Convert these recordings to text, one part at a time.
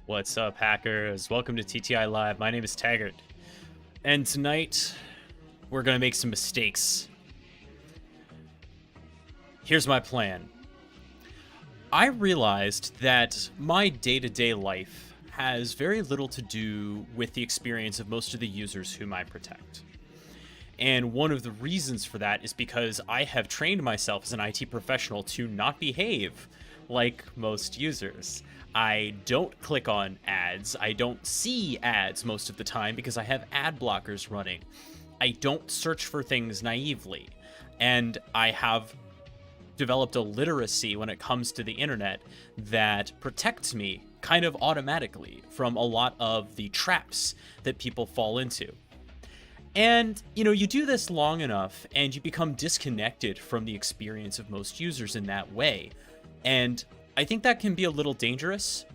What's up, hackers? Welcome to TTI Live. My name is Taggart. And tonight, we're going to make some mistakes. Here's my plan. I realized that my day-to-day life has very little to do with the experience of most of the users whom I protect. And one of the reasons for that is because I have trained myself as an IT professional to not behave like most users. I don't click on ads. I don't see ads most of the time because I have ad blockers running. I don't search for things naively. And I have developed a literacy when it comes to the internet that protects me kind of automatically from a lot of the traps that people fall into. And, you do this long enough and you become disconnected from the experience of most users in that way. And I think that can be a little dangerous.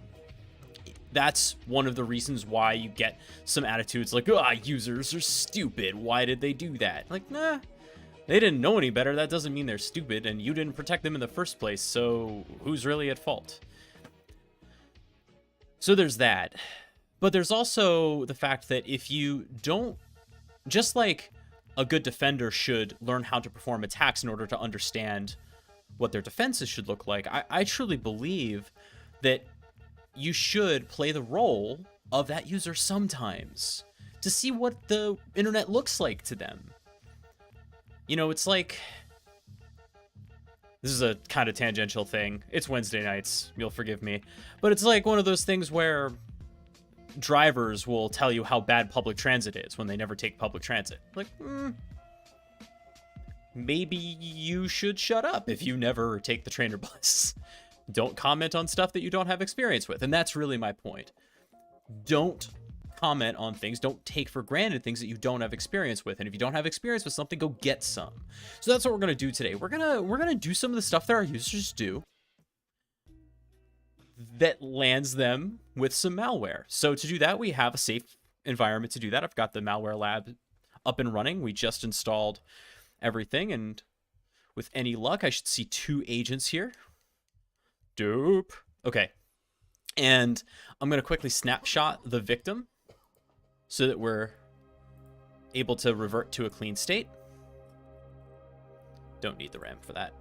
That's one of the reasons why you get some attitudes like, users are stupid. Why did they do that? Like, nah, they didn't know any better. That doesn't mean they're stupid, and you didn't protect them in the first place, so who's really at fault? So there's that. But there's also the fact that if you don't, just like a good defender should learn how to perform attacks in order to understand what their defenses should look like, I truly believe that you should play the role of that user sometimes to see what the internet looks like to them. It's like, this is a kind of tangential thing. It's Wednesday nights, you'll forgive me. But it's like one of those things where drivers will tell you how bad public transit is when they never take public transit. Like, maybe you should shut up if you never take the train or bus. Don't comment on stuff that you don't have experience with. And that's really my point. Don't comment on things. Don't take for granted things that you don't have experience with. And if you don't have experience with something, go get some. So that's what we're going to do today. We're going to do some of the stuff that our users do that lands them with some malware. So to do that, we have a safe environment to do that. I've got the malware lab up and running. We just installed everything, and with any luck, I should see 2 agents here. Dope. Okay. And I'm going to quickly snapshot the victim so that we're able to revert to a clean state. Don't need the RAM for that.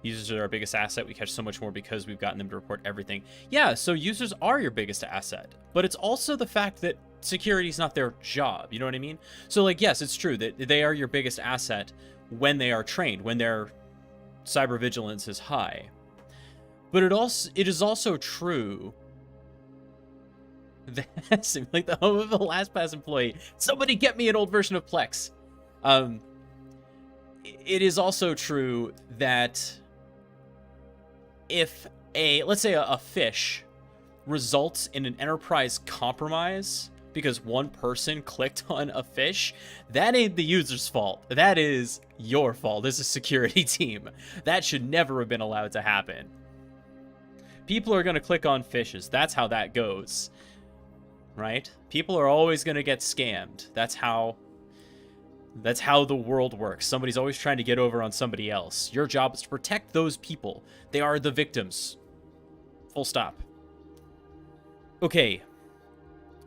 Users are our biggest asset. We catch so much more because we've gotten them to report everything. Yeah, so users are your biggest asset. But it's also the fact that security is not their job. You know what I mean? So, like, yes, it's true that they are your biggest asset when they are trained, when their cyber vigilance is high. But it is also true that, like the home of the LastPass employee, somebody get me an old version of Plex. It is also true that if let's say a phish results in an enterprise compromise because one person clicked on a phish, that ain't the user's fault. That is your fault as a security team. That should never have been allowed to happen. People are going to click on phishes. That's how that goes, right? People are always going to get scammed. That's how the world works. Somebody's always trying to get over on somebody else. Your job is to protect those people. They are the victims. Full stop. Okay.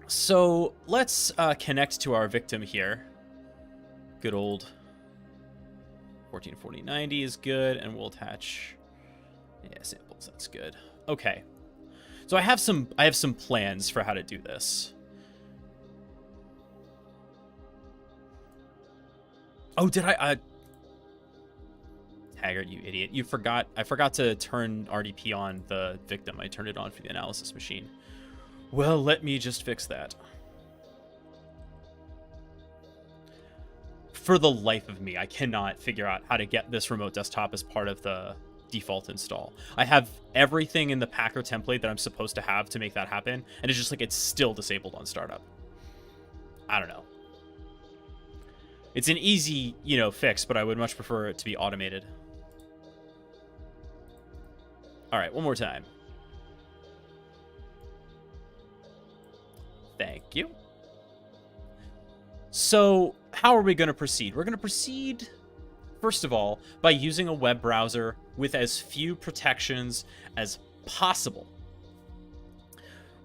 So let's connect to our victim here. Good old 144090 is good, and we'll attach samples. That's good. Okay. So I have some plans for how to do this. Oh, did I? Taggart, you idiot. I forgot to turn RDP on the victim. I turned it on for the analysis machine. Well, let me just fix that. For the life of me, I cannot figure out how to get this remote desktop as part of the default install. I have everything in the Packer template that I'm supposed to have to make that happen, and it's just like it's still disabled on startup. I don't know. It's an easy, fix, but I would much prefer it to be automated. All right, one more time. Thank you. So how are we going to proceed? We're going to proceed, first of all, by using a web browser with as few protections as possible.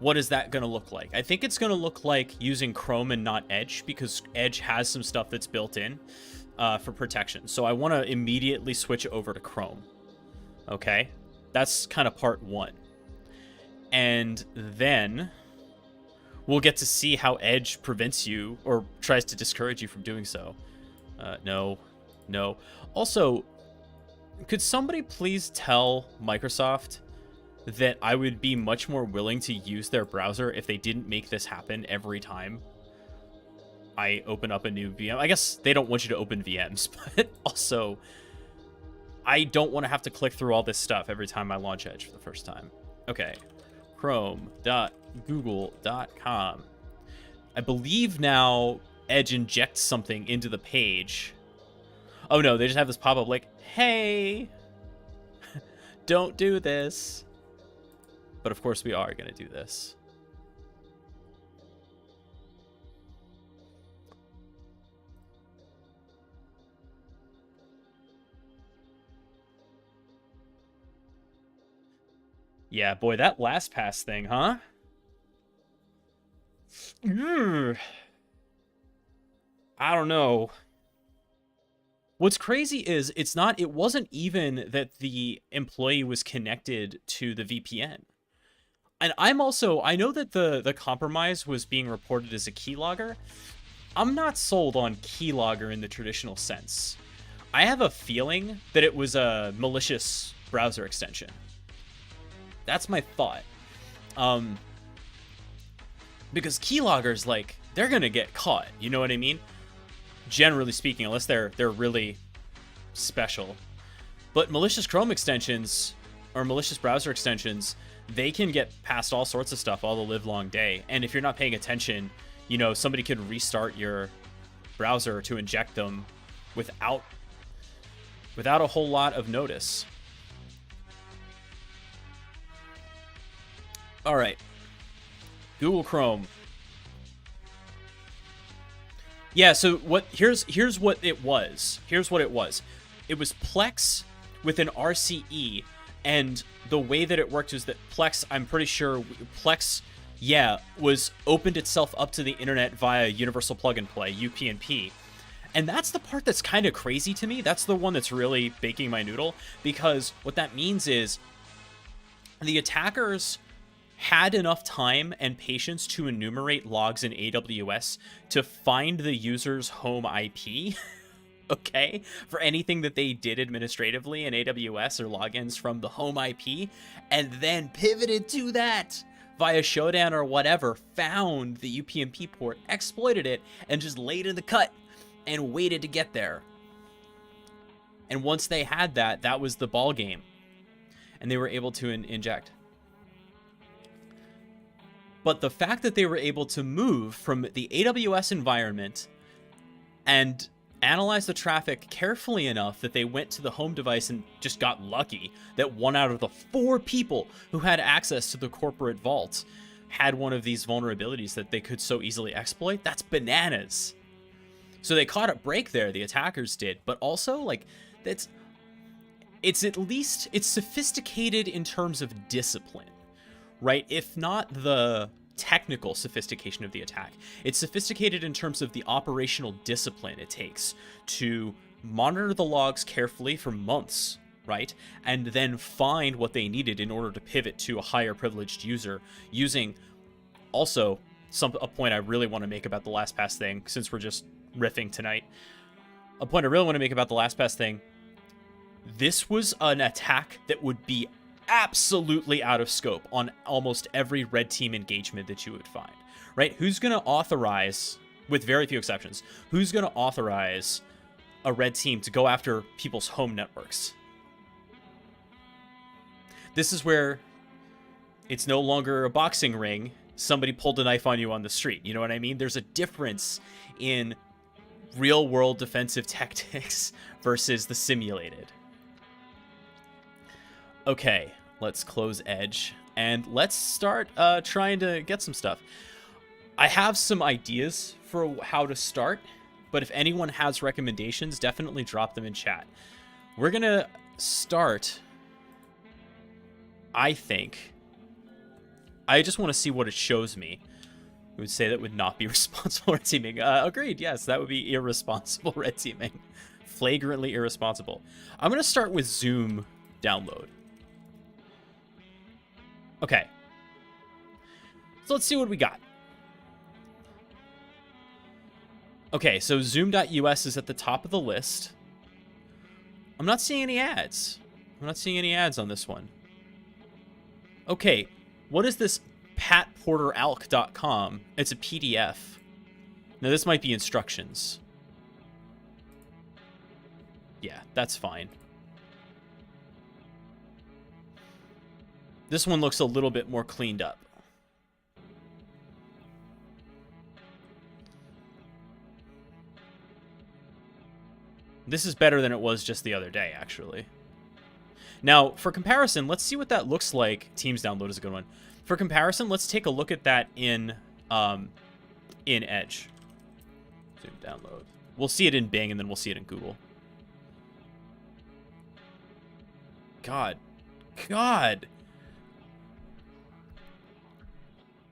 What is that going to look like? I think it's going to look like using Chrome and not Edge, because Edge has some stuff that's built in for protection. So I want to immediately switch over to Chrome. Okay? That's kind of part one. And then we'll get to see how Edge prevents you or tries to discourage you from doing so. No. Also, could somebody please tell Microsoft that I would be much more willing to use their browser if they didn't make this happen every time I open up a new VM? I guess they don't want you to open VMs, but also I don't want to have to click through all this stuff every time I launch Edge for the first time. Okay, chrome.google.com. I believe now Edge injects something into the page. Oh no, they just have this pop-up like, hey, don't do this. But of course we are going to do this. Yeah, boy, that LastPass thing, huh? I don't know. What's crazy is it wasn't even that the employee was connected to the VPN. And I know that the compromise was being reported as a keylogger. I'm not sold on keylogger in the traditional sense. I have a feeling that it was a malicious browser extension. That's my thought. Because keyloggers, like, they're gonna get caught, you know what I mean? Generally speaking, unless they're really special. But malicious Chrome extensions, or malicious browser extensions, they can get past all sorts of stuff all the live long day. And if you're not paying attention, you know, somebody could restart your browser to inject them without a whole lot of notice. All right. Google Chrome. Yeah, so here's what it was. Here's what it was. It was Plex with an RCE, and the way that it worked was that Plex, I'm pretty sure Plex, was opened itself up to the internet via Universal Plug and Play, UPnP. And that's the part that's kind of crazy to me. That's the one that's really baking my noodle, because what that means is the attackers had enough time and patience to enumerate logs in AWS to find the user's home IP, okay, for anything that they did administratively in AWS or logins from the home IP, and then pivoted to that via Showdown or whatever, found the UPnP port, exploited it, and just laid in the cut and waited to get there. And once they had that, that was the ball game, and they were able to inject. But the fact that they were able to move from the AWS environment and analyze the traffic carefully enough that they went to the home device and just got lucky that 1 out of the 4 people who had access to the corporate vault had one of these vulnerabilities that they could so easily exploit, that's bananas. So they caught a break there, the attackers did, but also, like, it's sophisticated in terms of discipline. Right? If not the technical sophistication of the attack, it's sophisticated in terms of the operational discipline it takes to monitor the logs carefully for months, right? And then find what they needed in order to pivot to a higher privileged user using also a point I really want to make about the LastPass thing, since we're just riffing tonight. A point I really want to make about the LastPass thing. This was an attack that would be absolutely out of scope on almost every red team engagement that you would find, right? Who's going to authorize, with very few exceptions, who's going to authorize a red team to go after people's home networks? This is where it's no longer a boxing ring. Somebody pulled a knife on you on the street. You know what I mean? There's a difference in real world defensive tactics versus the simulated. Okay, let's close Edge, and let's start trying to get some stuff. I have some ideas for how to start, but if anyone has recommendations, definitely drop them in chat. We're going to start I think I just want to see what it shows me. I would say that would not be responsible red teaming. Agreed. Yes, that would be irresponsible red teaming. Flagrantly irresponsible. I'm going to start with Zoom download. Okay. So let's see what we got. Okay, so Zoom.us is at the top of the list. I'm not seeing any ads. I'm not seeing any ads on this one. Okay, what is this patporteralc.com? It's a PDF. Now, this might be instructions. Yeah, that's fine. This one looks a little bit more cleaned up. This is better than it was just the other day, actually. Now, for comparison, let's see what that looks like. Teams download is a good one. For comparison, let's take a look at that in Edge. Zoom download. We'll see it in Bing, and then we'll see it in Google. God.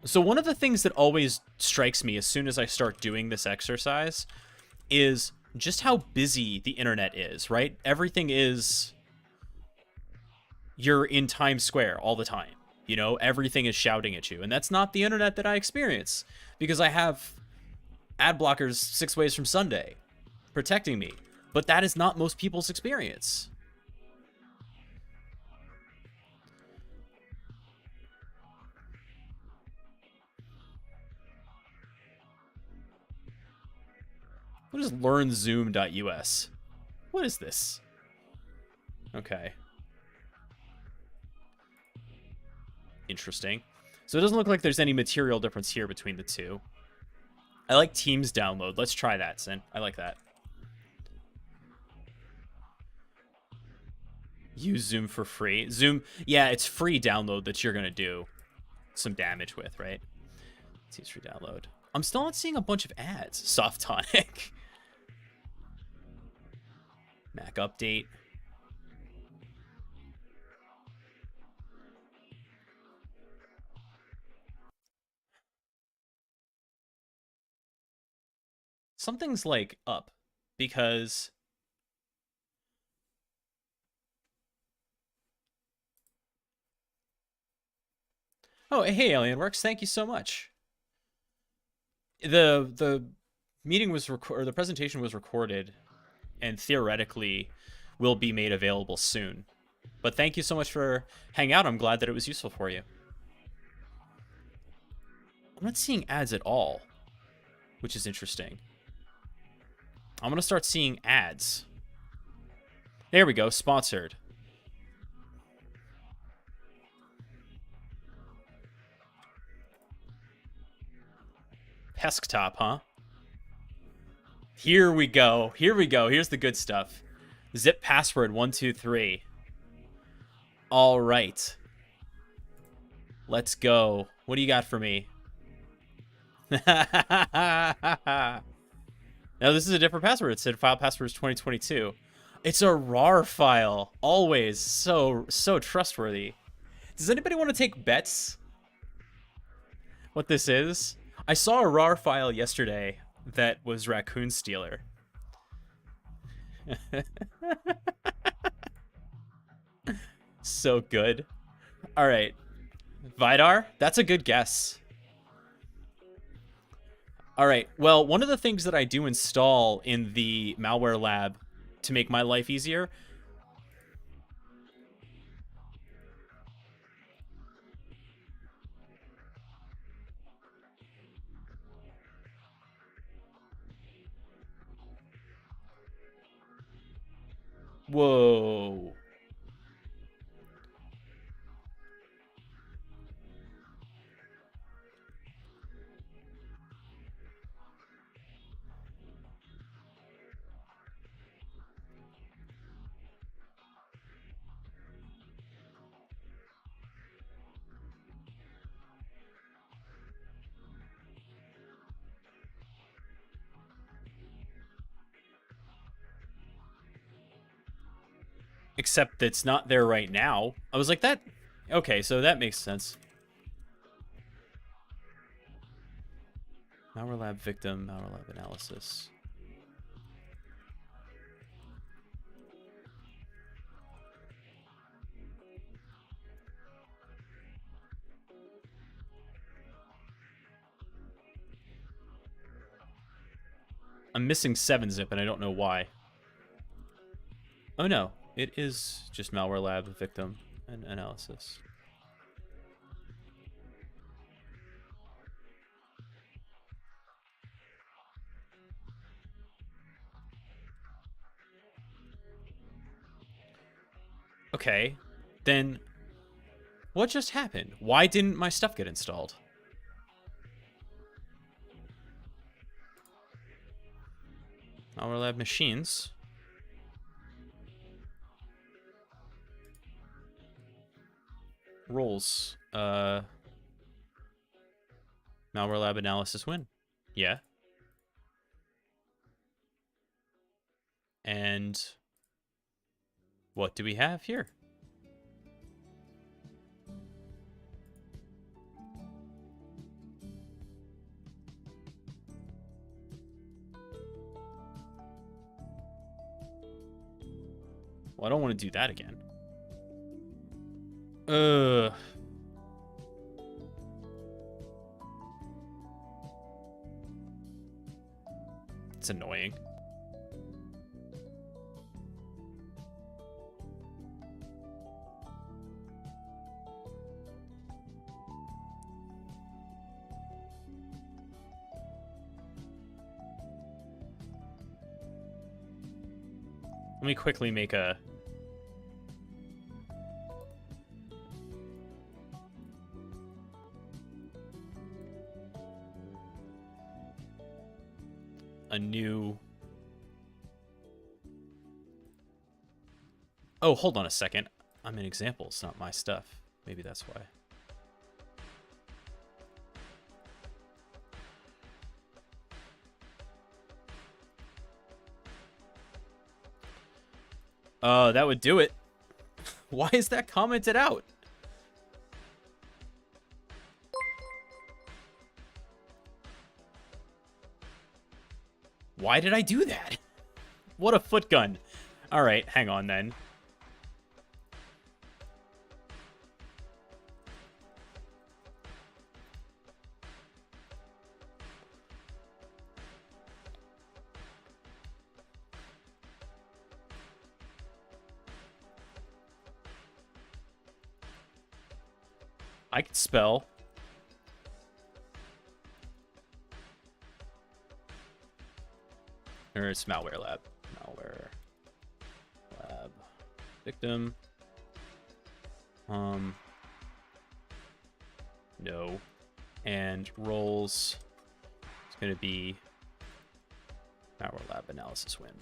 So one of the things that always strikes me as soon as I start doing this exercise is just how busy the internet is, right? Everything is... You're in Times Square all the time. You know, everything is shouting at you. And that's not the internet that I experience, because I have ad blockers 6 ways from Sunday protecting me. But that is not most people's experience. What is learnzoom.us? What is this? Okay. Interesting. So it doesn't look like there's any material difference here between the two. I like Teams download. Let's try that, Sin. I like that. Use Zoom for free. Zoom, yeah, it's free download that you're going to do some damage with, right? Teams free download. I'm still not seeing a bunch of ads. Soft tonic. Mac update. Something's like up because oh, hey Alienworks, thank you so much. The meeting was or the presentation was recorded and theoretically will be made available soon. But thank you so much for hanging out. I'm glad that it was useful for you. I'm not seeing ads at all, which is interesting. I'm going to start seeing ads. There we go. Sponsored. Pesktop, huh? Here we go. Here we go. Here's the good stuff. Zip password 123. All right. Let's go. What do you got for me? Now, this is a different password. It said file password is 2022. It's a RAR file. Always so trustworthy. Does anybody want to take bets what this is? I saw a RAR file yesterday that was Raccoon Stealer. So good. All right. Vidar? That's a good guess. All right. Well, one of the things that I do install in the malware lab to make my life easier. Whoa. Except it's not there right now. I was like, that Okay, so that makes sense. Malware lab victim, malware lab analysis. I'm missing 7-zip, and I don't know why. Oh no, it is just malware lab victim and analysis. Okay, then what just happened? Why didn't my stuff get installed? Malware lab machines. Roles. Malware lab analysis win. Yeah. And what do we have here? Well, I don't want to do that again. It's annoying. Let me quickly make a new... Oh, hold on a second. I'm in examples, not my stuff. Maybe that's why. That would do it. Why is that commented out? Why did I do that? What a foot gun. All right, hang on then. I can spell. Or it's malware lab. Malware lab victim. No. And roles. It's going to be malware lab analysis win.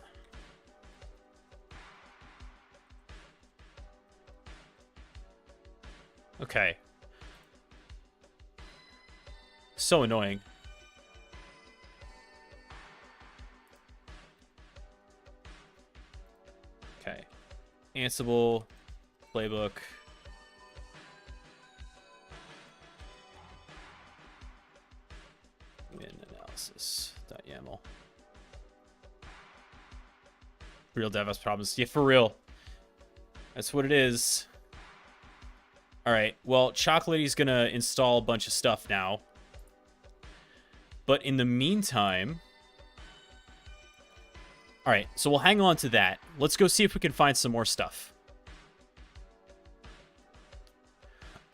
Okay. So annoying. Okay. Ansible playbook. Win analysis.yaml. Real DevOps problems. Yeah, for real. That's what it is. All right. Well, Chocolaty's going to install a bunch of stuff now. But in the meantime... All right, so we'll hang on to that. Let's go see if we can find some more stuff.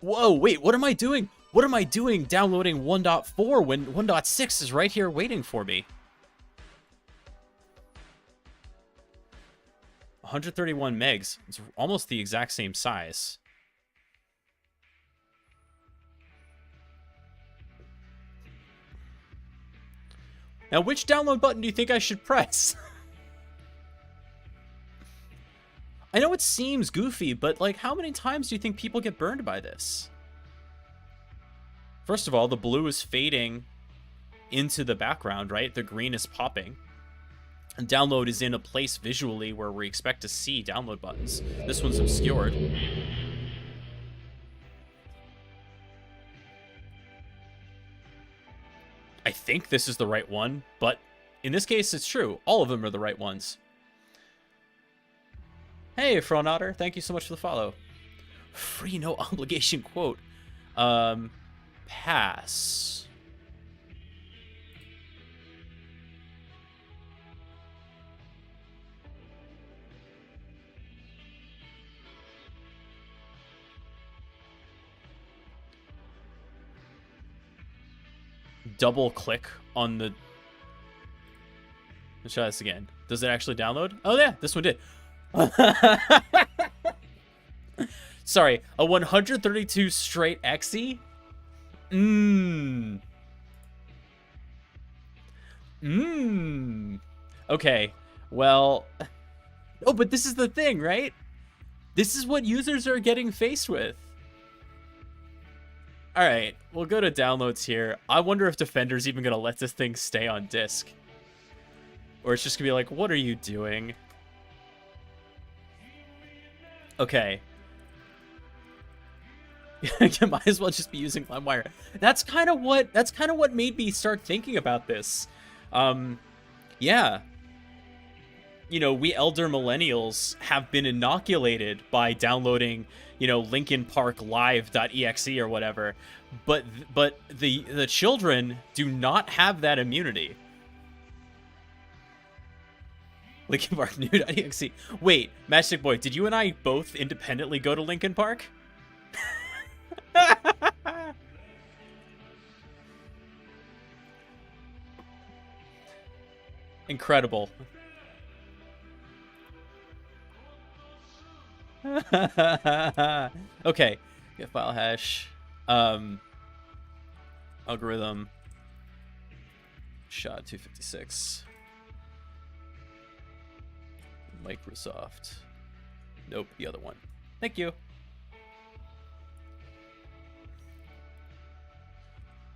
Whoa, wait, what am I doing? What am I doing downloading 1.4 when 1.6 is right here waiting for me? 131 megs. It's almost the exact same size. Now, which download button do you think I should press? I know it seems goofy, but, like, how many times do you think people get burned by this? First of all, the blue is fading into the background, right? The green is popping. And download is in a place visually where we expect to see download buttons. This one's obscured. think this is the right one, but in this case, it's true. All of them are the right ones. Hey, Fronotter, thank you so much for the follow. Free, no obligation quote. Pass. Double click on the... Let's try this again. Does it actually download? Oh yeah, this one did. Sorry, a 132 straight XE? Okay, well... Oh, but this is the thing, right? This is what users are getting faced with. Alright, we'll go to downloads here. I wonder if Defender's even gonna let this thing stay on disk. Or it's just gonna be like, what are you doing? Okay. You might as well just be using LimeWire. That's kind of what made me start thinking about this. Yeah. You know, we elder millennials have been inoculated by downloading, you know, Linkin Park Live.exe or whatever, but the children do not have that immunity. Linkin Park new.exe. Wait, Matchstick Boy, did you and I both independently go to Linkin Park? Incredible. Okay, get file hash, algorithm, SHA 256, Microsoft. Nope, the other one. Thank you.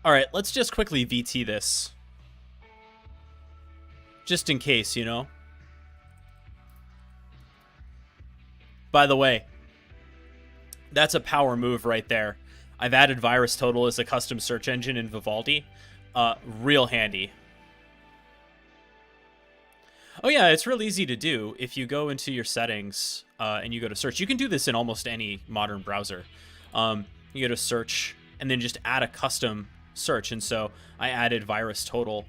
All right, let's just quickly VT this, just in case, you know. By the way, that's a power move right there. I've added VirusTotal as a custom search engine in Vivaldi. Real handy. Oh yeah, it's real easy to do. If you go into your settings and you go to search, you can do this in almost any modern browser. You go to search and then just add a custom search. And so I added VirusTotal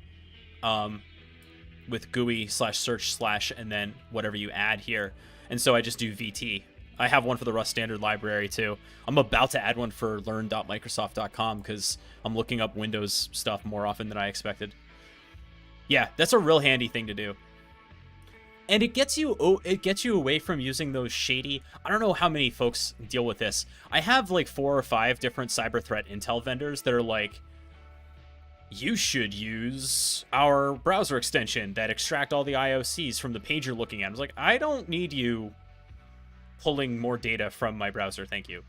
with GUI/search/ and then whatever you add here. And so I just do VT. I have one for the Rust standard library too. I'm about to add one for learn.microsoft.com because I'm looking up Windows stuff more often than I expected. Yeah, that's a real handy thing to do. And it gets you away from using those shady... I don't know how many folks deal with this. I have like 4 or 5 different cyber threat intel vendors that are like, you should use our browser extension that extract all the IOCs from the page you're looking at. I was like, I don't need you pulling more data from my browser, thank you.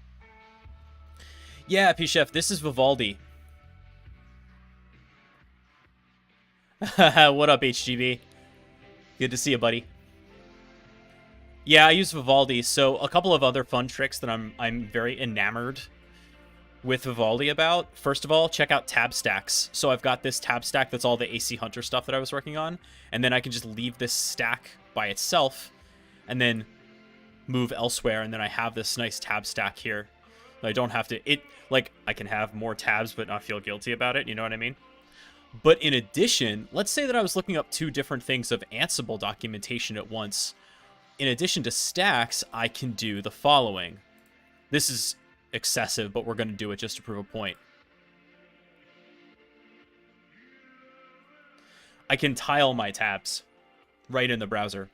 Yeah, P-Chef, this is Vivaldi. What up, HGB? Good to see you, buddy. Yeah, I use Vivaldi, so a couple of other fun tricks that I'm very enamored with Vivaldi about. First of all, check out tab stacks. So I've got this tab stack that's all the AC Hunter stuff that I was working on, and then I can just leave this stack by itself and then move elsewhere, and then I have this nice tab stack here. I don't have to, I can have more tabs but not feel guilty about it, you know what I mean? But in addition, let's say that I was looking up 2 different things of Ansible documentation at once. In addition to stacks, I can do the following. This is excessive, but we're going to do it just to prove a point. I can tile my tabs right in the browser.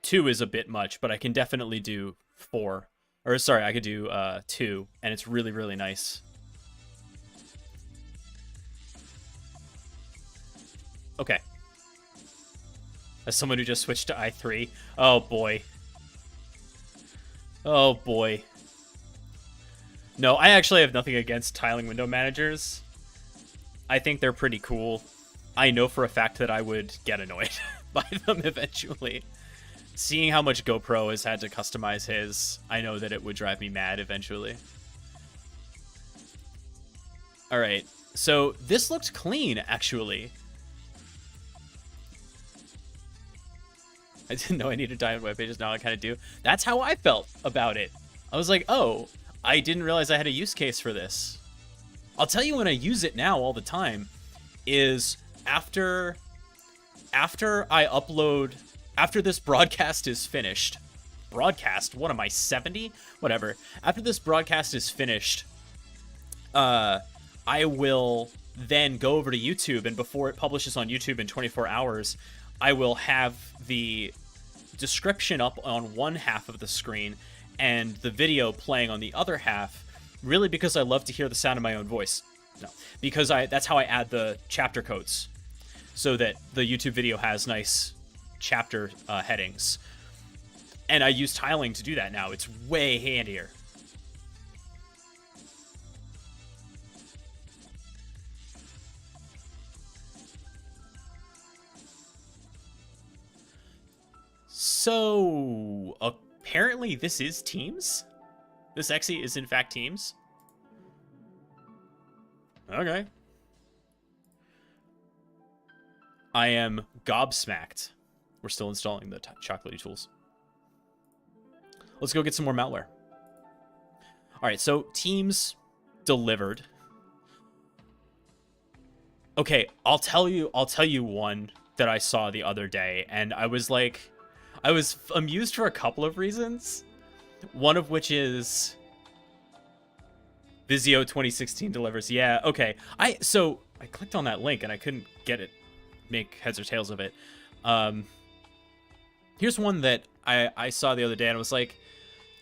Two is a bit much, but I can definitely do 4. Or sorry, I could do 2, and it's really, really nice. Okay. As someone who just switched to i3, oh boy. Oh boy. No, I actually have nothing against tiling window managers. I think they're pretty cool. I know for a fact that I would get annoyed by them eventually. Seeing how much GoPro has had to customize his, I know that it would drive me mad eventually. All right. So this looked clean, actually. I didn't know I needed diamond web pages. Now I kind of do. That's how I felt about it. I was like, oh, I didn't realize I had a use case for this. I'll tell you when I use it now all the time is after I upload, after this broadcast is finished. Broadcast? What am I, 70? Whatever. After this broadcast is finished, I will then go over to YouTube, and before it publishes on YouTube in 24 hours, I will have the description up on one half of the screen and the video playing on the other half, really because I love to hear the sound of my own voice. No, because that's how I add the chapter codes, so that the YouTube video has nice chapter headings. And I use tiling to do that now. It's way handier. So, apparently this is Teams? This actually is in fact Teams? Okay. I am gobsmacked. We're still installing the chocolatey tools. Let's go get some more malware. All right, so Teams delivered. Okay, I'll tell you one that I saw the other day, and I was amused for a couple of reasons. One of which is Visio 2016 delivers. Yeah, okay. So I clicked on that link and I couldn't make heads or tails of it. Here's one that I saw the other day and I was like,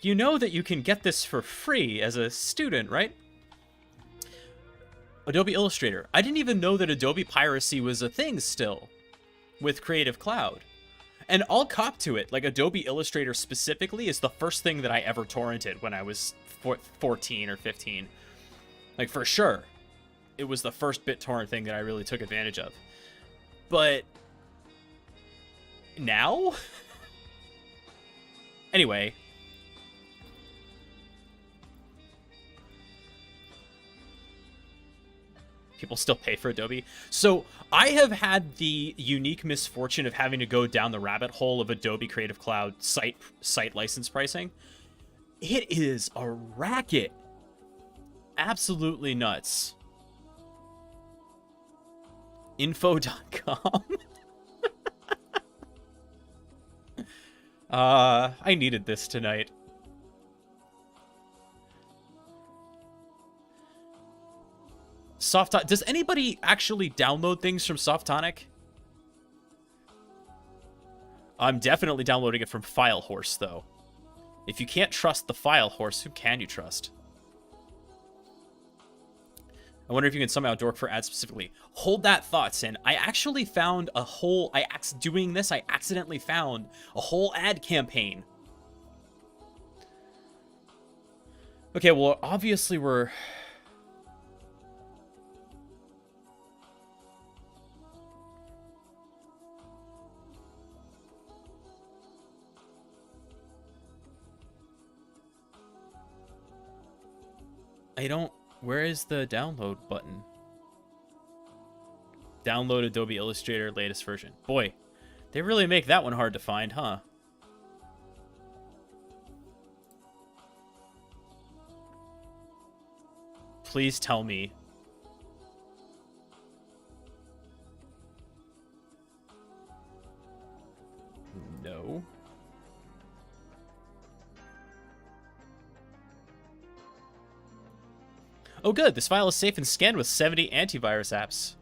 you know that you can get this for free as a student, right? Adobe Illustrator. I didn't even know that Adobe piracy was a thing still with Creative Cloud. And I'll cop to it. Like, Adobe Illustrator specifically is the first thing that I ever torrented when I was 14 or 15. Like, for sure. It was the first BitTorrent thing that I really took advantage of. But now? Anyway. People still pay for Adobe. So I have had the unique misfortune of having to go down the rabbit hole of Adobe Creative Cloud site license pricing. It is a racket. Absolutely nuts. Info.com. I needed this tonight. Soft. Does anybody actually download things from Softonic? I'm definitely downloading it from FileHorse, though. If you can't trust the FileHorse, who can you trust? I wonder if you can somehow dork for ads specifically. Hold that thought, Sin. I actually found a whole... doing this, I accidentally found a whole ad campaign. Okay, well, obviously we're... I don't... Where is the download button? Download Adobe Illustrator latest version. Boy, they really make that one hard to find, huh? Please tell me. No. Oh good, this file is safe and scanned with 70 antivirus apps.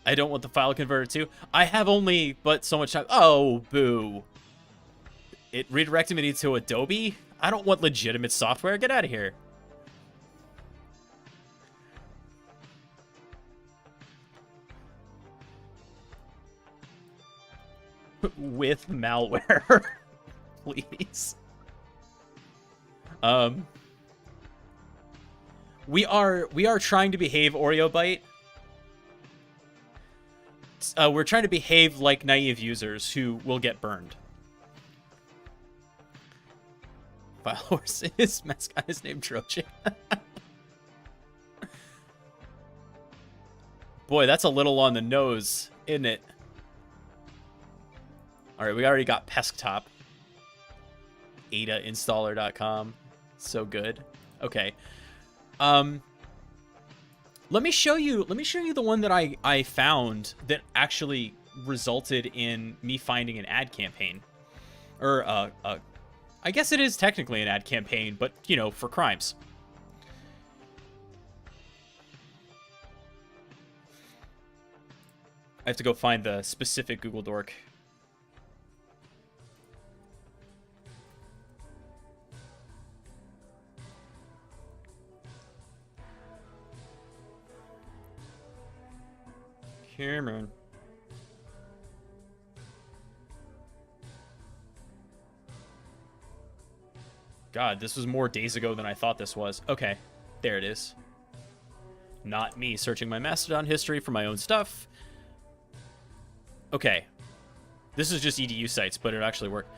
I don't want the file converted to. I have only but so much time. Oh, boo. It redirected me to Adobe? I don't want legitimate software. Get out of here. With malware. Please. We are trying to behave, Oreo Bite. We're trying to behave like naive users who will get burned. Vile horse. His mascot is named Trojan. Boy, that's a little on the nose, isn't it? All right, we already got Pesktop. AdaInstaller.com. So good. Okay. Let me show you the one that I found that actually resulted in me finding an ad campaign. Or I guess it is technically an ad campaign, but you know, for crimes. I have to go find the specific Google Dork. Cameron. God, this was more days ago than I thought this was. Okay, there it is. Not me searching my Mastodon history for my own stuff. Okay. This is just EDU sites, but it actually worked.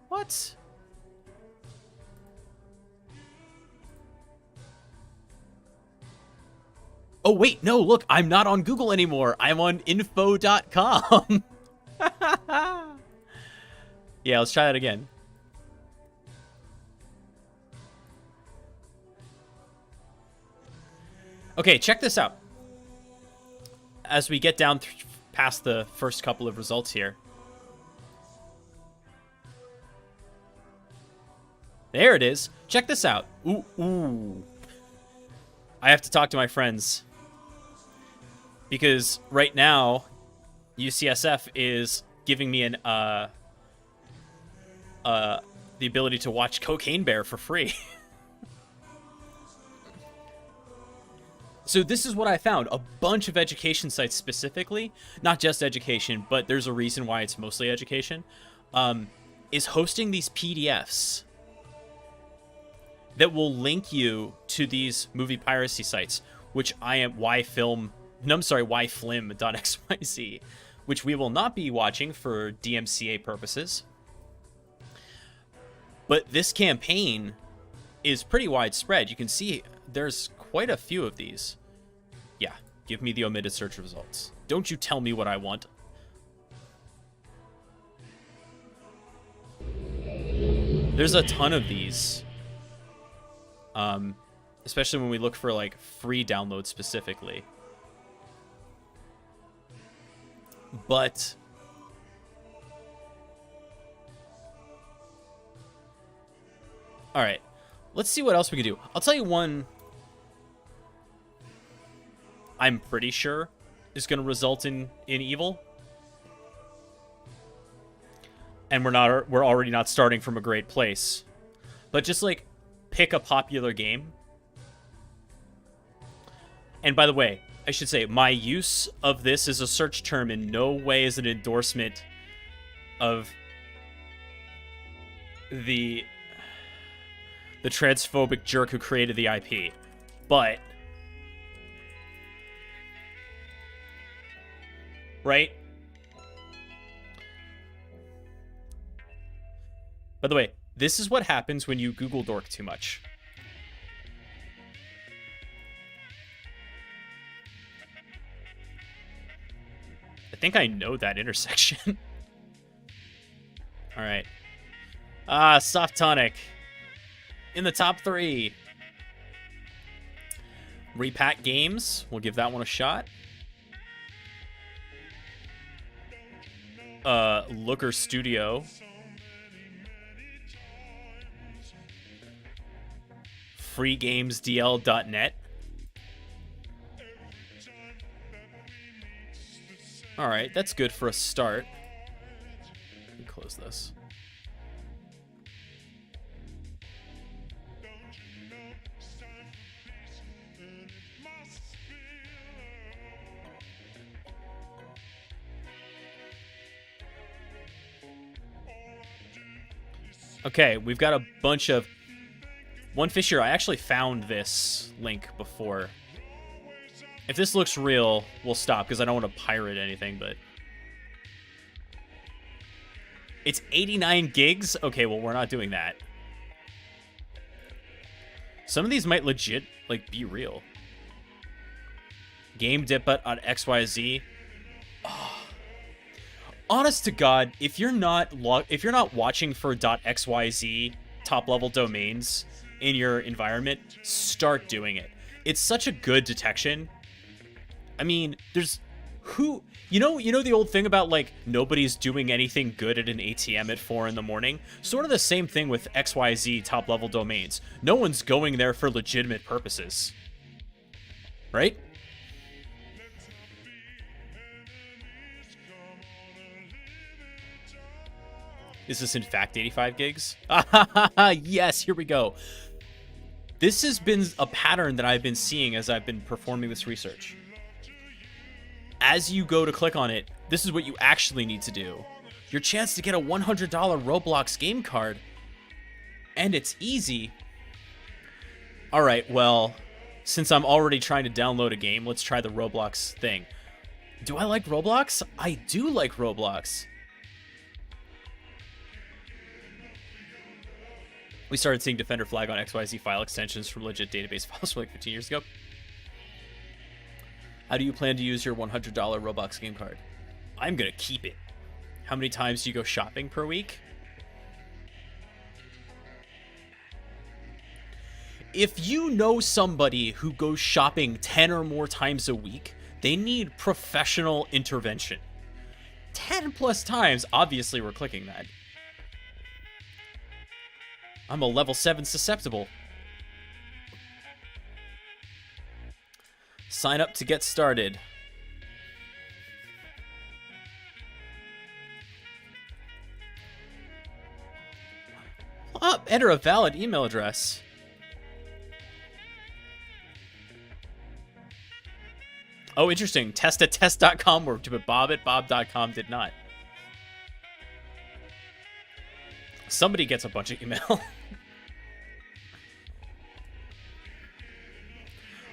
What? Oh, wait, no, look, I'm not on Google anymore. I'm on info.com. Yeah, let's try that again. Okay, check this out. As we get down past the first couple of results here. There it is. Check this out. Ooh. I have to talk to my friends. Because right now, UCSF is giving me an the ability to watch Cocaine Bear for free. So this is what I found. A bunch of education sites specifically, not just education, but there's a reason why it's mostly education, is hosting these PDFs that will link you to these movie piracy sites, which I am yflim.xyz, which we will not be watching for DMCA purposes. But this campaign is pretty widespread. You can see there's quite a few of these. Yeah, give me the omitted search results. Don't you tell me what I want. There's a ton of these. Especially when we look for like free downloads specifically. But all right, let's see what else we can do. I'll tell you one I'm pretty sure is going to result in evil. And we're already not starting from a great place. But just like pick a popular game. And by the way, I should say my use of this as a search term in no way is an endorsement of the transphobic jerk who created the IP. But right? By the way, this is what happens when you Google Dork too much. I think I know that intersection. All right. Soft Tonic. In the top 3. Repack Games. We'll give that one a shot. Looker Studio. FreeGamesDL.net. All right, that's good for a start. Let me close this. Okay, we've got a bunch of... One Fisher, I actually found this link before. If this looks real, we'll stop, because I don't want to pirate anything, but... It's 89 gigs? Okay, well, we're not doing that. Some of these might legit, like, be real. Game Diput on XYZ. Oh. Honest to God, if you're not watching for .xyz top level domains in your environment, start doing it. It's such a good detection. I mean, there's who you know the old thing about like nobody's doing anything good at an ATM at 4 in the morning? Sort of the same thing with XYZ top level domains. No one's going there for legitimate purposes. Right? Is this in fact 85 gigs? Yes, here we go. This has been a pattern that I've been seeing as I've been performing this research. As you go to click on it, this is what you actually need to do. Your chance to get a $100 Roblox game card. And it's easy. Alright, well, since I'm already trying to download a game, let's try the Roblox thing. Do I like Roblox? I do like Roblox. We started seeing Defender flag on XYZ file extensions from legit database files from like 15 years ago. How do you plan to use your $100 Roblox game card? I'm going to keep it. How many times do you go shopping per week? If you know somebody who goes shopping 10 or more times a week, they need professional intervention. 10 plus times, obviously we're clicking that. I'm a level 7 susceptible. Sign up to get started. Enter a valid email address. Oh, interesting. Test at test.com worked, but Bob at bob.com did not. Somebody gets a bunch of email.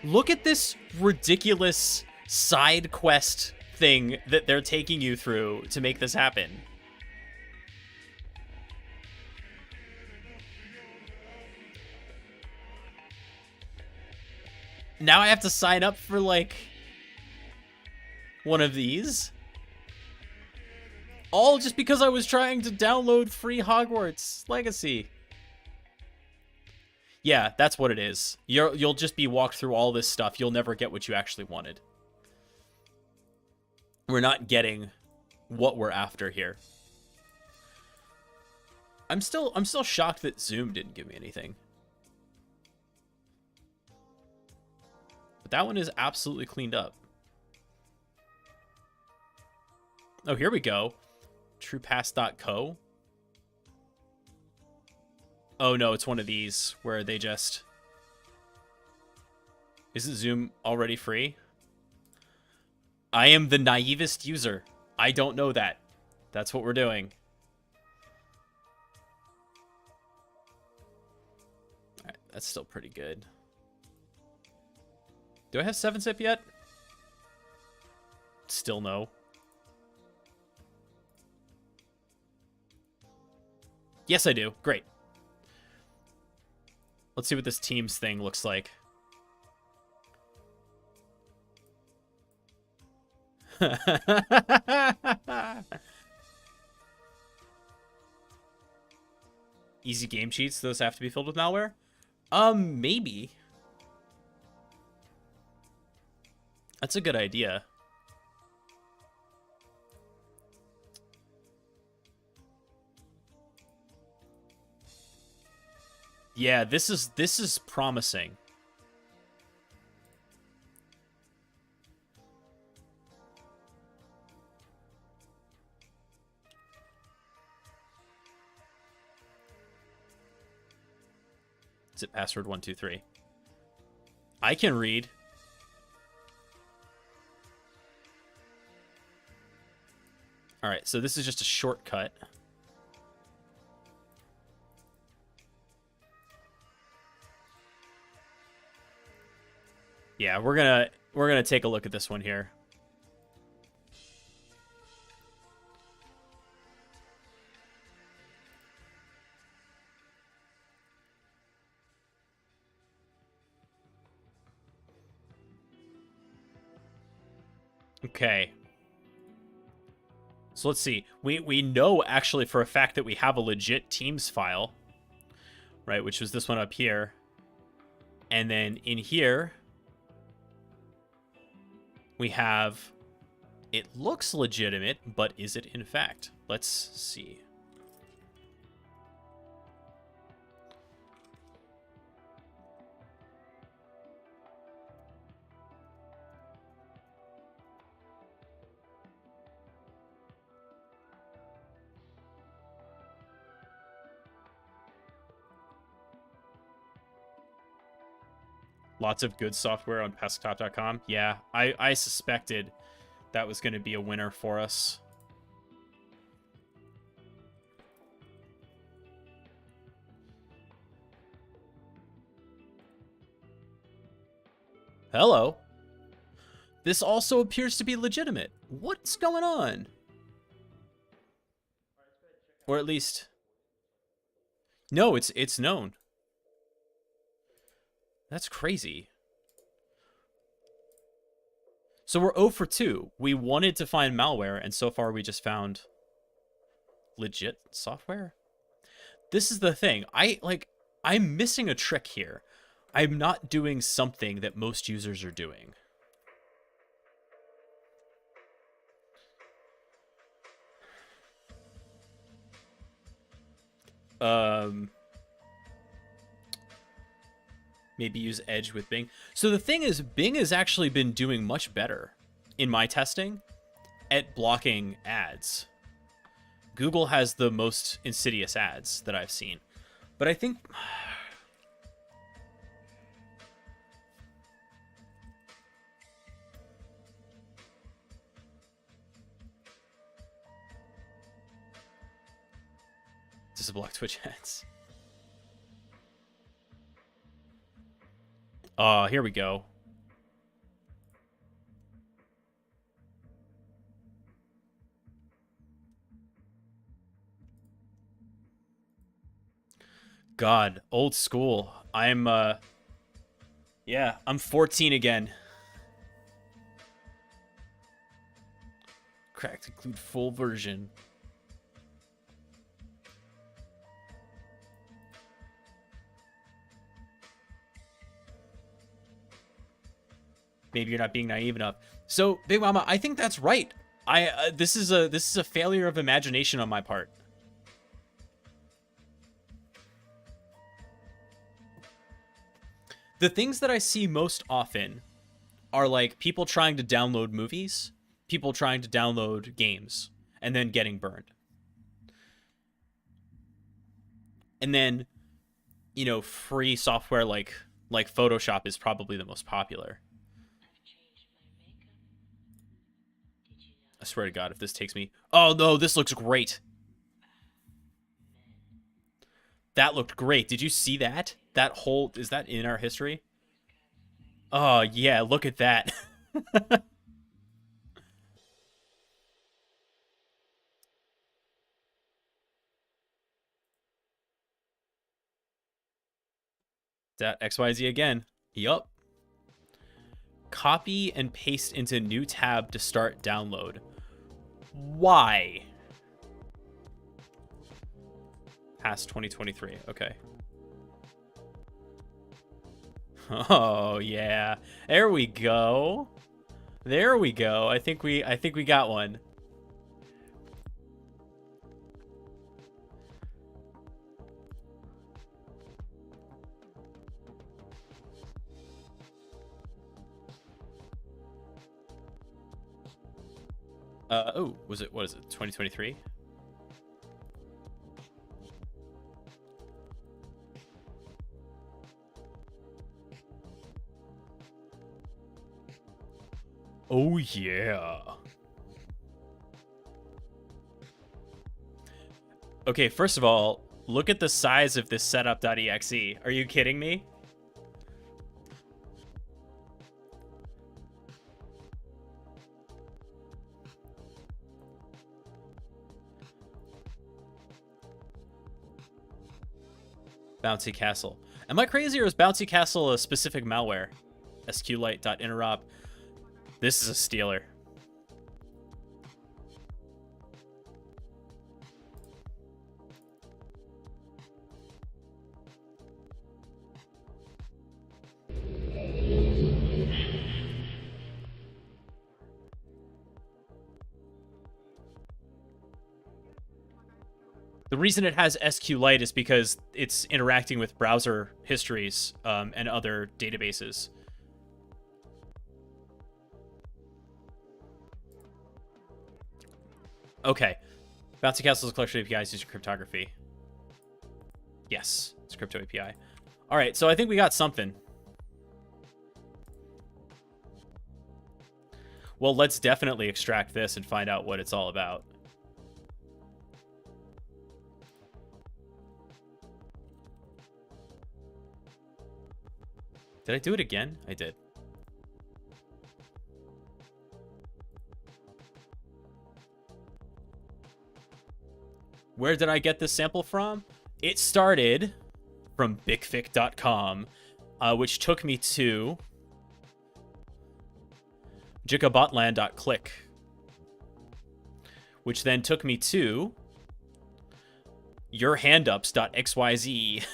Look at this ridiculous side quest thing that they're taking you through to make this happen. Now I have to sign up for, like, one of these. All just because I was trying to download free Hogwarts Legacy. Yeah, that's what it is. You'll just be walked through all this stuff. You'll never get what you actually wanted. We're not getting what we're after here. I'm still shocked that Zoom didn't give me anything. But that one is absolutely cleaned up. Oh, here we go. TruePass.co. Oh no, it's one of these where they just... Isn't Zoom already free? I am the naivest user. I don't know that. That's what we're doing. Alright, that's still pretty good. Do I have 7-zip yet? Still no. Yes, I do. Great. Let's see what this Teams thing looks like. Easy game cheats. Those have to be filled with malware? Maybe. That's a good idea. Yeah, this is promising. Is it password 123? I can read. All right, so this is just a shortcut. Yeah, we're gonna take a look at this one here. Okay. So let's see. We know actually for a fact that we have a legit Teams file, right? Which was this one up here. And then in here, we have, it looks legitimate, but is it in fact? Let's see. Lots of good software on Desktop.com. Yeah, I suspected that was going to be a winner for us. Hello. This also appears to be legitimate. What's going on? Or at least... No, it's known. That's crazy. So we're 0 for 2. We wanted to find malware, and so far we just found legit software. This is the thing. I'm missing a trick here. I'm not doing something that most users are doing. Maybe use Edge with Bing. So the thing is, Bing has actually been doing much better in my testing at blocking ads. Google has the most insidious ads that I've seen. But I think... Disblock Twitch ads. Here we go. God, old school. I'm 14 again. Cracked include full version. Maybe you're not being naive enough. So, Big Mama, I think that's right. This is a failure of imagination on my part. The things that I see most often are like people trying to download movies, people trying to download games, and then getting burned. And then, you know, free software like Photoshop is probably the most popular. I swear to God, if this takes me... Oh, no, this looks great. That looked great. Did you see that? That whole... Is that in our history? Oh, yeah, look at that. That XYZ again. Yup. Copy and paste into new tab to start download. Why? Past 2023. Okay. Oh yeah. There we go. There we go. I think we got one. Oh, was it, what is it, 2023? Oh, yeah. Okay, first of all, look at the size of this setup.exe. Are you kidding me? Bouncy Castle. Am I crazy, or is Bouncy Castle a specific malware? SQLite.interop. This is a stealer. The reason it has SQLite is because it's interacting with browser histories and other databases. Okay. Bouncy Castle is a collection of APIs using cryptography. Yes, it's crypto API. All right, so I think we got something. Well, let's definitely extract this and find out what it's all about. Did I do it again? I did. Where did I get this sample from? It started from bigfic.com, which took me to jicabotland.click, which then took me to yourhandups.xyz.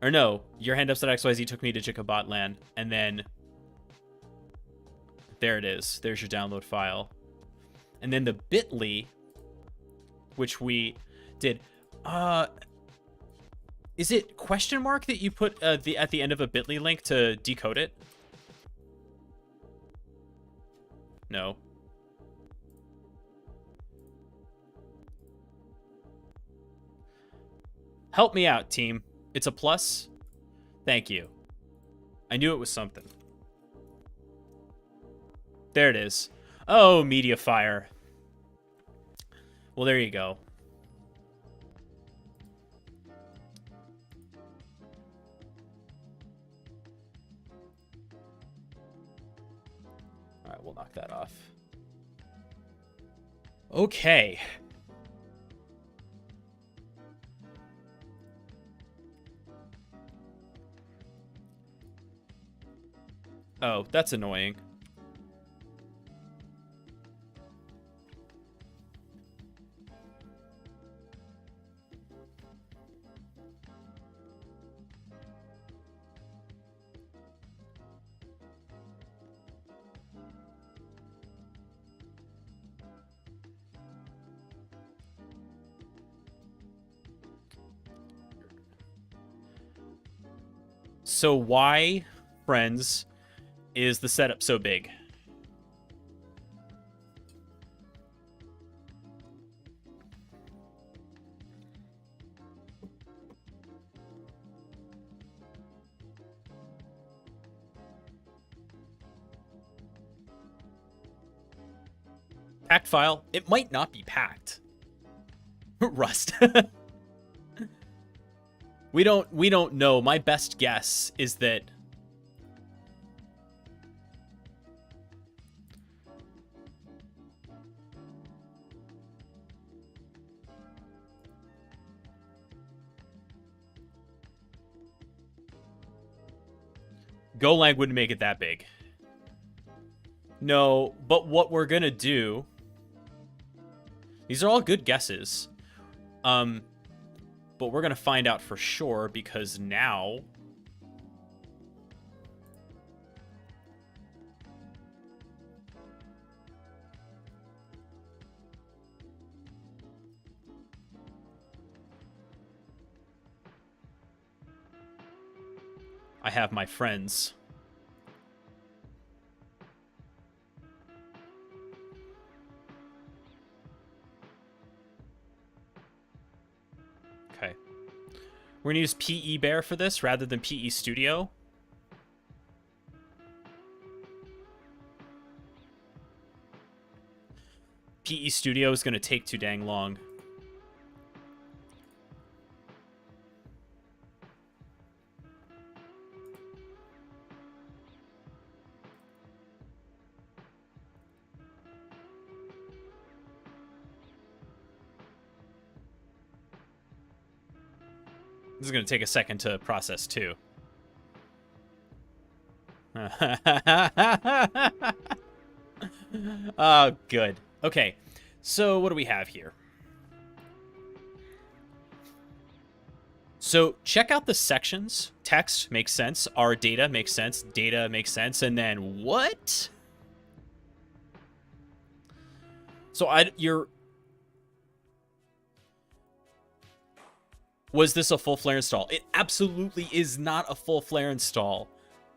Or no, yourhandups.xyz took me to jicabotland, and then there it is. There's your download file. And then the bit.ly, which we did. Is it question mark that you put at the end of a bit.ly link to decode it? No. Help me out, team. It's a plus? Thank you. I knew it was something. There it is. Oh, Mediafire. Well, there you go. All right, we'll knock that off. Okay. Oh, that's annoying. So why, friends, is the setup so big? Packed file. It might not be packed. Rust. We don't know. My best guess is that Golang wouldn't make it that big. No, but what we're gonna do, these are all good guesses. But we're gonna find out for sure because now I have my friends. Okay. We're going to use PE Bear for this rather than PE Studio. PE Studio is going to take too dang long. This is going to take a second to process, too. Oh, good. Okay, so what do we have here? So check out the sections. Text makes sense. Our data makes sense. Data makes sense. And then what? So Was this a full Flare install? It absolutely is not a full Flare install.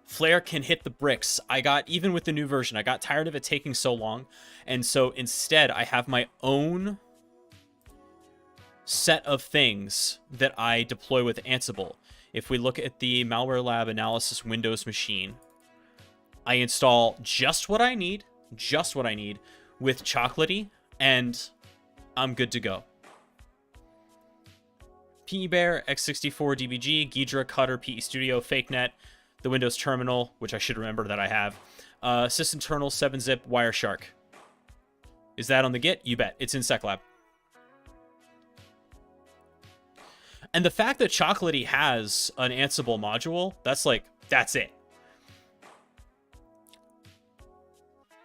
Flare can hit the bricks. Even with the new version, I got tired of it taking so long. And so instead, I have my own set of things that I deploy with Ansible. If we look at the Malware Lab Analysis Windows machine, I install just what I need with Chocolatey, and I'm good to go. PE Bear, X64 DBG, Ghidra, Cutter, PE Studio, FakeNet, the Windows Terminal, which I should remember that I have, Sysinternal, 7-Zip, Wireshark. Is that on the Git? You bet. It's in SecLab. And the fact that Chocolatey has an Ansible module, that's it.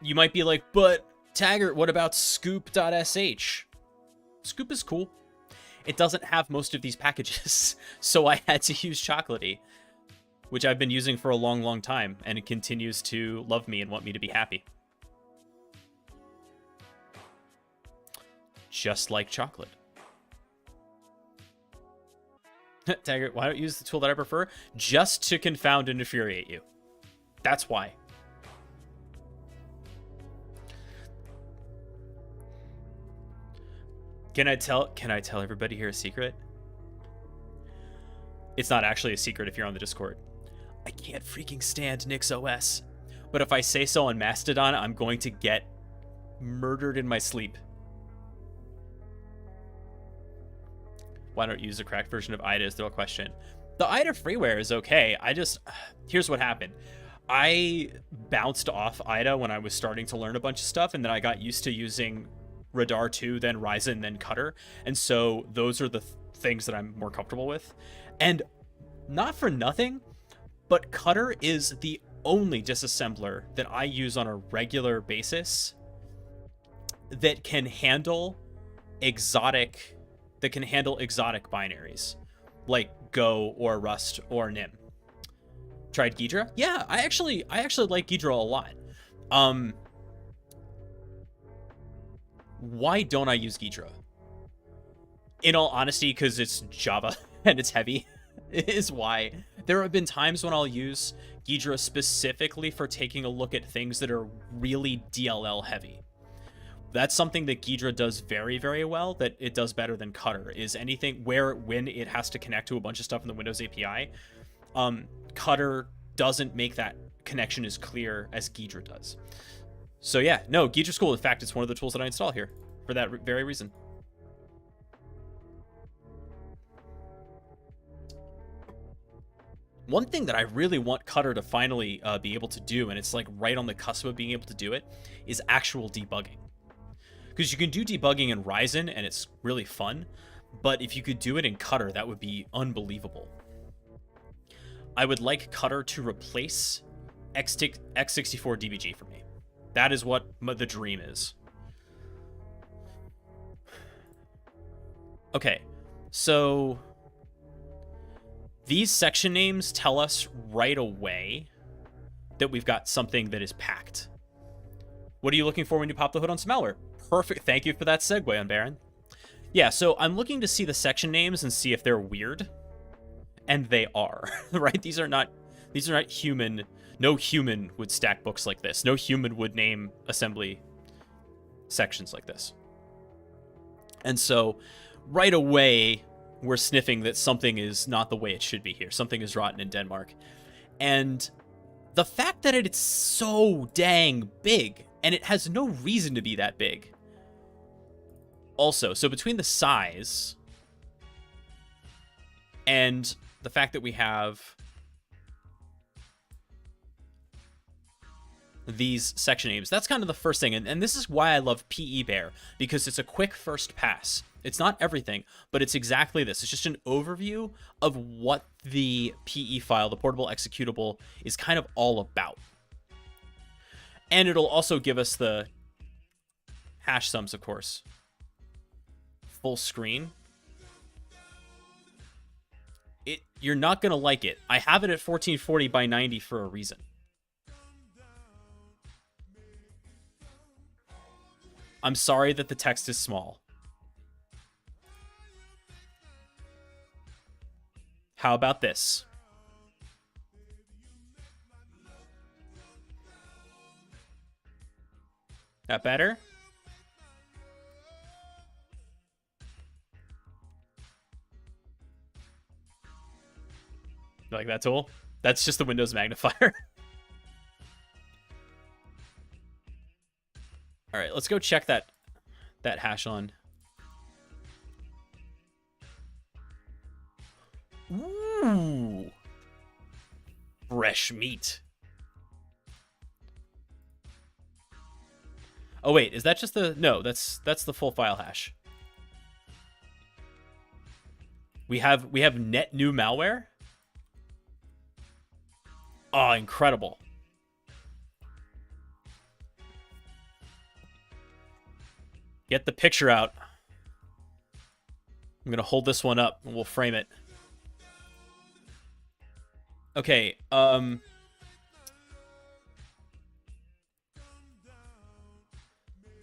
You might be like, but Taggart, what about scoop.sh? Scoop is cool. It doesn't have most of these packages, so I had to use Chocolatey, which I've been using for a long, long time, and it continues to love me and want me to be happy. Just like chocolate. Taggart, why don't you use the tool that I prefer? Just to confound and infuriate you. That's why. Can I tell everybody here a secret? It's not actually a secret if you're on the Discord. I can't freaking stand NixOS. But if I say so on Mastodon, I'm going to get murdered in my sleep. Why don't you use a cracked version of IDA is the real question. The IDA freeware is okay. Here's what happened. I bounced off IDA when I was starting to learn a bunch of stuff, and then I got used to using Radar 2, then Ryzen, then Cutter. And so those are the things that I'm more comfortable with. And not for nothing, but Cutter is the only disassembler that I use on a regular basis that can handle exotic binaries like Go or Rust or Nim. Tried Ghidra? Yeah, I actually like Ghidra a lot. Why don't I use Ghidra? In all honesty, because it's Java and it's heavy, is why. There have been times when I'll use Ghidra specifically for taking a look at things that are really DLL heavy. That's something that Ghidra does very, very well, that it does better than Cutter, is anything when it has to connect to a bunch of stuff in the Windows API, Cutter doesn't make that connection as clear as Ghidra does. So yeah, no, Ghidra's cool. In fact, it's one of the tools that I install here for that very reason. One thing that I really want Cutter to finally be able to do, and it's like right on the cusp of being able to do it, is actual debugging. Because you can do debugging in Ryzen, and it's really fun, but if you could do it in Cutter, that would be unbelievable. I would like Cutter to replace X64 DBG for me. That is what the dream is. Okay, so these section names tell us right away that we've got something that is packed. What are you looking for when you pop the hood on some malware? Perfect. Thank you for that segue on Baron. Yeah, so I'm looking to see the section names and see if they're weird. And they are, right? These are not human. No human would stack books like this. No human would name assembly sections like this. And so right away, we're sniffing that something is not the way it should be here. Something is rotten in Denmark. And the fact that it's so dang big, and it has no reason to be that big. Also, so between the size and the fact that we have these section names, that's kind of the first thing. And this is why I love PE Bear, because it's a quick first pass. It's not everything, but it's exactly this. It's just an overview of what the PE file, the portable executable, is kind of all about. And it'll also give us the hash sums, of course. Full screen. You're not going to like it. I have it at 1440 by 90 for a reason. I'm sorry that the text is small. How about this? That better? You like that tool? That's just the Windows magnifier. All right, let's go check that hash on. Ooh. Fresh meat. Oh wait, is that just the... No, that's the full file hash. We have net new malware? Oh, incredible. Get the picture out. I'm going to hold this one up and we'll frame it. Okay,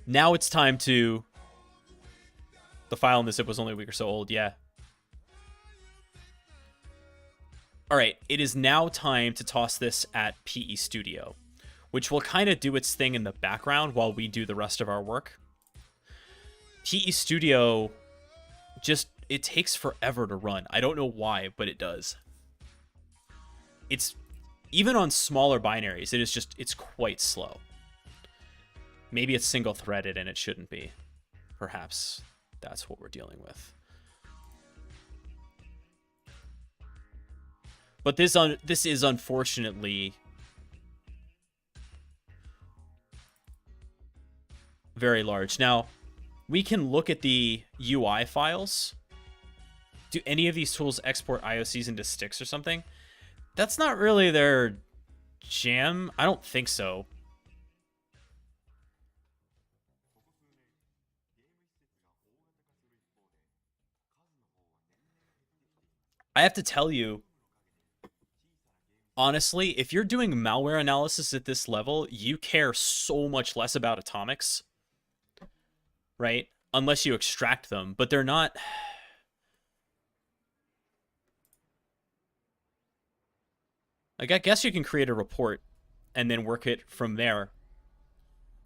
now it's time to... The file in this zip was only a week or so old, yeah. All right, it is now time to toss this at PE Studio, which will kind of do its thing in the background while we do the rest of our work. PE Studio just... It takes forever to run. I don't know why, but it does. It's... Even on smaller binaries, it is just... It's quite slow. Maybe it's single-threaded and it shouldn't be. Perhaps that's what we're dealing with. But this is unfortunately very large. Now, we can look at the UI files. Do any of these tools export IOCs into sticks or something? That's not really their jam. I don't think so. I have to tell you, honestly, if you're doing malware analysis at this level, you care so much less about atomics, right? Unless you extract them, but they're not... Like, I guess you can create a report and then work it from there.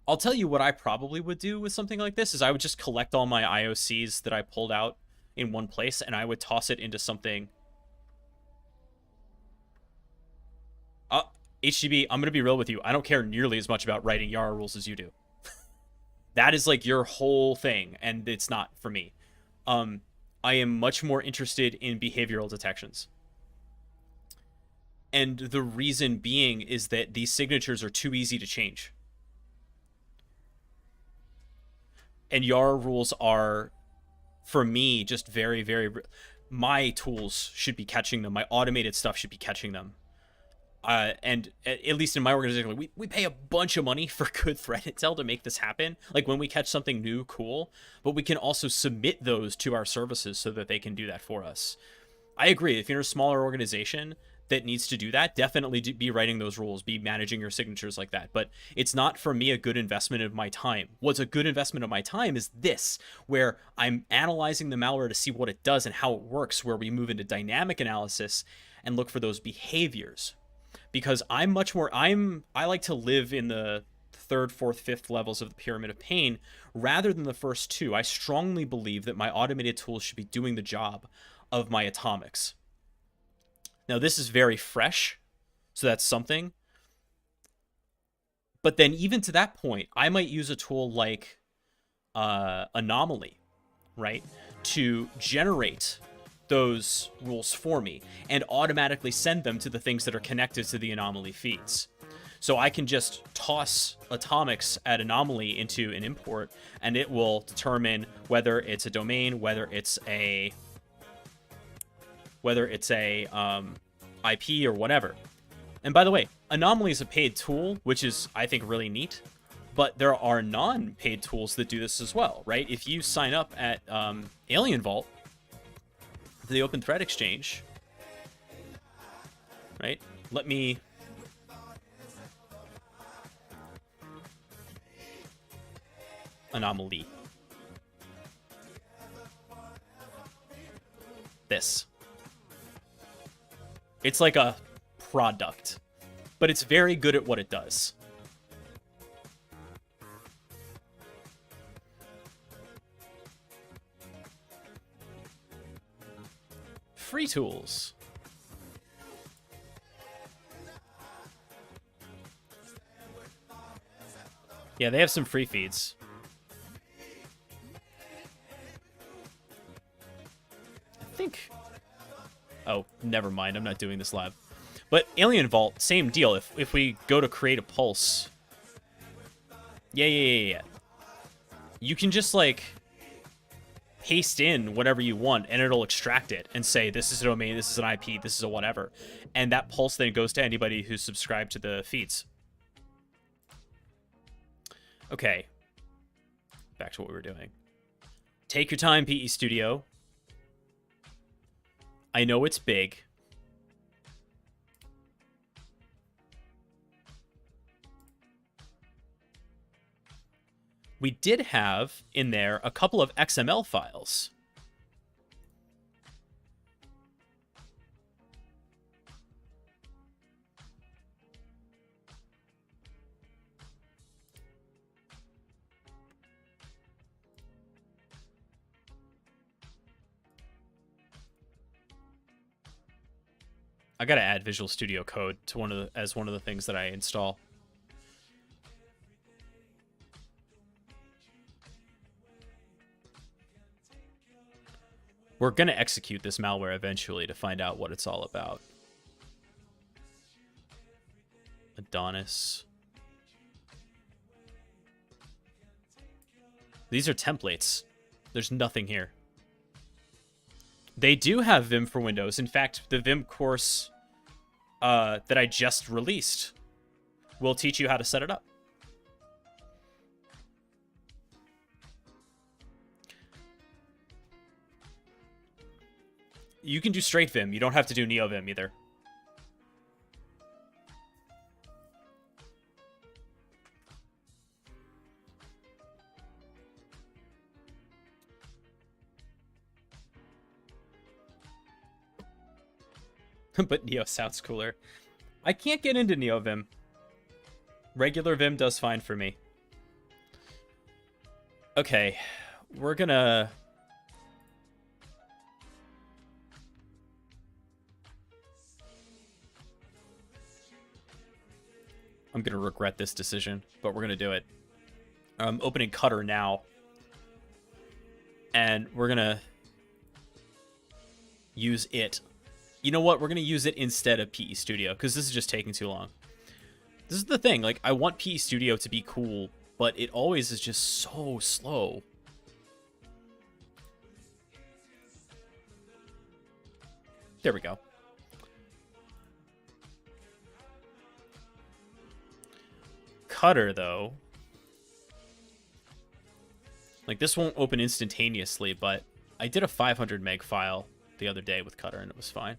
I'll tell you what I probably would do with something like this is I would just collect all my IOCs that I pulled out in one place and I would toss it into something... HGB, I'm going to be real with you. I don't care nearly as much about writing Yara rules as you do. That is like your whole thing, and it's not for me. I am much more interested in behavioral detections. And the reason being is that these signatures are too easy to change. And Yara rules are, for me, just very, very... My tools should be catching them. My automated stuff should be catching them. And at least in my organization, we pay a bunch of money for good threat intel to make this happen. Like when we catch something new, cool. But we can also submit those to our services so that they can do that for us. I agree. If you're a smaller organization that needs to do that, definitely be writing those rules, be managing your signatures like that. But it's not, for me, a good investment of my time. What's a good investment of my time is this, where I'm analyzing the malware to see what it does and how it works, where we move into dynamic analysis and look for those behaviors. Because I like to live in the third, fourth, fifth levels of the pyramid of pain rather than the first two. I strongly believe that my automated tools should be doing the job of my atomics. Now, this is very fresh, so that's something. But then even to that point, I might use a tool like Anomaly, right, to generate those rules for me and automatically send them to the things that are connected to the Anomaly feeds. So I can just toss atomics at Anomaly into an import, and it will determine whether it's a domain, whether it's a IP or whatever. And by the way, Anomaly is a paid tool, which is, I think, really neat. But there are non-paid tools that do this as well, right? If you sign up at Alien Vault, the Open Threat Exchange, right? Let me... Anomaly. This. It's like a product, but it's very good at what it does. Free tools. Yeah, they have some free feeds. I think... Oh, never mind. I'm not doing this live. But Alien Vault, same deal. If we go to create a pulse... Yeah. You can just, like, paste in whatever you want, and it'll extract it and say, this is a domain, this is an IP, this is a whatever. And that pulse then goes to anybody who's subscribed to the feeds. Okay. Back to what we were doing. Take your time, PE Studio. I know it's big. We did have in there a couple of XML files. I gotta add Visual Studio Code to one of the things that I install. We're gonna execute this malware eventually to find out what it's all about. Adonis. These are templates. There's nothing here. They do have Vim for Windows. In fact, the Vim course that I just released will teach you how to set it up. You can do straight Vim. You don't have to do NeoVim either. But Neo sounds cooler. I can't get into NeoVim. Regular Vim does fine for me. Okay, we're gonna... I'm gonna regret this decision, but we're gonna do it. I'm opening Cutter now. And we're gonna use it. You know what? We're going to use it instead of PE Studio, because this is just taking too long. This is the thing. Like, I want PE Studio to be cool, but it always is just so slow. There we go. Cutter, though. Like, this won't open instantaneously, but I did a 500 meg file the other day with Cutter, and it was fine.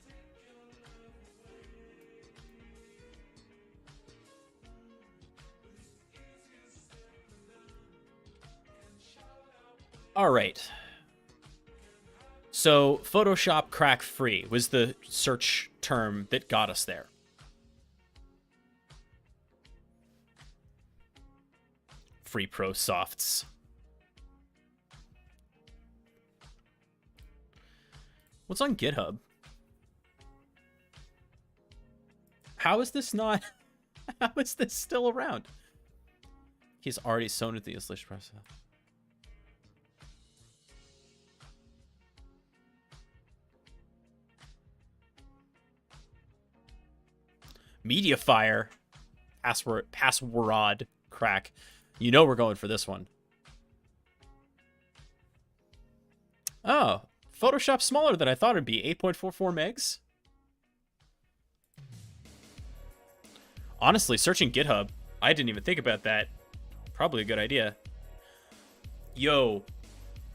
All right. So, Photoshop crack free was the search term that got us there. Free Pro Softs. What's on GitHub? How is this not... How is this still around? He's already sewn at the installation process. Mediafire. Password crack. You know we're going for this one. Oh, Photoshop's smaller than I thought it'd be. 8.44 megs. Honestly, searching GitHub, I didn't even think about that. Probably a good idea. Yo,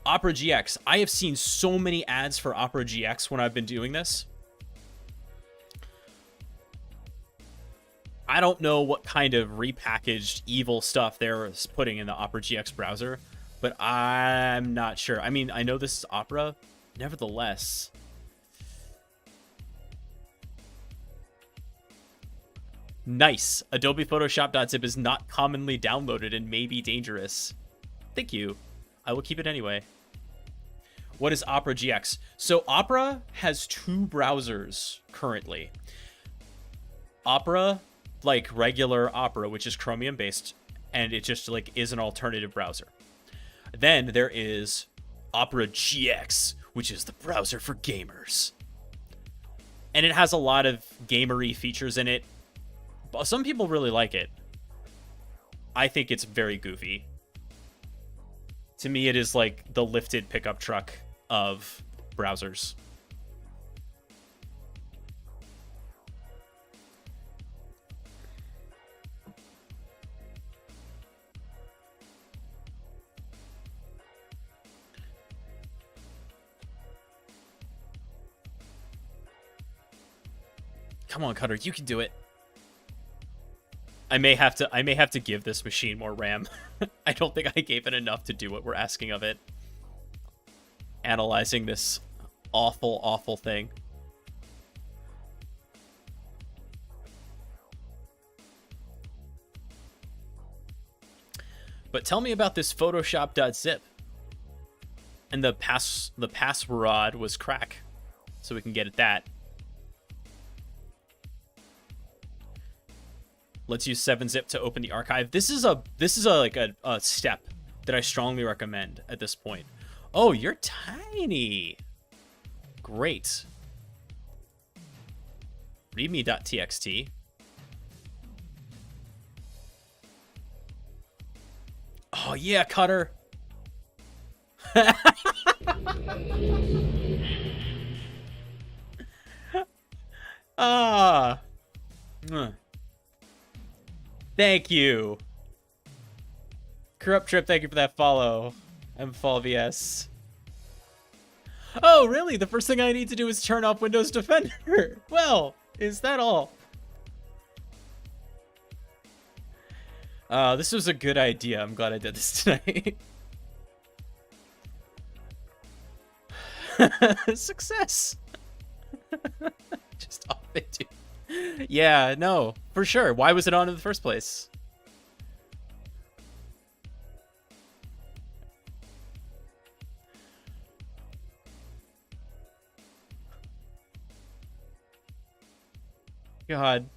Opera GX. I have seen so many ads for Opera GX when I've been doing this. I don't know what kind of repackaged evil stuff they're putting in the Opera GX browser, but I'm not sure. I mean, I know this is Opera. Nevertheless, Nice. Adobe Photoshop.zip is not commonly downloaded and may be dangerous. Thank you. I will keep it anyway. What is Opera GX? So Opera has two browsers currently. Opera, like regular Opera, which is Chromium based, and it just like is an alternative browser. Then there is Opera GX, which is the browser for gamers. And it has a lot of gamery features in it. But some people really like it. I think it's very goofy. To me, it is like the lifted pickup truck of browsers. Come on, Cutter, you can do it. I may have to give this machine more RAM. I don't think I gave it enough to do what we're asking of it. Analyzing this awful, awful thing. But tell me about this Photoshop.zip. And the password was crack, so we can get at that. Let's use 7-zip to open the archive. This is a step that I strongly recommend at this point. Oh, you're tiny. Great. Readme.txt. Oh yeah, Cutter. Ah. Thank you. Corrupt Trip, thank you for that follow. MFall VS. Oh, really? The first thing I need to do is turn off Windows Defender. Well, is that all? This was a good idea. I'm glad I did this tonight. Success. Just off it, dude. Yeah, no, for sure. Why was it on in the first place? God,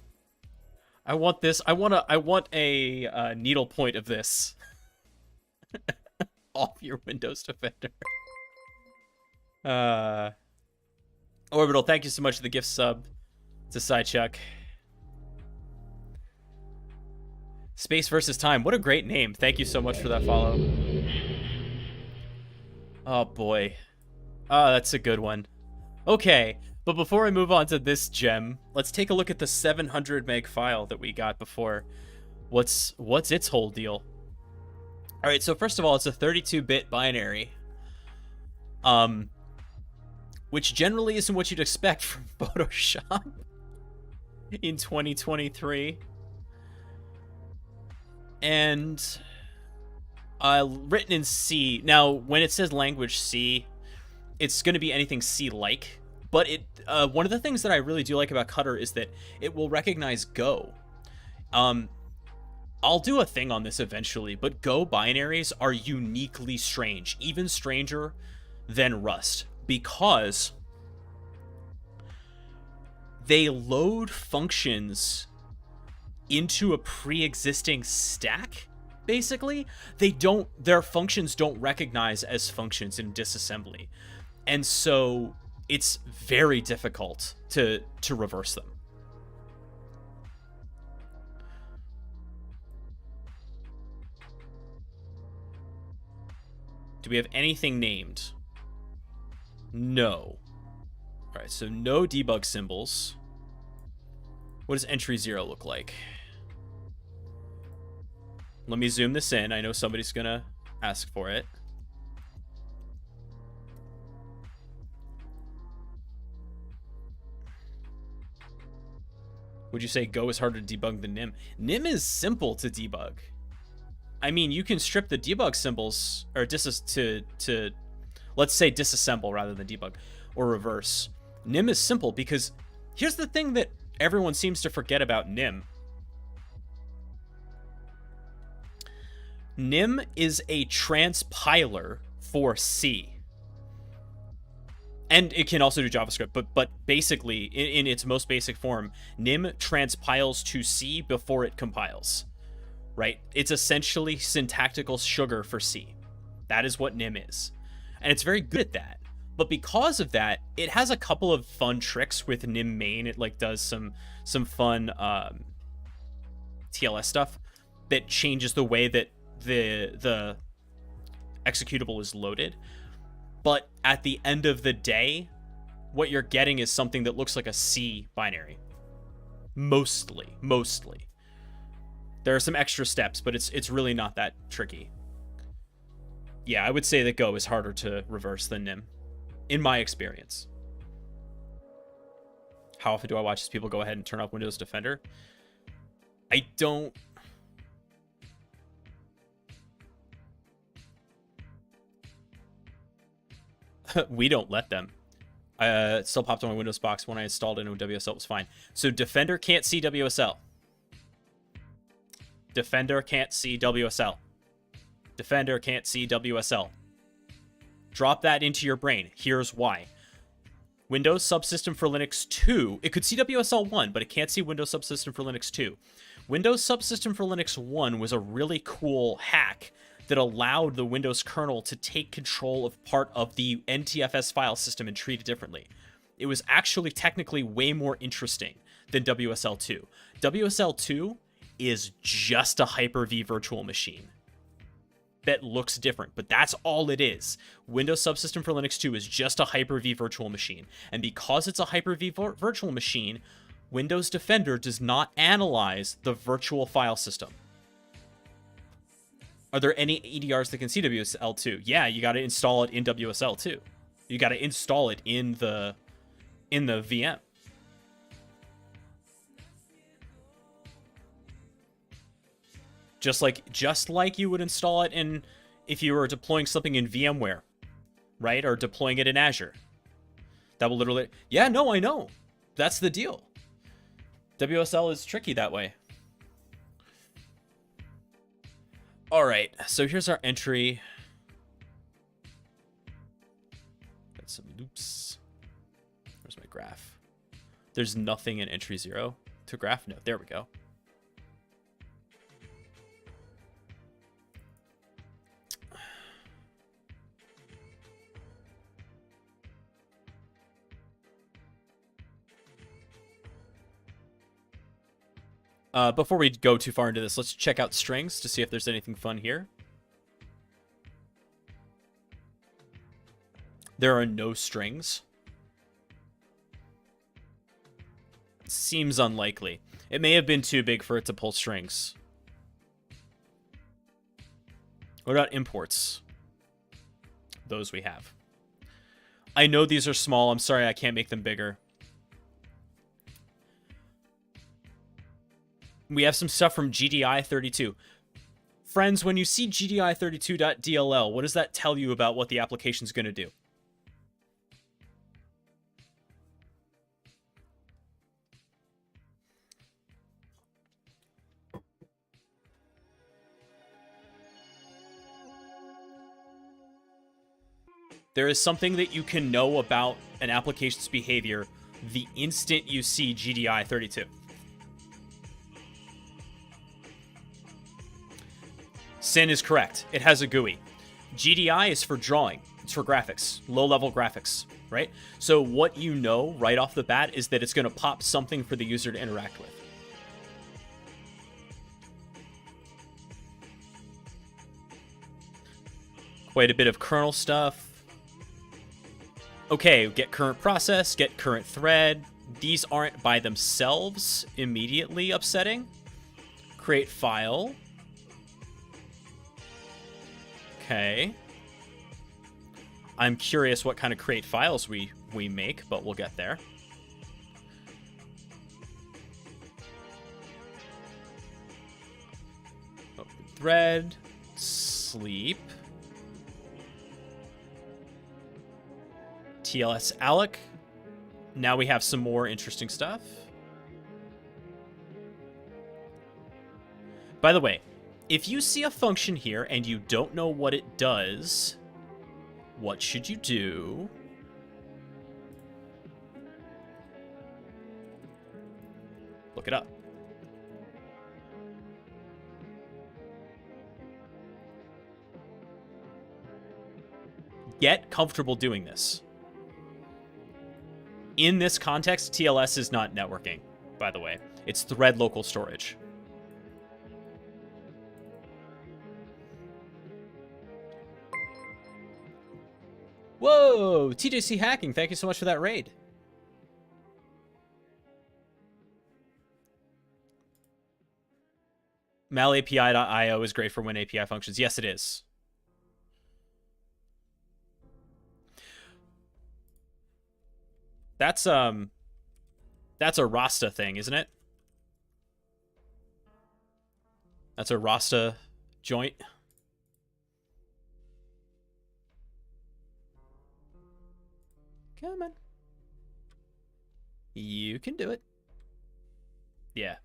I want this. I want a needle point of this off your Windows Defender. Orbital, thank you so much for the gift sub. It's a Sidechuck. Space versus Time. What a great name. Thank you so much for that follow. Oh, boy. Oh, that's a good one. Okay, but before I move on to this gem, let's take a look at the 700 meg file that we got before. What's its whole deal? All right, so first of all, it's a 32-bit binary. Which generally isn't what you'd expect from Photoshop in 2023. And written in C. Now, when it says language C, it's going to be anything C-like. But one of the things that I really do like about Cutter is that it will recognize Go. I'll do a thing on this eventually, but Go binaries are uniquely strange, even stranger than Rust, because they load functions into a pre-existing stack, basically. Their functions don't recognize as functions in disassembly. And so it's very difficult to reverse them. Do we have anything named? No. All right, so no debug symbols. What does entry 0 look like? Let me zoom this in. I know somebody's gonna ask for it. Would you say Go is harder to debug than Nim? Nim is simple to debug. I mean, you can strip the debug symbols, or let's say disassemble rather than debug, or reverse. Nim is simple because here's the thing that everyone seems to forget about Nim. nim is a transpiler for C. And it can also do JavaScript, but basically, in its most basic form, nim transpiles to C before it compiles, right? It's essentially syntactical sugar for C. That is what nim is. And it's very good at that. But because of that, it has a couple of fun tricks with nim main. It like does some fun TLS stuff that changes the way that the executable is loaded. But at the end of the day, what you're getting is something that looks like a C binary. Mostly. There are some extra steps, but it's really not that tricky. Yeah, I would say that Go is harder to reverse than nim, in my experience. How often do I watch these people go ahead and turn off Windows Defender? I don't... We don't let them. It still popped on my Windows box when I installed it, and WSL was fine. So Defender can't see WSL. Defender can't see WSL. Defender can't see WSL. Drop that into your brain. Here's why. Windows Subsystem for Linux 2, it could see WSL 1, but it can't see Windows Subsystem for Linux 2. Windows Subsystem for Linux 1 was a really cool hack that allowed the Windows kernel to take control of part of the NTFS file system and treat it differently. It was actually technically way more interesting than WSL2. WSL2 is just a Hyper-V virtual machine that looks different, but that's all it is. Windows Subsystem for Linux 2 is just a Hyper-V virtual machine. And because it's a Hyper-V virtual machine, Windows Defender does not analyze the virtual file system. Are there any EDRs that can see WSL2? Yeah, you got to install it in WSL2. You got to install it in the VM. Just like you would install it in if you were deploying something in VMware, right? Or deploying it in Azure. That will literally... Yeah, no, I know. That's the deal. WSL is tricky that way. All right, so here's our entry. Got some loops. Where's my graph? There's nothing in entry 0 to graph. No, there we go. Before we go too far into this, let's check out strings to see if there's anything fun here. There are no strings. Seems unlikely. It may have been too big for it to pull strings. What about imports? Those we have. I know these are small. I'm sorry I can't make them bigger. We have some stuff from GDI32. Friends, when you see GDI32.dll, what does that tell you about what the application's going to do? There is something that you can know about an application's behavior the instant you see GDI32. Sin is correct. It has a GUI. GDI is for drawing. It's for graphics, low-level graphics, right? So what you know right off the bat is that it's going to pop something for the user to interact with. Quite a bit of kernel stuff. Okay, get current process, get current thread. These aren't by themselves immediately upsetting. Create file. Okay. I'm curious what kind of create files we make, but we'll get there. Open thread. Sleep. TLS alloc. Now we have some more interesting stuff. By the way, If you see a function here and you don't know what it does, what should you do? Look it up. Get comfortable doing this. In this context, TLS is not networking, by the way. It's thread local storage. Whoa! TJC Hacking, thank you so much for that raid. malapi.io is great for when API functions. Yes, it is. That's a Rasta thing, isn't it? That's a Rasta joint. Come on. You can do it. Yeah.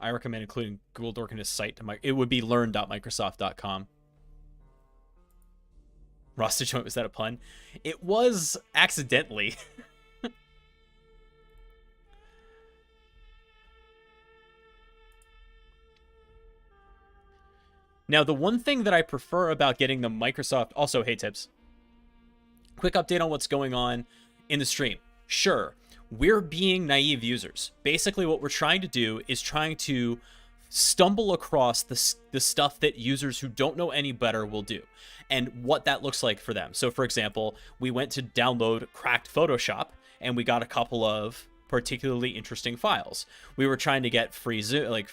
I recommend including Google Dork in his site. It would be learn.microsoft.com. Rasta joint, was that a pun? It was accidentally. Now, the one thing that I prefer about getting the Microsoft... Also, hey, Tips. Quick update on what's going on in the stream. Sure, we're being naive users. Basically, what we're trying to do is trying to stumble across the stuff that users who don't know any better will do, and what that looks like for them. So, for example, we went to download cracked Photoshop, and we got a couple of particularly interesting files. We were trying to get free Zoom, like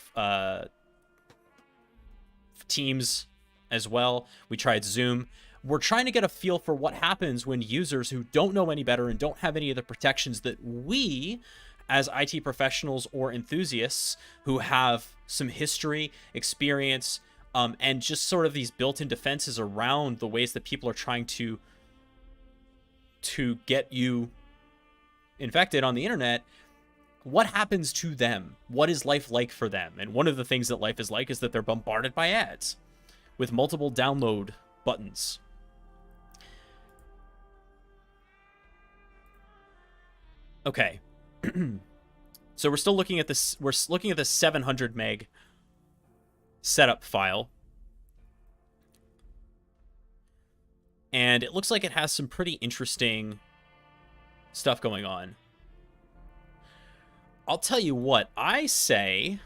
Teams as well. We tried Zoom. We're trying to get a feel for what happens when users who don't know any better and don't have any of the protections that we, as IT professionals or enthusiasts who have some history, experience, and just sort of these built-in defenses around the ways that people are trying to get you infected on the internet, what happens to them? What is life like for them? And one of the things that life is like is that they're bombarded by ads with multiple download buttons. Okay. So we're still looking at this. We're looking at the 700 meg setup file. And it looks like it has some pretty interesting stuff going on. I'll tell you what, I say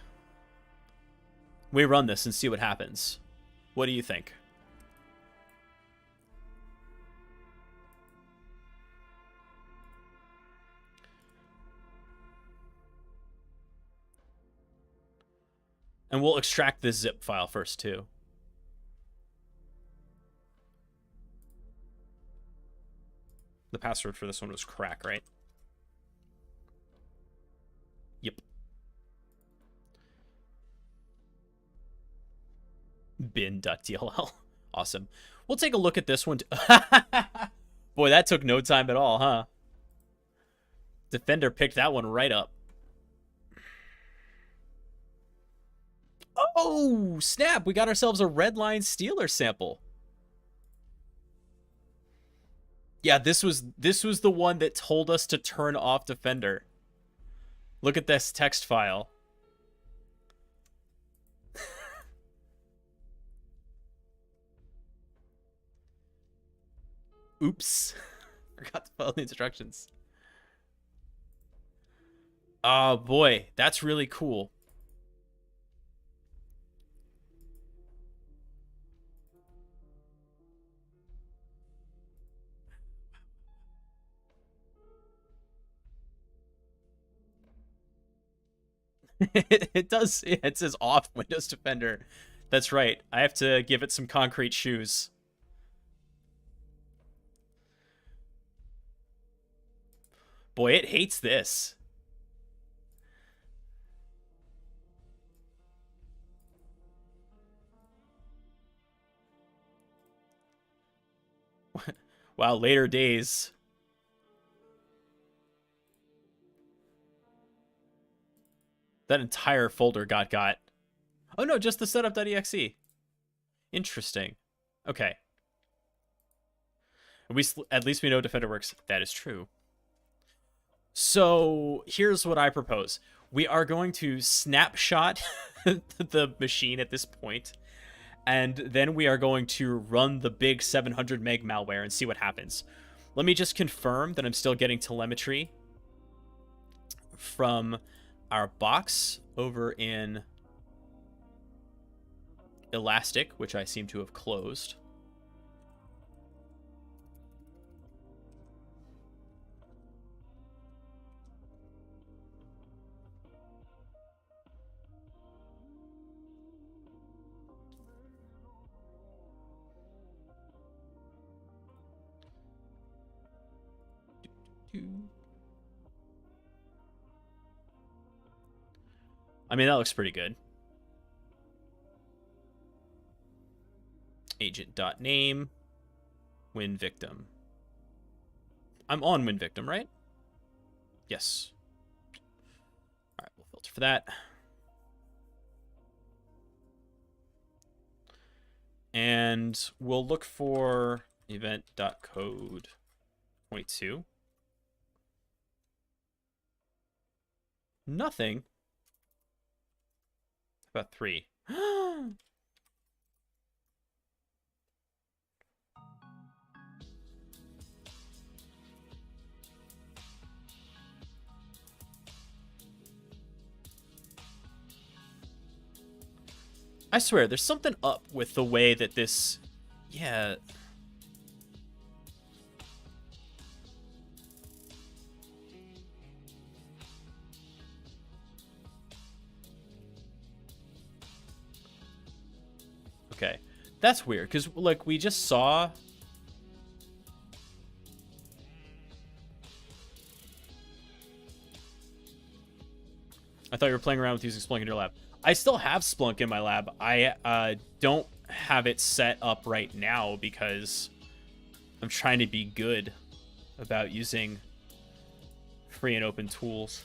we run this and see what happens. What do you think? And we'll extract this zip file first, too. The password for this one was crack, right? Yep. bin.dll. Awesome. We'll take a look at this one. Boy, that took no time at all, huh? Defender picked that one right up. Oh, snap. We got ourselves a Redline Steeler sample. Yeah, this was the one that told us to turn off Defender. Look at this text file. Oops. Forgot to follow the instructions. Oh, boy. That's really cool. It does. It says off Windows Defender. That's right. I have to give it some concrete shoes. Boy, it hates this. Wow, later days. That entire folder got. Oh no, just the setup.exe. Interesting. Okay. At least we know Defender works. That is true. So here's what I propose. We are going to snapshot the machine at this point, and then we are going to run the big 700 meg malware and see what happens. Let me just confirm that I'm still getting telemetry from our box over in Elastic, which I seem to have closed. I mean, that looks pretty good. Agent.name, win victim. I'm on win victim, right? Yes. All right, we'll filter for that. And we'll look for event.code 22. Nothing. About 3. I swear, there's something up with the way that this... Yeah. Okay. That's weird, because, like, we just saw... I thought you were playing around with using Splunk in your lab. I still have Splunk in my lab. I don't have it set up right now because I'm trying to be good about using free and open tools.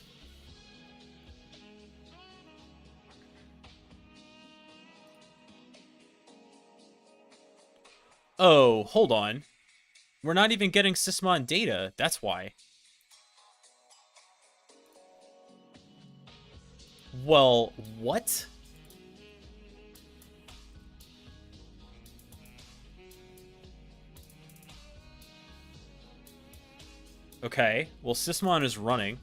Oh, hold on. We're not even getting Sysmon data. That's why. Well, what? Okay. Well, Sysmon is running.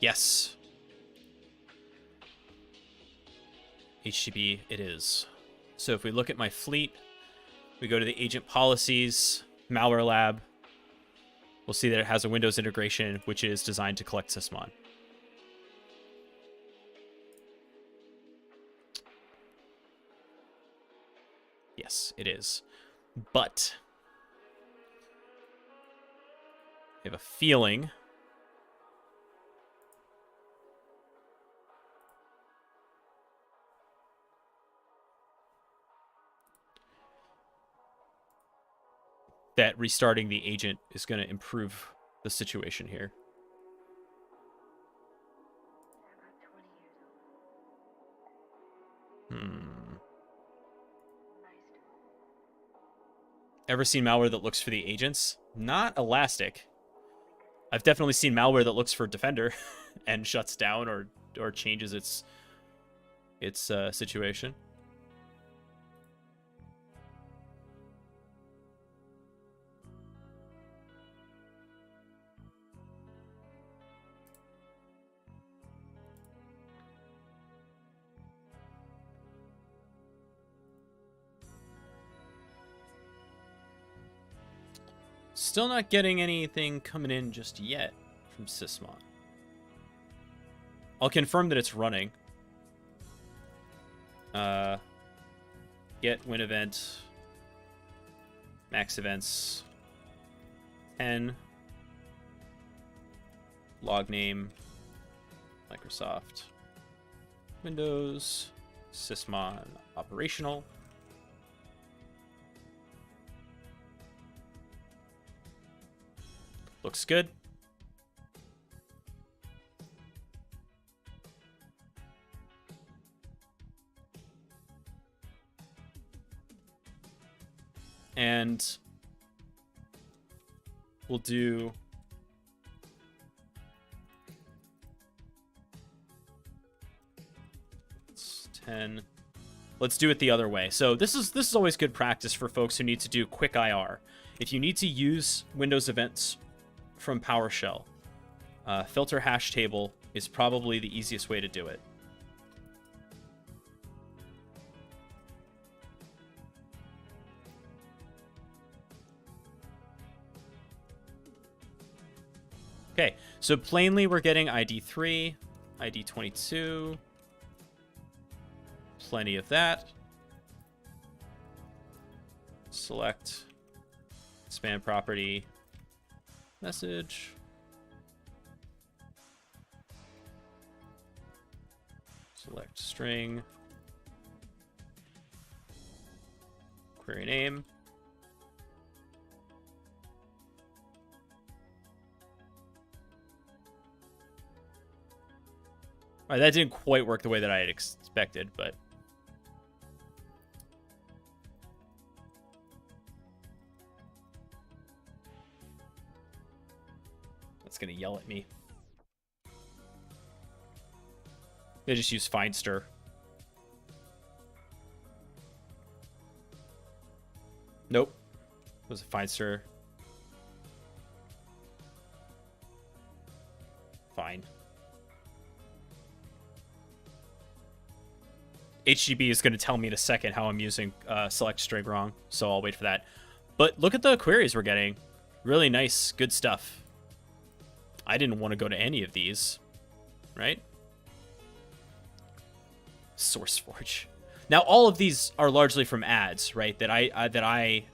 Yes. HTTP it is. So if we look at my fleet, we go to the agent policies, malware lab, we'll see that it has a Windows integration, which is designed to collect Sysmon. Yes, it is. But I have a feeling that restarting the agent is going to improve the situation here. Ever seen malware that looks for the agents? Not Elastic. I've definitely seen malware that looks for Defender and shuts down or changes its situation. Still not getting anything coming in just yet from Sysmon. I'll confirm that it's running. Get win event. Max events. 10. Log name. Microsoft. Windows. Sysmon operational. Looks good. And we'll do it's 10. Let's do it the other way. So this is always good practice for folks who need to do quick IR. If you need to use Windows events from PowerShell, filter hash table is probably the easiest way to do it. Okay, so plainly we're getting ID 3, ID 22, plenty of that. Select, expand property, message. Select string, query name. All right, that didn't quite work the way that I had expected, but that's gonna yell at me. They just use Findster. Nope. It was a Findster. Fine. HGB is going to tell me in a second how I'm using select string wrong, so I'll wait for that. But look at the queries we're getting. Really nice, good stuff. I didn't want to go to any of these, right? SourceForge. Now, all of these are largely from ads, right? That I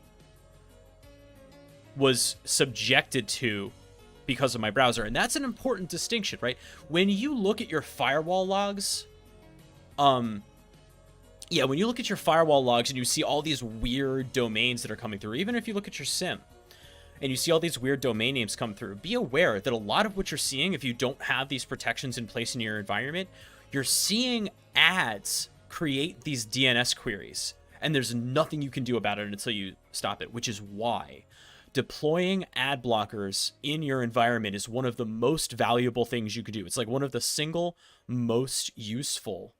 was subjected to because of my browser, and that's an important distinction, right? When you look at your firewall logs, yeah, when you look at your firewall logs and you see all these weird domains that are coming through, even if you look at your SIM and you see all these weird domain names come through, be aware that a lot of what you're seeing, if you don't have these protections in place in your environment, you're seeing ads create these DNS queries, and there's nothing you can do about it until you stop it, which is why deploying ad blockers in your environment is one of the most valuable things you could do. It's like one of the single most useful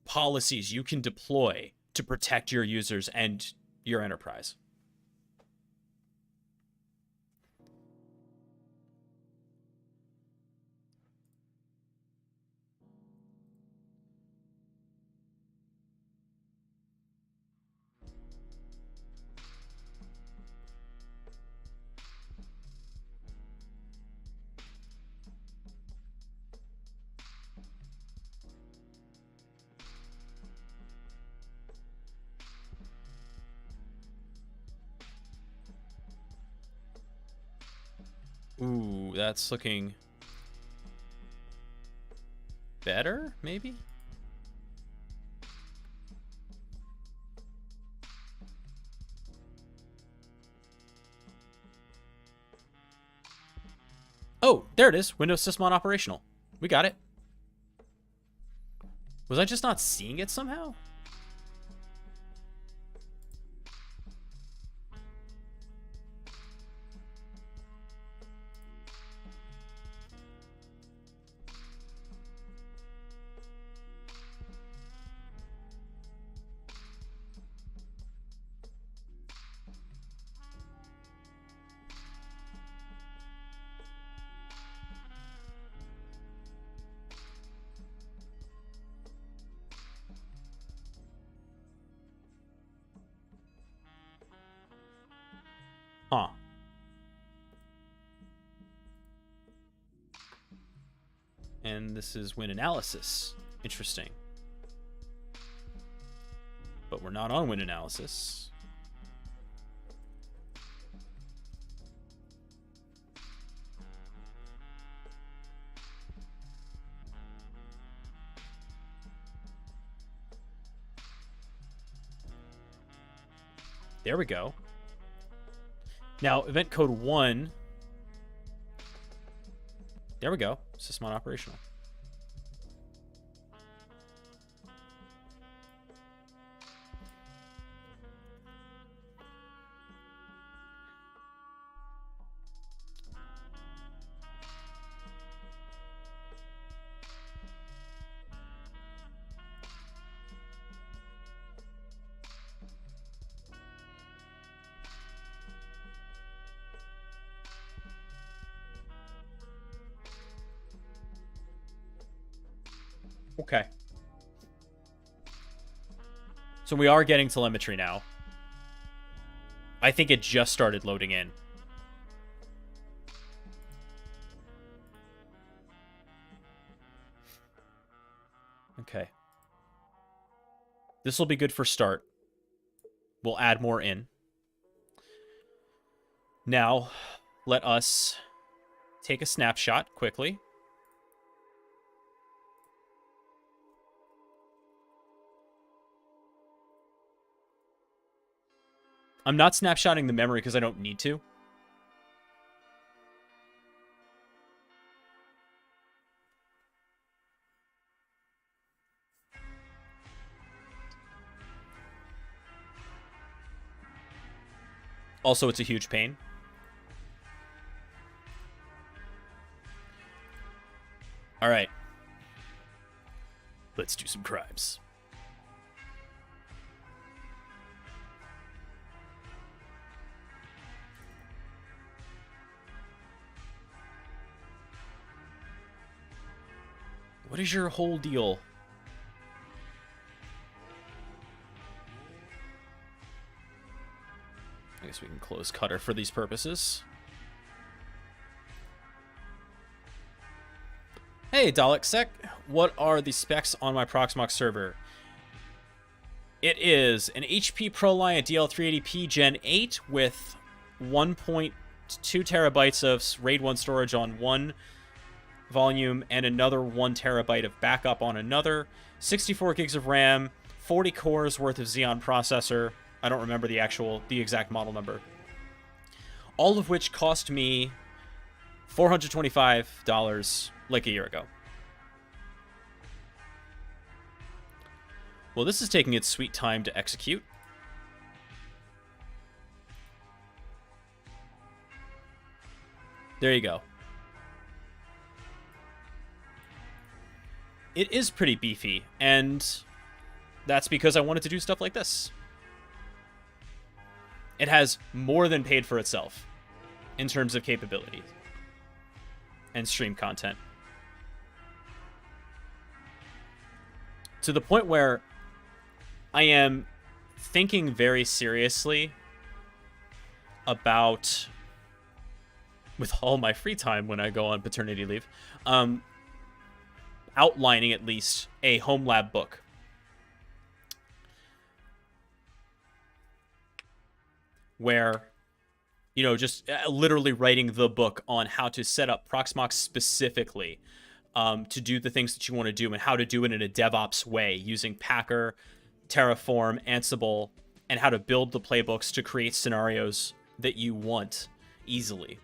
policies you can deploy to protect your users and your enterprise. Ooh, that's looking better, maybe? Oh, there it is. Windows Sysmon operational. We got it. Was I just not seeing it somehow? Huh. And this is win analysis. Interesting. But we're not on win analysis. There we go. Now, event code 1. There we go. Sysmon operational. Okay. So we are getting telemetry now. I think it just started loading in. Okay. This will be good for start. We'll add more in. Now, let us take a snapshot quickly. I'm not snapshotting the memory because I don't need to. Also, it's a huge pain. All right. Let's do some crimes. What is your whole deal? I guess we can close Cutter for these purposes. Hey, Dalek what are the specs on my Proxmox server? It is an HP ProLiant DL380P Gen 8 with 1.2 terabytes of RAID 1 storage on one volume and another 1 terabyte of backup on another, 64 gigs of RAM, 40 cores worth of Xeon processor. I don't remember the exact model number. All of which cost me $425 like a year ago. Well, this is taking its sweet time to execute. There you go. It is pretty beefy, and that's because I wanted to do stuff like this. It has more than paid for itself in terms of capabilities and stream content. To the point where I am thinking very seriously about, with all my free time when I go on paternity leave, outlining at least a home lab book. Where, you know, just literally writing the book on how to set up Proxmox specifically to do the things that you want to do and how to do it in a DevOps way using Packer, Terraform, Ansible, and how to build the playbooks to create scenarios that you want easily.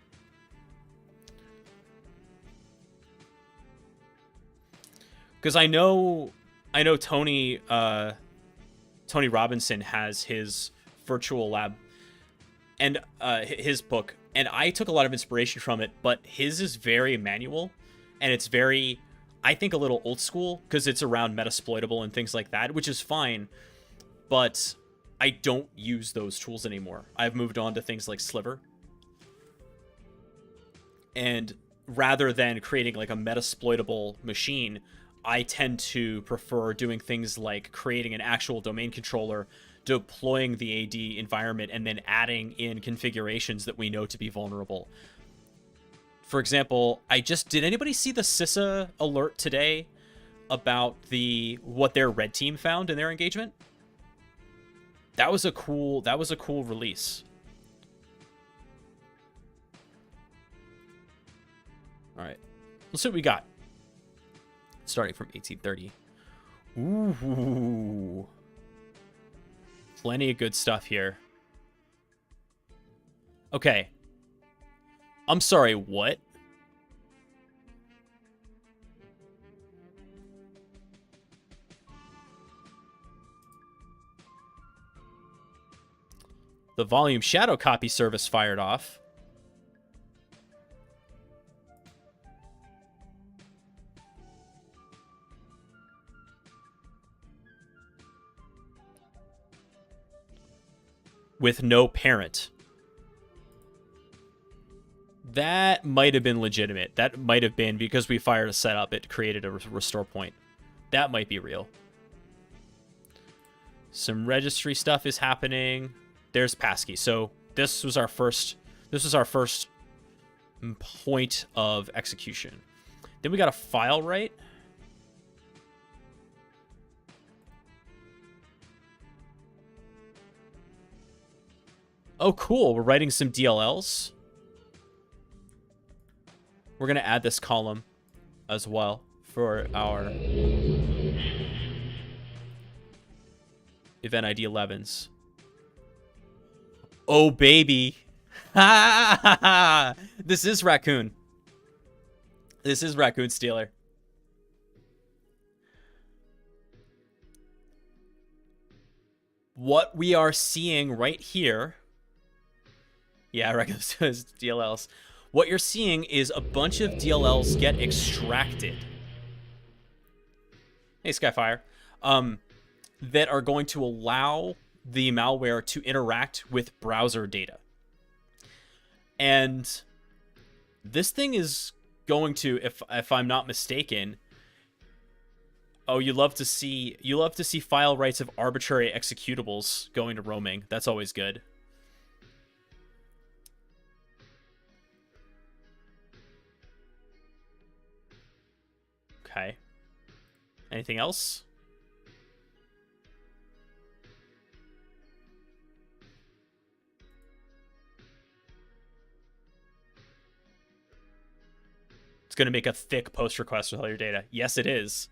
Because I know Tony Robinson has his virtual lab and his book, and I took a lot of inspiration from it, but his is very manual, and it's very, I think, a little old school because it's around Metasploitable and things like that, which is fine, but I don't use those tools anymore. I've moved on to things like Sliver, and rather than creating like a Metasploitable machine, I tend to prefer doing things like creating an actual domain controller deploying the AD environment and then adding in configurations that we know to be vulnerable. For example, did anybody see the CISA alert today about what their red team found in their engagement? That was a cool release. All right, let's see what we got. Starting from 1830. Ooh. Plenty of good stuff here. Okay. I'm sorry, what? The volume shadow copy service fired off. With no parent. That might have been legitimate. That might have been because we fired a setup, it created a restore point. That might be real. Some registry stuff is happening. There's passkey. So this was our first point of execution. Then we got a file write. Oh, cool. We're writing some DLLs. We're going to add this column as well for our event ID 11s. Oh, baby. This is Raccoon. This is Raccoon Stealer. What we are seeing right here. Yeah, Raccoon says DLLs. What you're seeing is a bunch of DLLs get extracted. Hey, Skyfire. That are going to allow the malware to interact with browser data. And this thing is going to, if I'm not mistaken, oh, you love to see file writes of arbitrary executables going to roaming. That's always good. Okay. Anything else? It's going to make a thick post request with all your data. Yes, it is.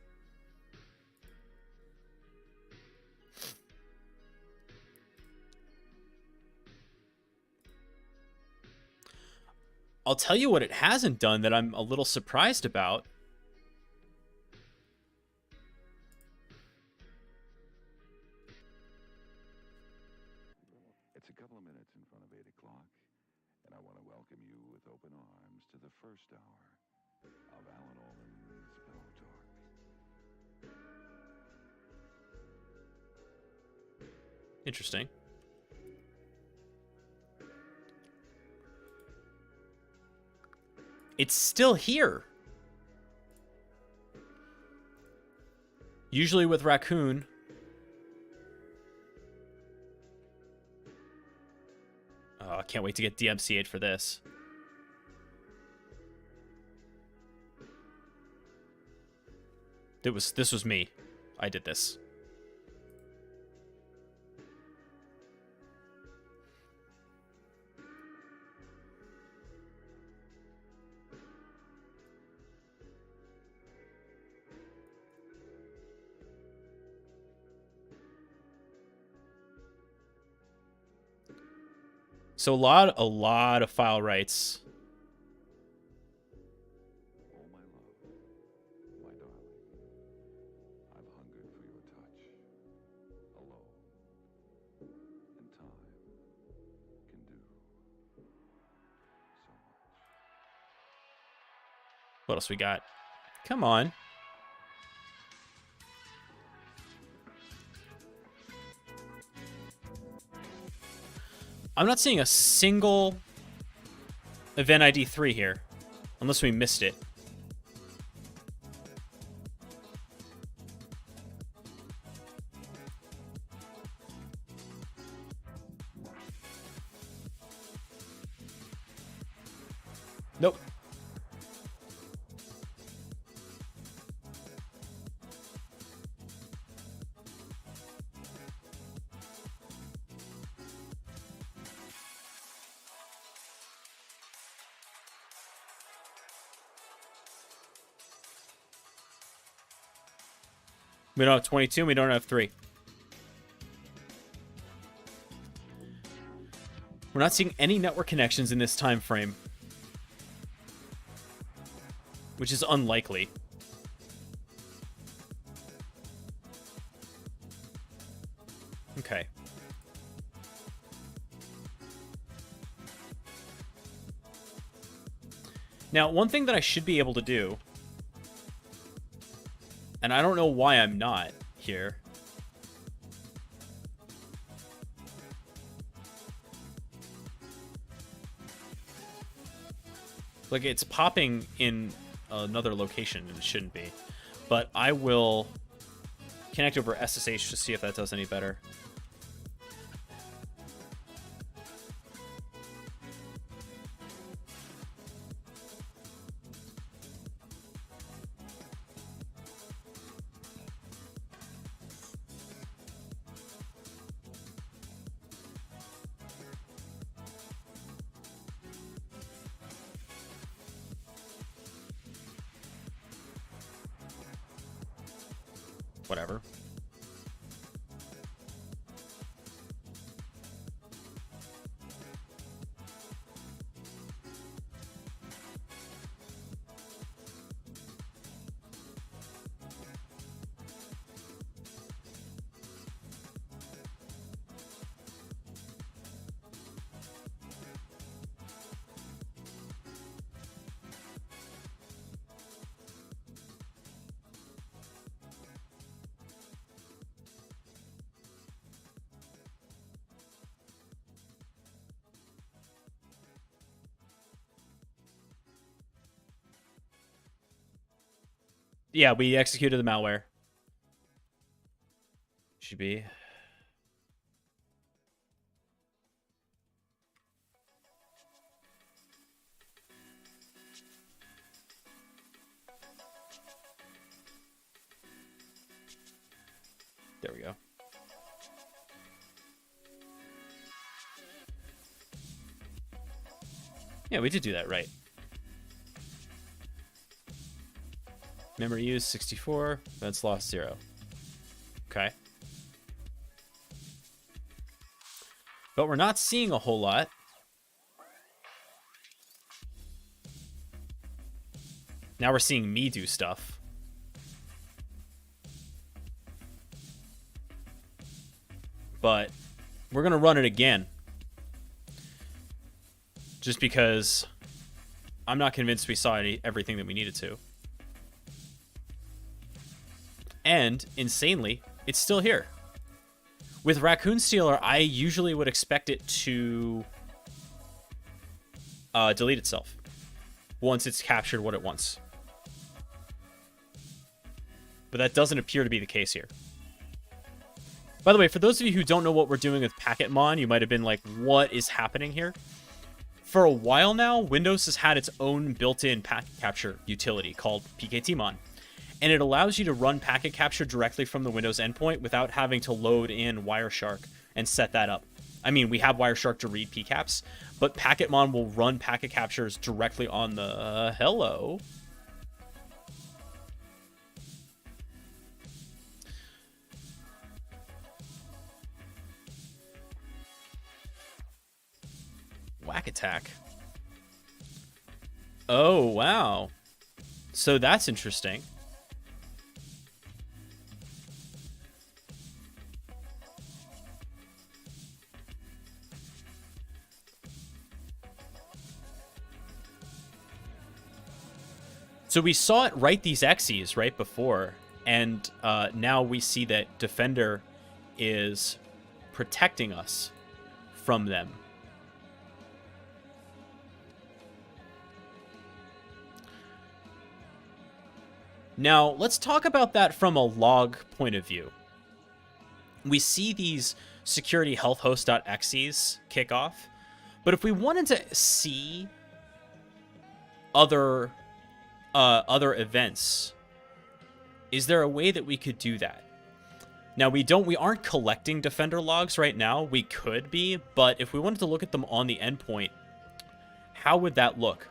I'll tell you what it hasn't done that I'm a little surprised about. It's a couple of minutes in front of 8 o'clock, and I want to welcome you with open arms to the first hour of Alan Allman's Pillow Talk. Interesting. It's still here. Usually with Raccoon. Oh, I can't wait to get DMCA'd for this. This was me. I did this. So a lot of file writes. Oh, my love, my darling, I've hungered for your touch. Alone, and time can do so much. What else we got? Come on. I'm not seeing a single event ID 3 here, unless we missed it. Nope. We don't have 22, we don't have 3. We're not seeing any network connections in this time frame, which is unlikely. Okay. Now, one thing that I should be able to do, and I don't know why I'm not here. Like, it's popping in another location, and it shouldn't be. But I will connect over SSH to see if that does any better. Whatever. Yeah, we executed the malware. Should be. There we go. Yeah, we did do that right. Memory used 64, events lost 0. Okay. But we're not seeing a whole lot. Now we're seeing me do stuff. But we're going to run it again. Just because I'm not convinced we saw everything that we needed to. And, insanely, it's still here. With Raccoon Stealer, I usually would expect it to delete itself once it's captured what it wants. But that doesn't appear to be the case here. By the way, for those of you who don't know what we're doing with PacketMon, you might have been like, what is happening here? For a while now, Windows has had its own built-in packet capture utility called PKTmon. And it allows you to run packet capture directly from the Windows endpoint without having to load in Wireshark and set that up. I mean, we have Wireshark to read PCAPs, but PacketMon will run packet captures directly on the... hello? Whack attack. Oh, wow. So that's interesting. So we saw it write these exes right before, and now we see that Defender is protecting us from them. Now, let's talk about that from a log point of view. We see these security health host.exes kick off, but if we wanted to see other other events. Is there a way that we could do that? Now, we aren't collecting defender logs right now. We could be, but if we wanted to look at them on the endpoint, how would that look?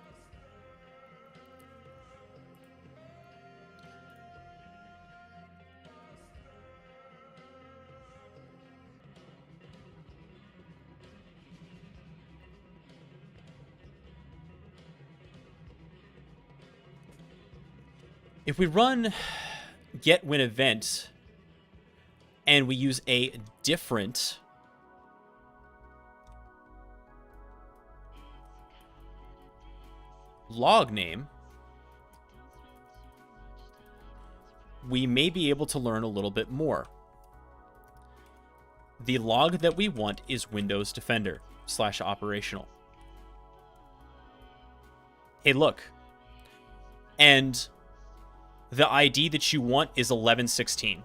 If we run get win event and we use a different log name, we may be able to learn a little bit more. The log that we want is Windows Defender /operational. Hey, look. And the ID that you want is 1116.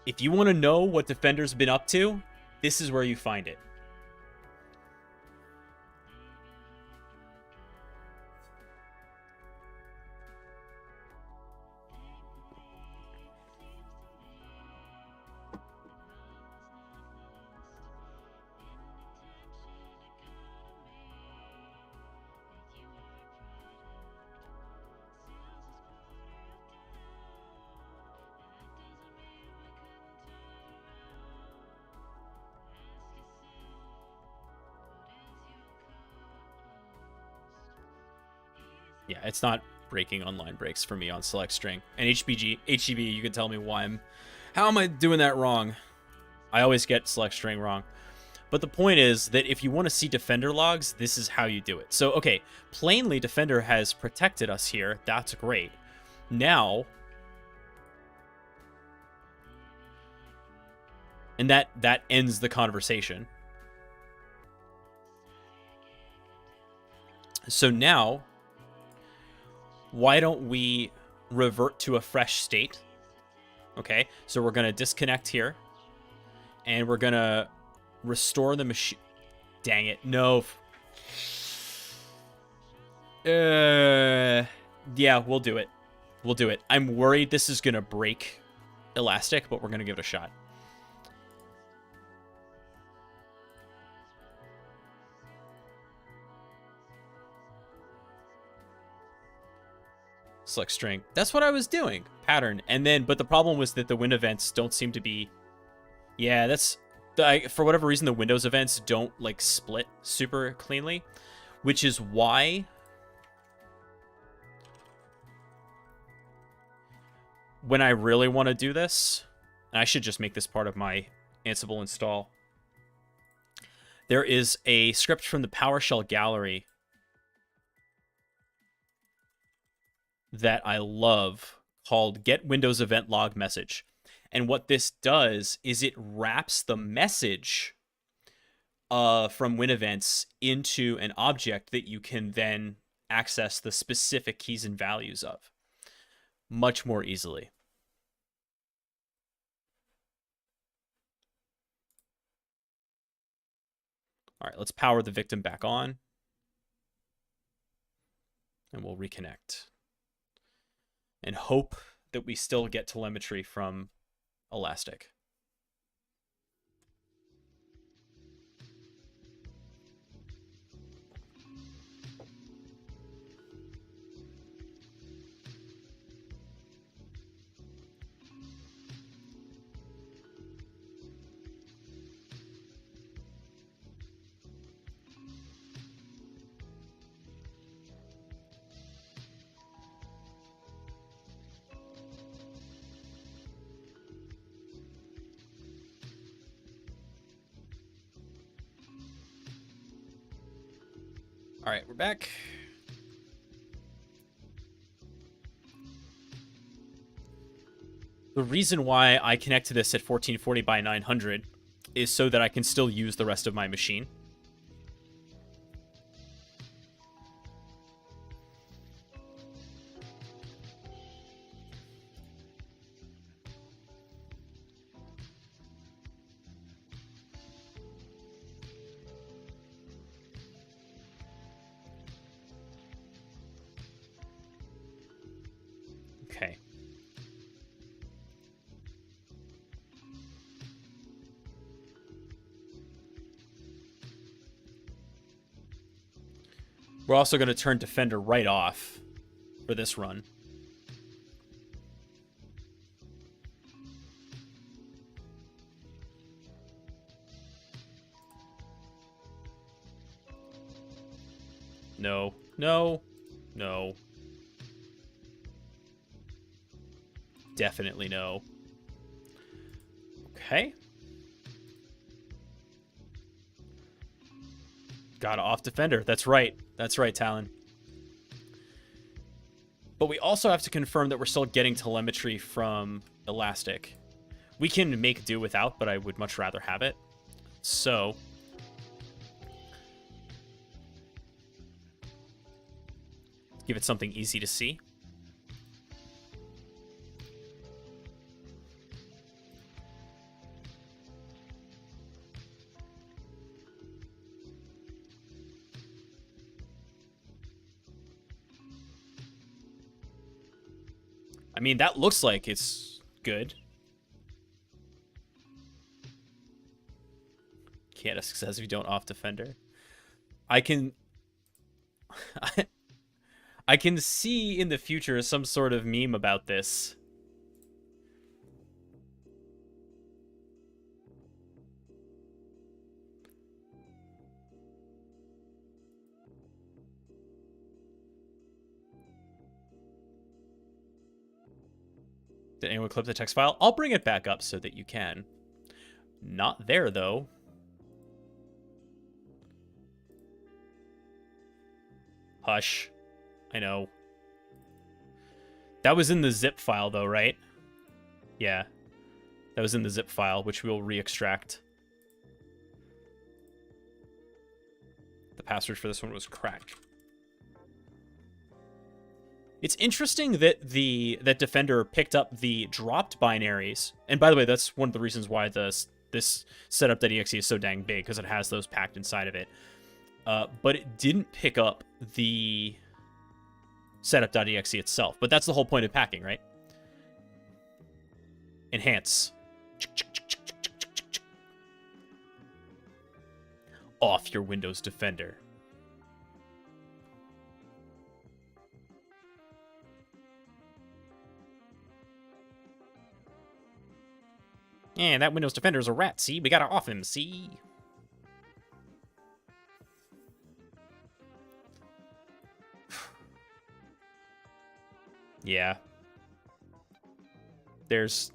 If you want to know what Defender's been up to, this is where you find it. Yeah, it's not breaking online breaks for me on select string. And HGB, you can tell me why how am I doing that wrong? I always get select string wrong. But the point is that if you want to see Defender logs, this is how you do it. So, okay, plainly Defender has protected us here. That's great. Now, and that ends the conversation. So now, why don't we revert to a fresh state? Okay, so we're going to disconnect here. And we're going to restore the machine. Dang it, no. Yeah, we'll do it. We'll do it. I'm worried this is going to break Elastic, but we're going to give it a shot. Select string. That's what I was doing. Pattern. And then, but the problem was that the win events don't seem to be... Yeah, that's... for whatever reason, the Windows events don't, like, split super cleanly. Which is why... when I really want to do this... And I should just make this part of my Ansible install. There is a script from the PowerShell gallery that I love called Get Windows Event Log Message. And what this does is it wraps the message from WinEvents into an object that you can then access the specific keys and values of much more easily. All right, let's power the victim back on. And we'll reconnect. And hope that we still get telemetry from Elastic. All right, we're back. The reason why I connect to this at 1440 by 900 is so that I can still use the rest of my machine. Okay. We're also going to turn Defender right off for this run. No. No. No. Definitely no. Okay. Got off Defender. That's right. That's right, Talon. But we also have to confirm that we're still getting telemetry from Elastic. We can make do without, but I would much rather have it. So give it something easy to see. I mean, that looks like it's good. Can't have success if you don't off Defender. I can I can see in the future some sort of meme about this. Did anyone clip the text file? I'll bring it back up so that you can. Not there, though. Hush. I know. That was in the zip file, though, right? Yeah. That was in the zip file, which we'll re-extract. The password for this one was crack. It's interesting that that Defender picked up the dropped binaries. And by the way, that's one of the reasons why this setup.exe is so dang big, because it has those packed inside of it. But it didn't pick up the setup.exe itself. But that's the whole point of packing, right? Enhance. Off your Windows Defender. Yeah, that Windows Defender's a rat, see? We gotta off him, see? Yeah. There's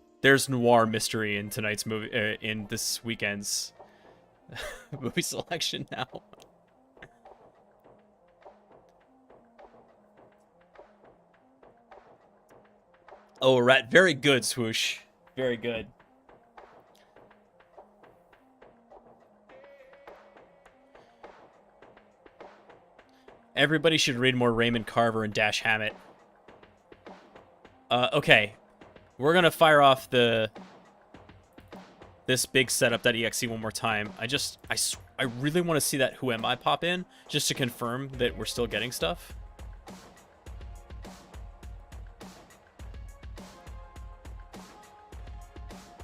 noir mystery in tonight's movie, in this weekend's movie selection now. Oh, rat. Very good, Swoosh. Very good. Everybody should read more Raymond Carver and Dash Hammett. Okay. We're gonna fire off this big setup.exe one more time. I really want to see that Who Am I pop in, just to confirm that we're still getting stuff.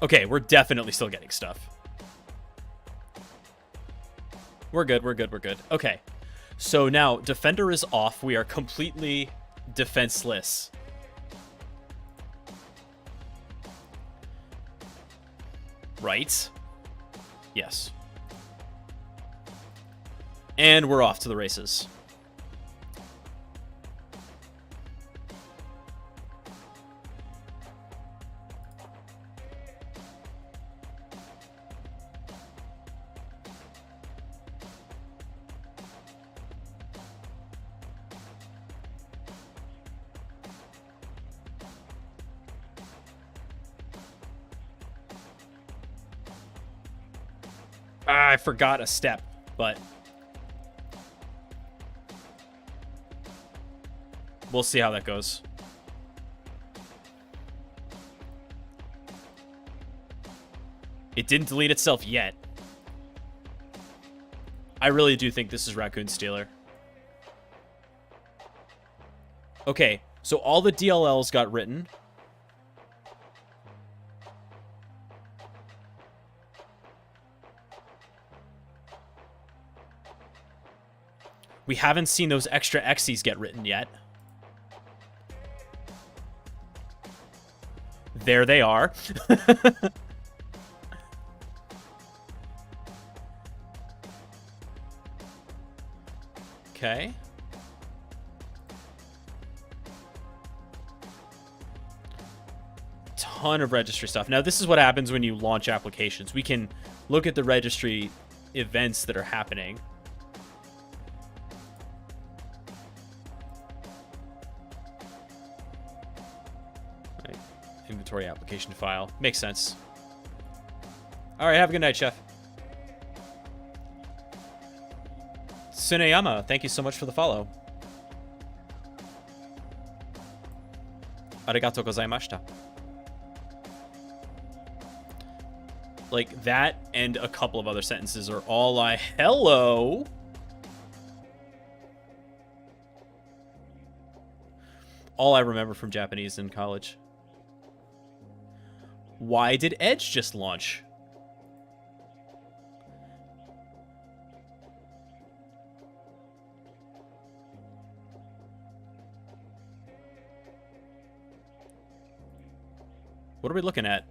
Okay, we're definitely still getting stuff. We're good, we're good, we're good. Okay. So now, Defender is off. We are completely defenseless. Right? Yes. And we're off to the races. I forgot a step, but we'll see how that goes. It didn't delete itself yet. I really do think this is Raccoon Stealer. Okay, So all the DLLs got written. We haven't seen those extra X's get written yet. There they are. Okay. Ton of registry stuff. Now, this is what happens when you launch applications. We can look at the registry events that are happening. Right. Inventory application file. Makes sense. All right, have a good night, Chef. Tsuneyama, thank you so much for the follow. Arigato gozaimashita. Like, that and a couple of other sentences are all I... Hello! All I remember from Japanese in college. Why did Edge just launch? What are we looking at?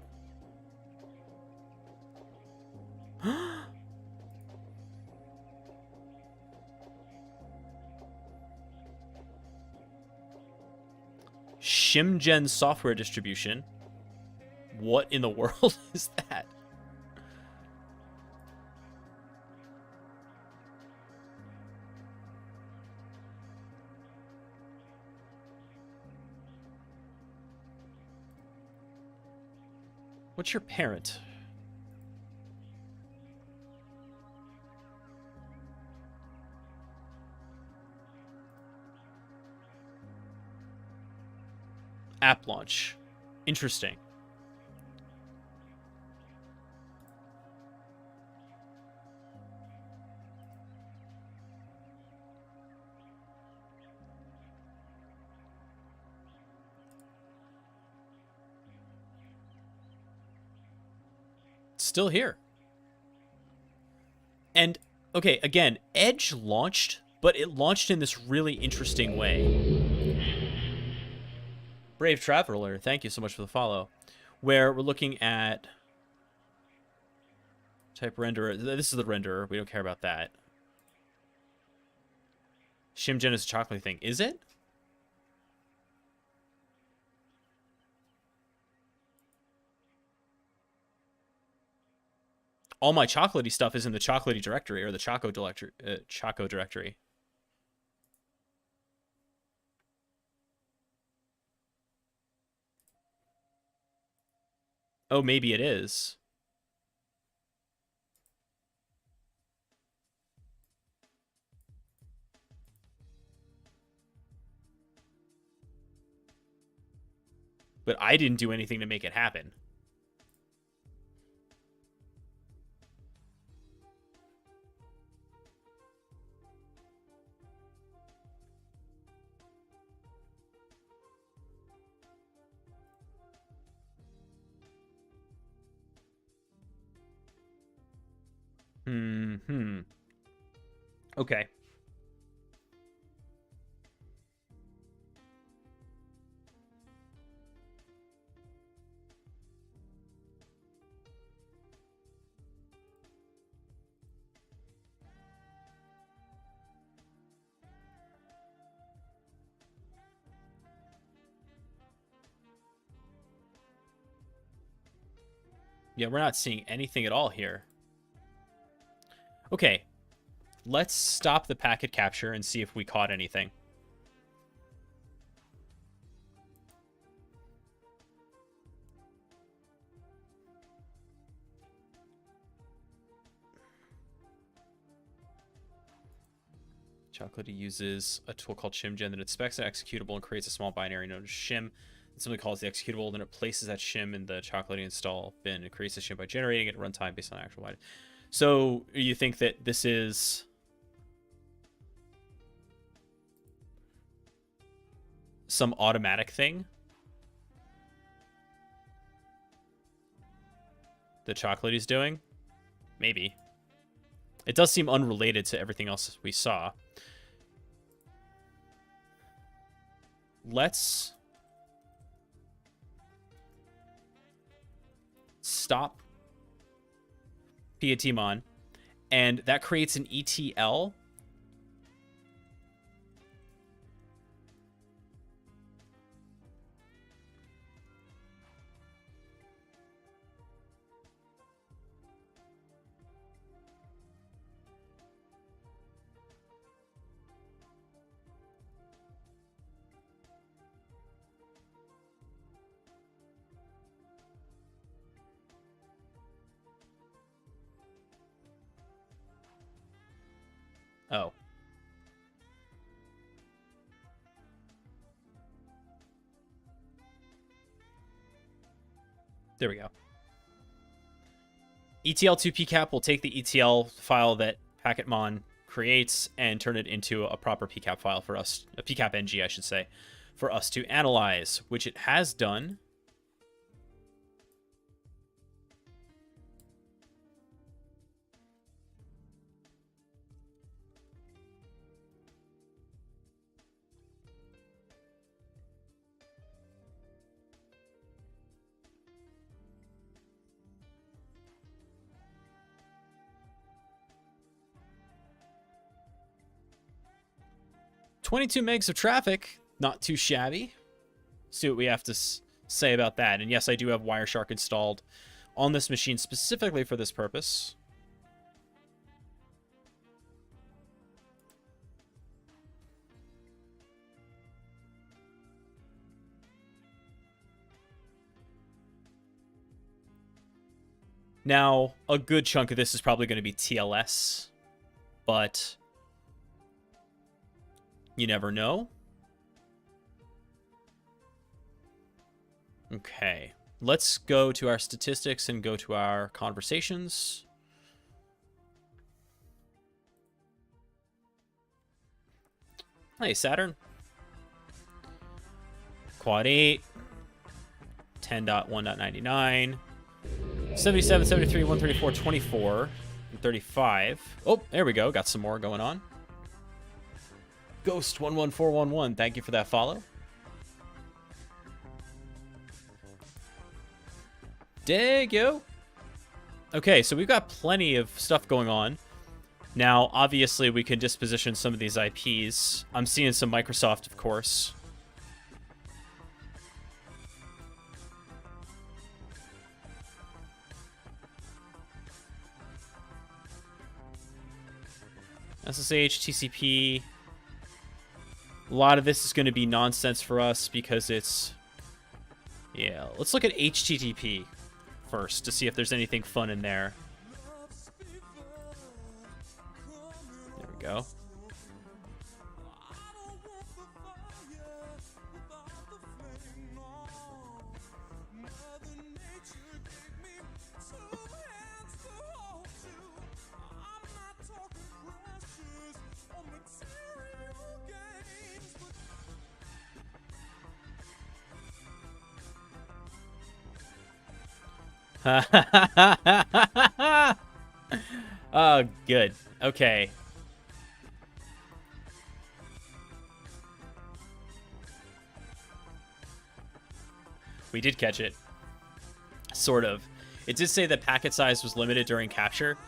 Shimgen software distribution. What in the world is that? What's your parent? App launch. Interesting. Still here. And, okay, again, Edge launched, but it launched in this really interesting way. Brave Traveler, thank you so much for the follow. Where we're looking at type renderer. This is the renderer. We don't care about that. Shimgen is a chocolate thing. Is it? All my chocolatey stuff is in the chocolatey directory, or the Choco directory. Oh, maybe it is. But I didn't do anything to make it happen. Okay. Yeah, we're not seeing anything at all here. Okay. Let's stop the packet capture and see if we caught anything. Chocolatey uses a tool called shimgen that inspects an executable and creates a small binary known as shim. It simply calls the executable, then it places that shim in the chocolatey install bin and creates a shim by generating it at runtime based on actual wide. So you think that this is... some automatic thing the Chocolate's doing. Maybe. It does seem unrelated to everything else we saw. Let's stop Piatimon, and that creates an ETL. Oh. There we go. ETL2 PCAP will take the ETL file that Packetmon creates and turn it into a proper PCAP file for us, a PCAP NG, I should say, for us to analyze, which it has done. $22 megs of traffic, not too shabby. See what we have to say about that. And yes, I do have Wireshark installed on this machine specifically for this purpose. Now, a good chunk of this is probably going to be TLS, but you never know. Okay, let's go to our statistics and go to our conversations. Hey, Saturn. Quad 8. 10.1.99. 77, 73, 134, 24, and 35. Oh, there we go. Got some more going on. Ghost11411, thank you for that follow. Dig you. Okay, so we've got plenty of stuff going on. Now, obviously, we can disposition some of these IPs. I'm seeing some Microsoft, of course. SSH, TCP. A lot of this is going to be nonsense for us because it's... Yeah, let's look at HTTP first to see if there's anything fun in there. There we go. Oh, good. Okay. We did catch it. Sort of. It did say that packet size was limited during capture,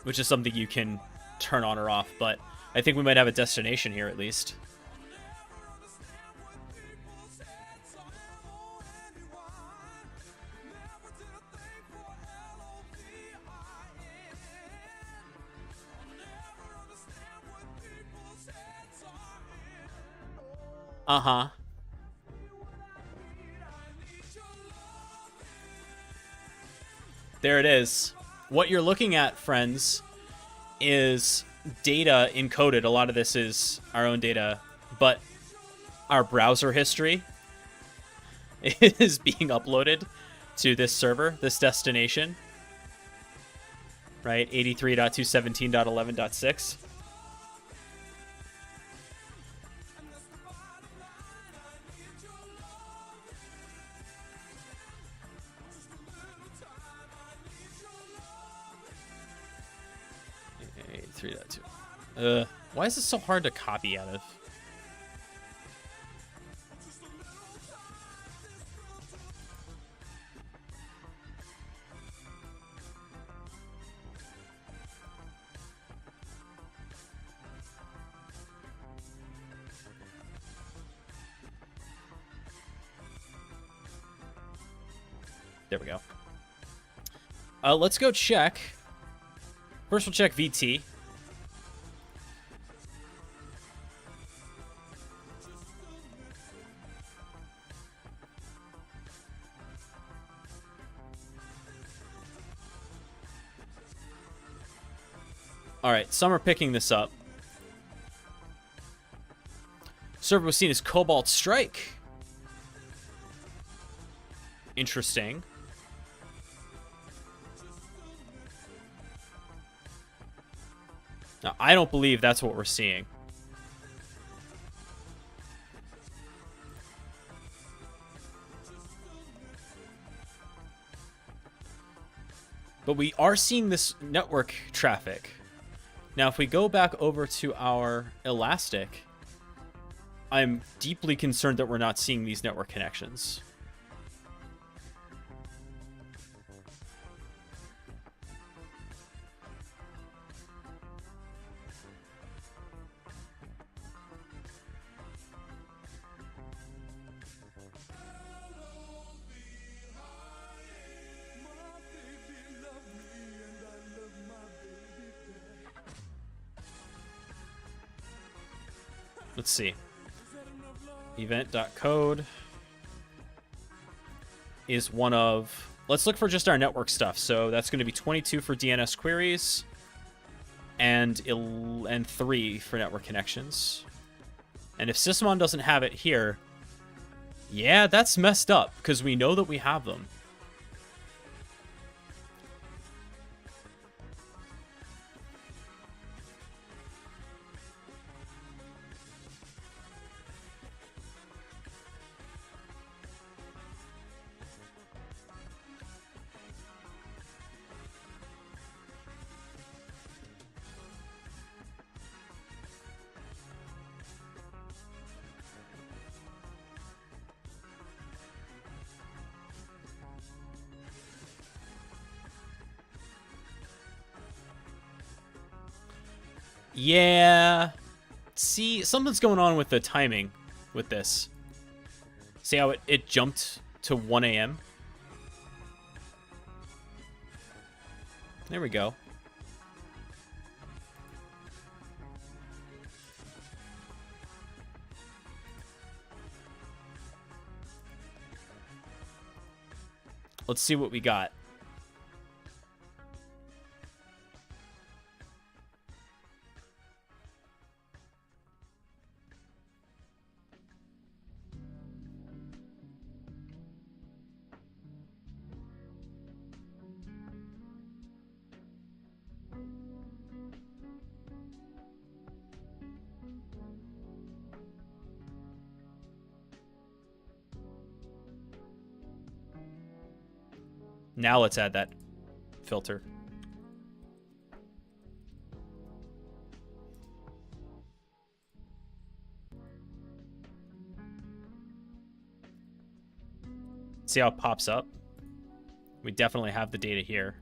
which is something you can turn on or off, but I think we might have a destination here at least. Uh-huh. There it is. What you're looking at, friends, is data encoded. A lot of this is our own data, but our browser history is being uploaded to this server, this destination, right? 83.217.11.6. 192.3.2. Why is this so hard to copy out of? There we go. Let's go check. First, we'll check VT. All right, some are picking this up. Server was seen as Cobalt Strike. Interesting. Now, I don't believe that's what we're seeing. But we are seeing this network traffic. Now, if we go back over to our Elastic, I'm deeply concerned that we're not seeing these network connections. Let's see. Event.code is one of... Let's look for just our network stuff. So that's going to be 22 for DNS queries and 3 for network connections. And if Sysmon doesn't have it here, yeah, that's messed up because we know that we have them. Yeah. See, something's going on with the timing with this. See how it jumped to 1 a.m.? There we go. Let's see what we got. Now let's add that filter. See how it pops up? We definitely have the data here.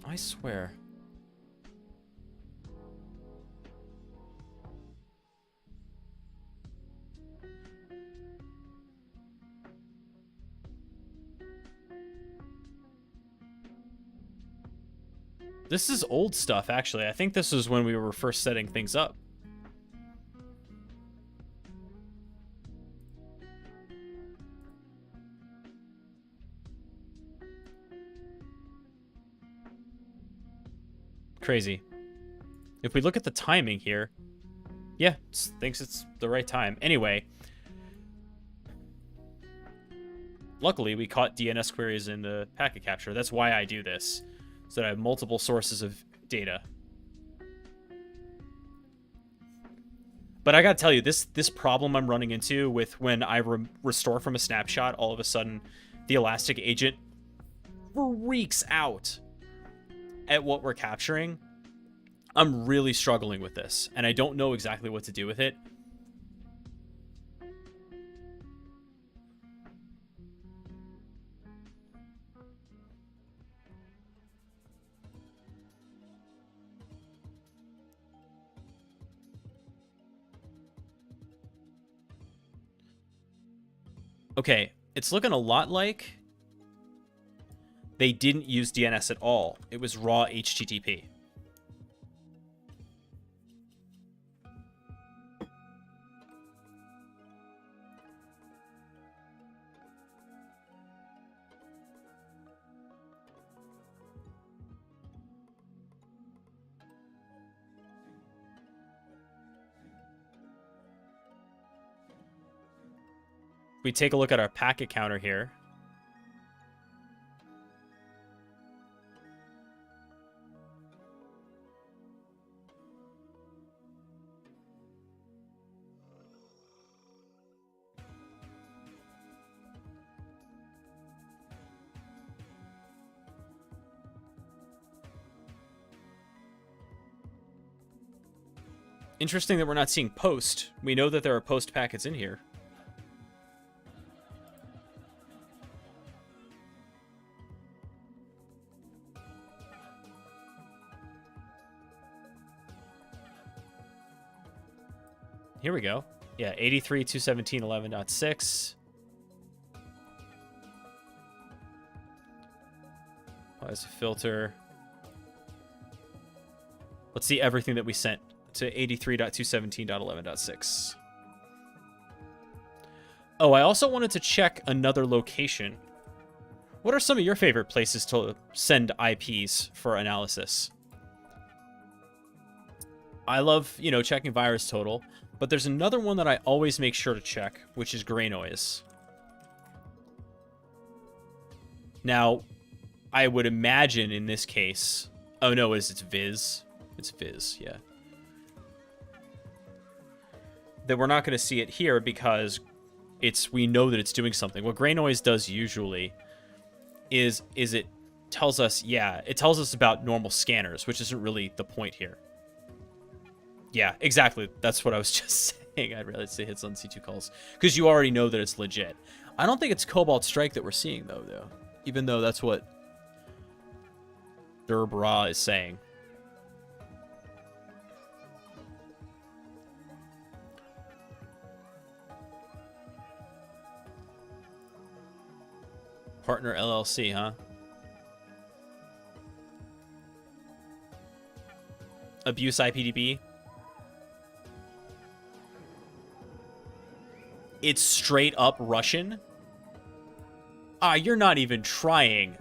I swear. This is old stuff, actually. I think this is when we were first setting things up. Crazy. If we look at the timing here, yeah, thinks it's the right time. Anyway, luckily we caught DNS queries in the packet capture. That's why I do this. So that I have multiple sources of data. But I gotta tell you, this problem I'm running into with when I restore from a snapshot, all of a sudden, the Elastic Agent freaks out at what we're capturing. I'm really struggling with this, and I don't know exactly what to do with it. Okay, it's looking a lot like they didn't use DNS at all. It was raw HTTP. We take a look at our packet counter here. Interesting that we're not seeing post. We know that there are post packets in here. Here we go. Yeah, 83.217.11.6. As a filter. Let's see everything that we sent to 83.217.11.6. Oh, I also wanted to check another location. What are some of your favorite places to send IPs for analysis? I love, checking virus total, but there's another one that I always make sure to check, which is gray noise. Now, I would imagine in this case... Oh, no, it's Viz. It's Viz, yeah. That we're not going to see it here because we know that it's doing something. What gray noise does usually is it tells us, it tells us about normal scanners, which isn't really the point here. Yeah, exactly. That's what I was just saying. I'd rather say hits on C2 calls because you already know that it's legit. I don't think it's Cobalt Strike that we're seeing, though, even though that's what Durbra is saying. Partner LLC, huh? Abuse IPDB. It's straight up Russian? Ah, you're not even trying.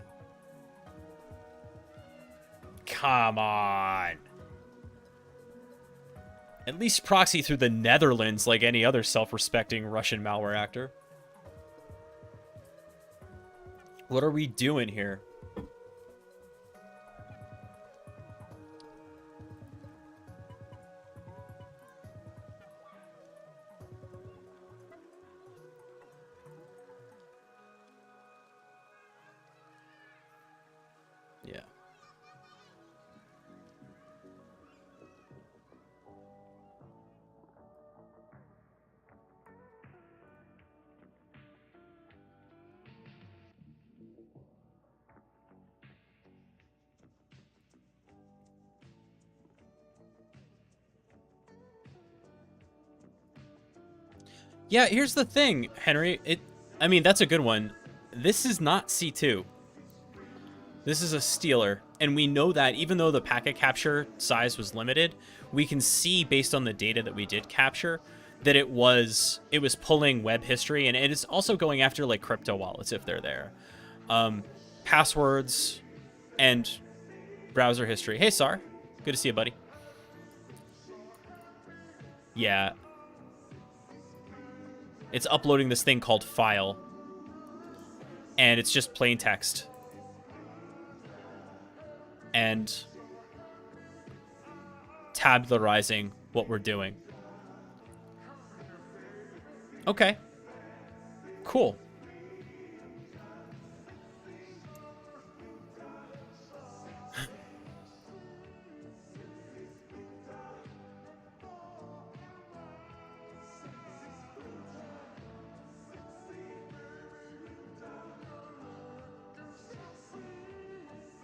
Come on. At least proxy through the Netherlands like any other self-respecting Russian malware actor. What are we doing here? Yeah. Yeah, here's the thing, Henry. I mean, that's a good one. This is not C2. This is a stealer, and we know that even though the packet capture size was limited, we can see based on the data that we did capture that it was pulling web history, and it is also going after like crypto wallets if they're there, passwords, and browser history. Hey, Sar, good to see you, buddy. Yeah. It's uploading this thing called file. And it's just plain text. And tabularizing what we're doing. Okay. Cool.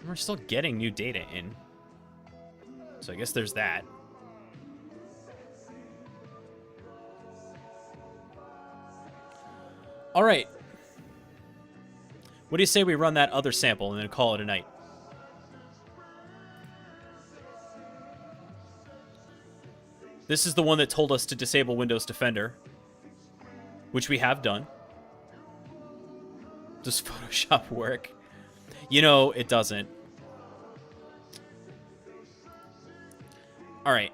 We're still getting new data in. So I guess there's that. All right. What do you say we run that other sample and then call it a night? This is the one that told us to disable Windows Defender, which we have done. Does Photoshop work? You know, it doesn't. All right.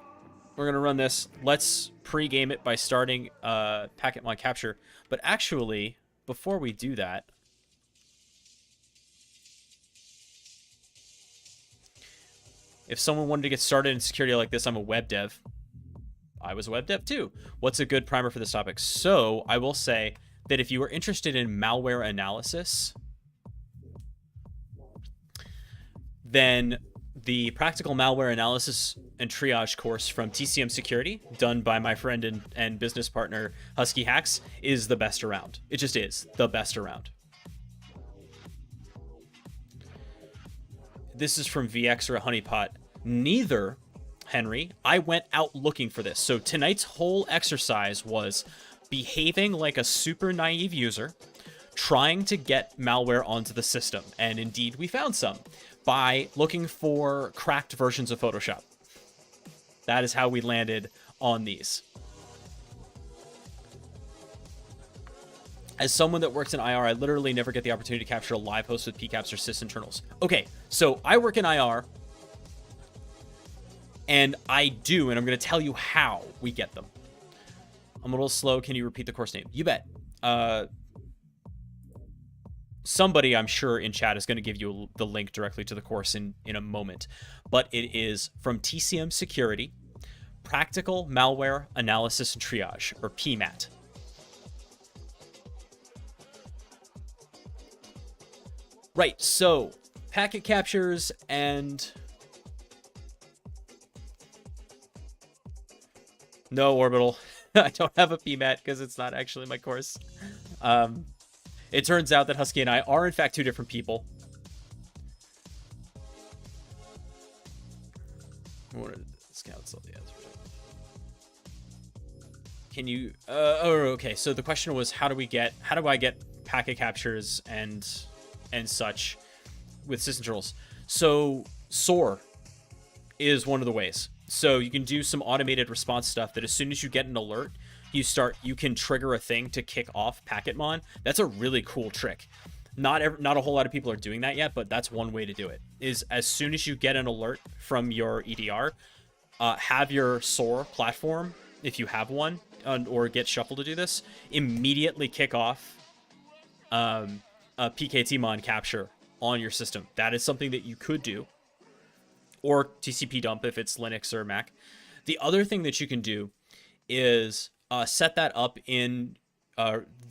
We're going to run this. Let's pre-game it by starting packet capture. But actually, before we do that, if someone wanted to get started in security like this, I'm a web dev. I was a web dev too. What's a good primer for this topic? So I will say that if you are interested in malware analysis, then the practical malware analysis and triage course from TCM Security, done by my friend and business partner Husky Hacks, is the best around. It just is the best around. This is from VX or a honeypot. Neither, Henry. I went out looking for this. So tonight's whole exercise was behaving like a super naive user, trying to get malware onto the system. And indeed, we found some by looking for cracked versions of Photoshop. That is how we landed on these. As someone that works in IR, I literally never get the opportunity to capture a live host with PCAPs or sysinternals. Okay, so I work in IR, and I do, and I'm going to tell you how we get them. I'm a little slow. Can you repeat the course name? You bet. Somebody, I'm sure, in chat is going to give you the link directly to the course in a moment. But it is from TCM Security, Practical Malware Analysis and Triage, or PMAT. Right, so packet captures and... No, Orbital. I don't have a PMAT because it's not actually my course. It turns out that Husky and I are, in fact, two different people. What are the scouts on the answer? Can you... okay, so the question was, how do I get packet captures and such with sysinternals? So SOAR is one of the ways. So you can do some automated response stuff that as soon as you get an alert, you can trigger a thing to kick off PacketMon. That's a really cool trick. Not a whole lot of people are doing that yet, but that's one way to do it. Is as soon as you get an alert from your EDR, have your SOAR platform, if you have one, or get Shuffle to do this, immediately kick off a PKTmon capture on your system. That is something that you could do. Or TCP dump if it's Linux or Mac. The other thing that you can do is set that up in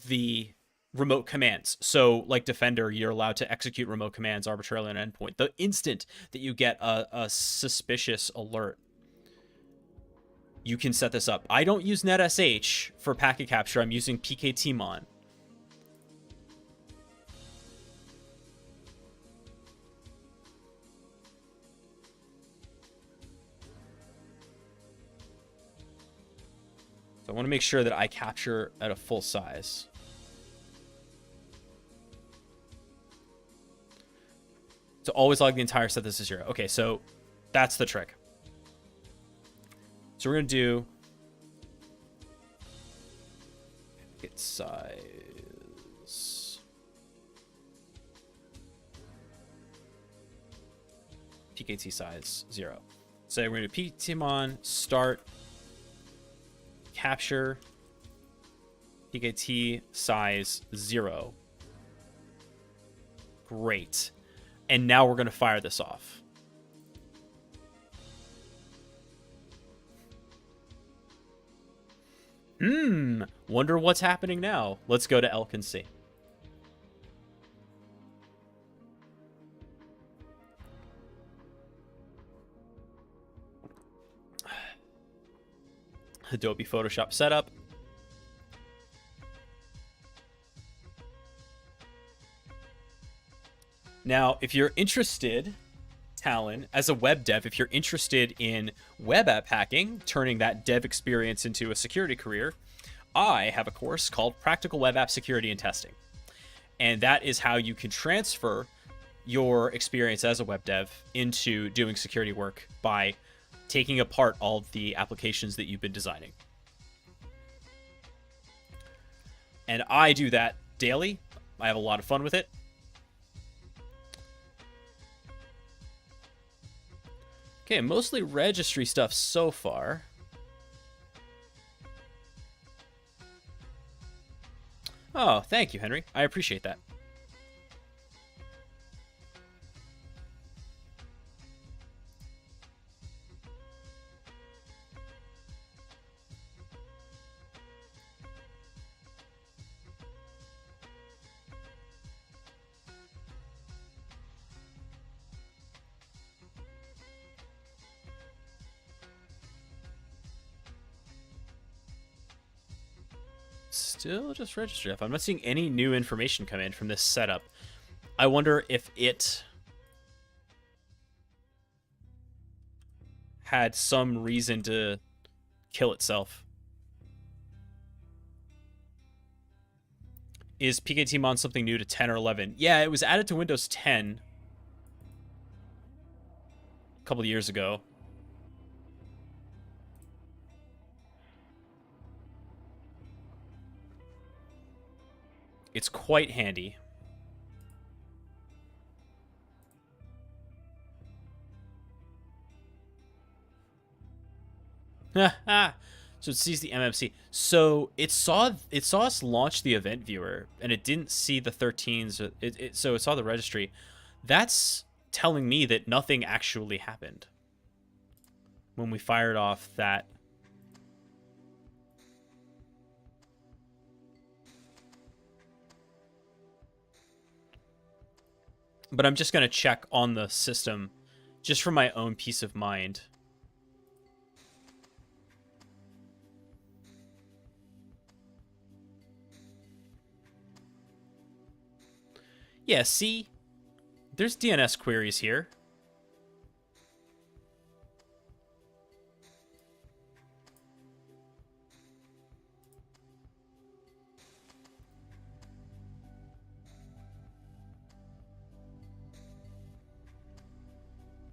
the remote commands. So like Defender, you're allowed to execute remote commands arbitrarily on an endpoint. The instant that you get a suspicious alert, you can set this up. I don't use NetSH for packet capture. I'm using PKTmon. So I want to make sure that I capture at a full size. So always log the entire set. This is 0. Okay, so that's the trick. So we're going to do packet size. PKT size 0. So we're going to do PKTmon start capture PKT size 0. Great. And now we're going to fire this off. Wonder what's happening now. Let's go to Elk and see. Adobe Photoshop setup. Now, if you're interested, Talon, as a web dev, if you're interested in web app hacking, turning that dev experience into a security career, I have a course called Practical Web App Security and Testing. And that is how you can transfer your experience as a web dev into doing security work by taking apart all of the applications that you've been designing. And I do that daily. I have a lot of fun with it. Okay, mostly registry stuff so far. Oh, thank you, Henry. I appreciate that. Still just registry stuff. I'm not seeing any new information come in from this setup. I wonder if it had some reason to kill itself. Is PKTmon something new to 10 or 11? Yeah, it was added to Windows 10 a couple of years ago. It's quite handy. So it sees the MMC. So it saw us launch the event viewer, and it didn't see the 13s. So it saw the registry. That's telling me that nothing actually happened when we fired off that. But I'm just going to check on the system just for my own peace of mind. Yeah, see? There's DNS queries here.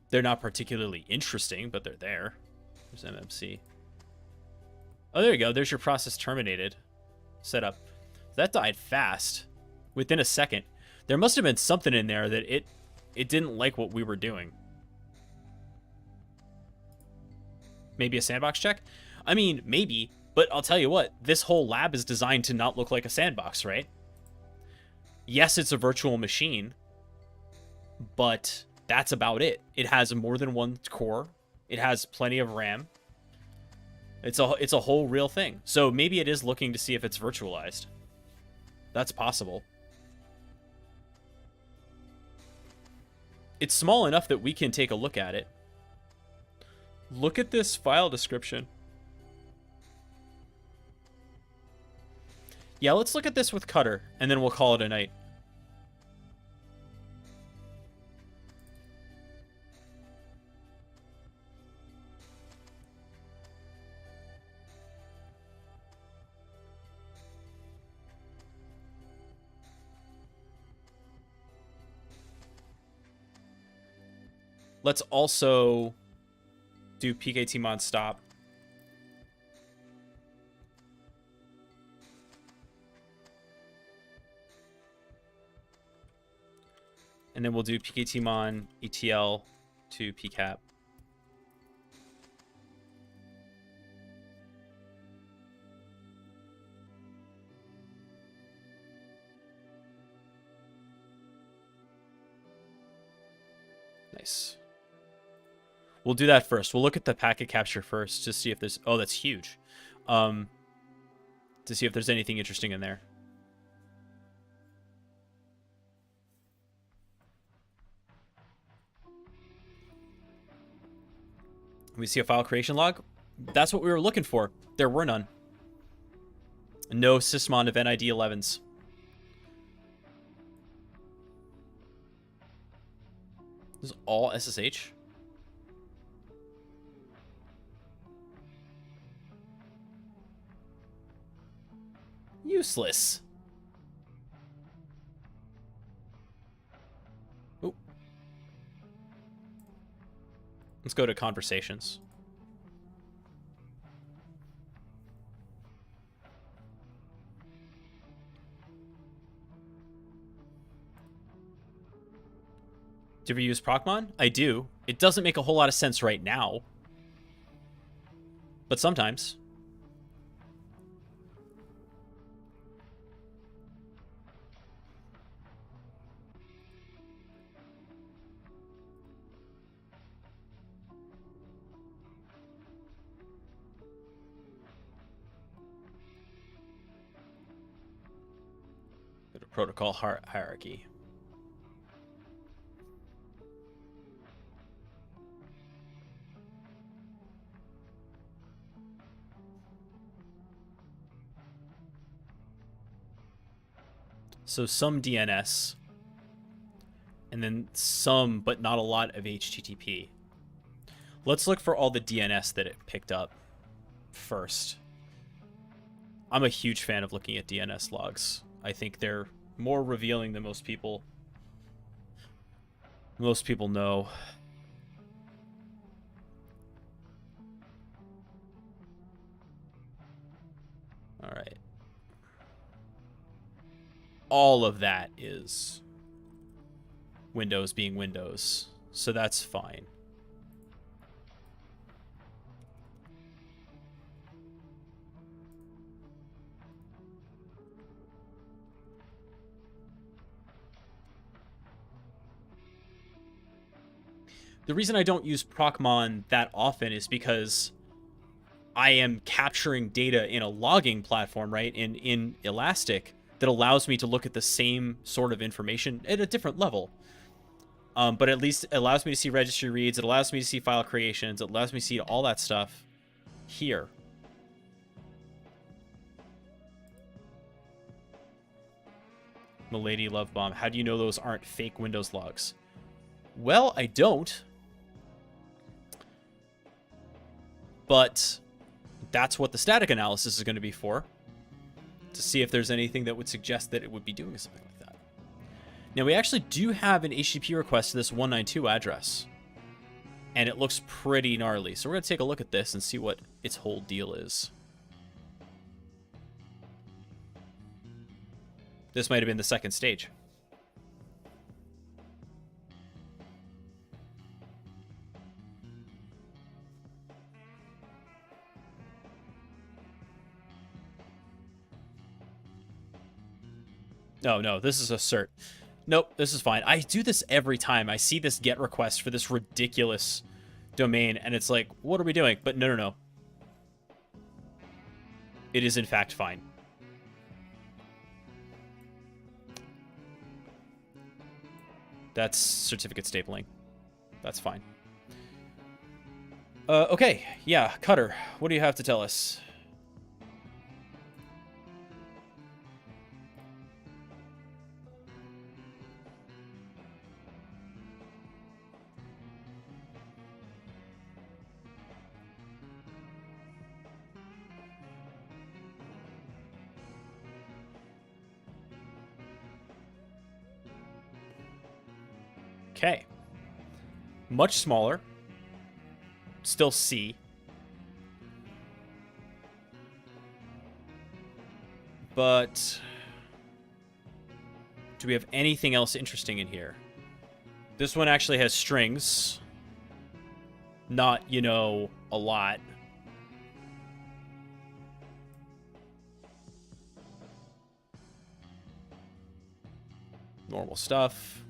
They're not particularly interesting, but they're there. There's MMC. Oh, there you go. There's your process terminated. Setup. That died fast. Within a second. There must have been something in there that it didn't like what we were doing. Maybe a sandbox check? I mean, maybe. But I'll tell you what. This whole lab is designed to not look like a sandbox, right? Yes, it's a virtual machine. But that's about it. It has more than one core. It has plenty of RAM. It's a whole real thing. So maybe it is looking to see if it's virtualized. That's possible. It's small enough that we can take a look at it. Look at this file description. Yeah, let's look at this with Cutter, and then we'll call it a night. Let's also do PKTmon stop. And then we'll do PKTmon ETL to PCAP. Nice. We'll do that first. We'll look at the packet capture first to see if there's... Oh, that's huge. to see if there's anything interesting in there. We see a file creation log. That's what we were looking for. There were none. No sysmon event ID 11s. This is all SSH. Useless. Ooh. Let's go to conversations. Do you ever use Procmon? I do. It doesn't make a whole lot of sense right now, but sometimes. Go to protocol hierarchy. So some DNS, and then some, but not a lot of HTTP. Let's look for all the DNS that it picked up first. I'm a huge fan of looking at DNS logs. I think they're more revealing than most people know. All right. All of that is Windows being Windows, so that's fine. The reason I don't use Procmon that often is because I am capturing data in a logging platform, right? In Elastic that allows me to look at the same sort of information at a different level. But at least it allows me to see registry reads. It allows me to see file creations. It allows me to see all that stuff here. Milady Love Bomb. How do you know those aren't fake Windows logs? Well, I don't. But that's what the static analysis is going to be for. To see if there's anything that would suggest that it would be doing something like that. Now, we actually do have an HTTP request to this 192 address. And it looks pretty gnarly. So we're going to take a look at this and see what its whole deal is. This might have been the second stage. No, this is a cert. Nope, this is fine. I do this every time. I see this GET request for this ridiculous domain, and it's like, what are we doing? But no. It is, in fact, fine. That's certificate stapling. That's fine. Okay, yeah, Cutter, what do you have to tell us? Okay. Much smaller. Still C. But do we have anything else interesting in here? This one actually has strings. Not, you know, a lot. Normal stuff.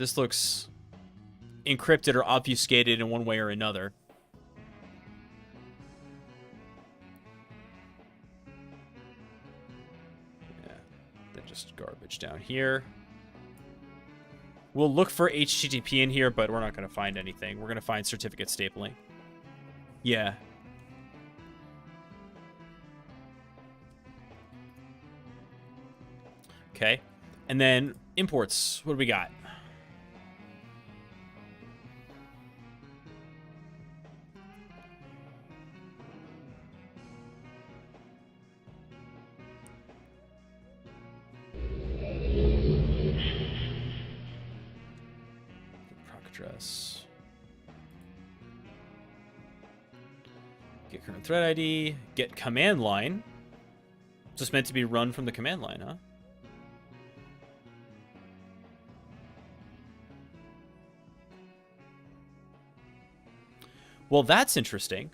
This looks encrypted or obfuscated in one way or another. Yeah, then just garbage down here. We'll look for HTTP in here, but we're not going to find anything. We're going to find certificate stapling. Yeah. Okay. And then imports. What do we got? Proc address. Get current thread ID. Get command line. It's just meant to be run from the command line, huh? Well, that's interesting.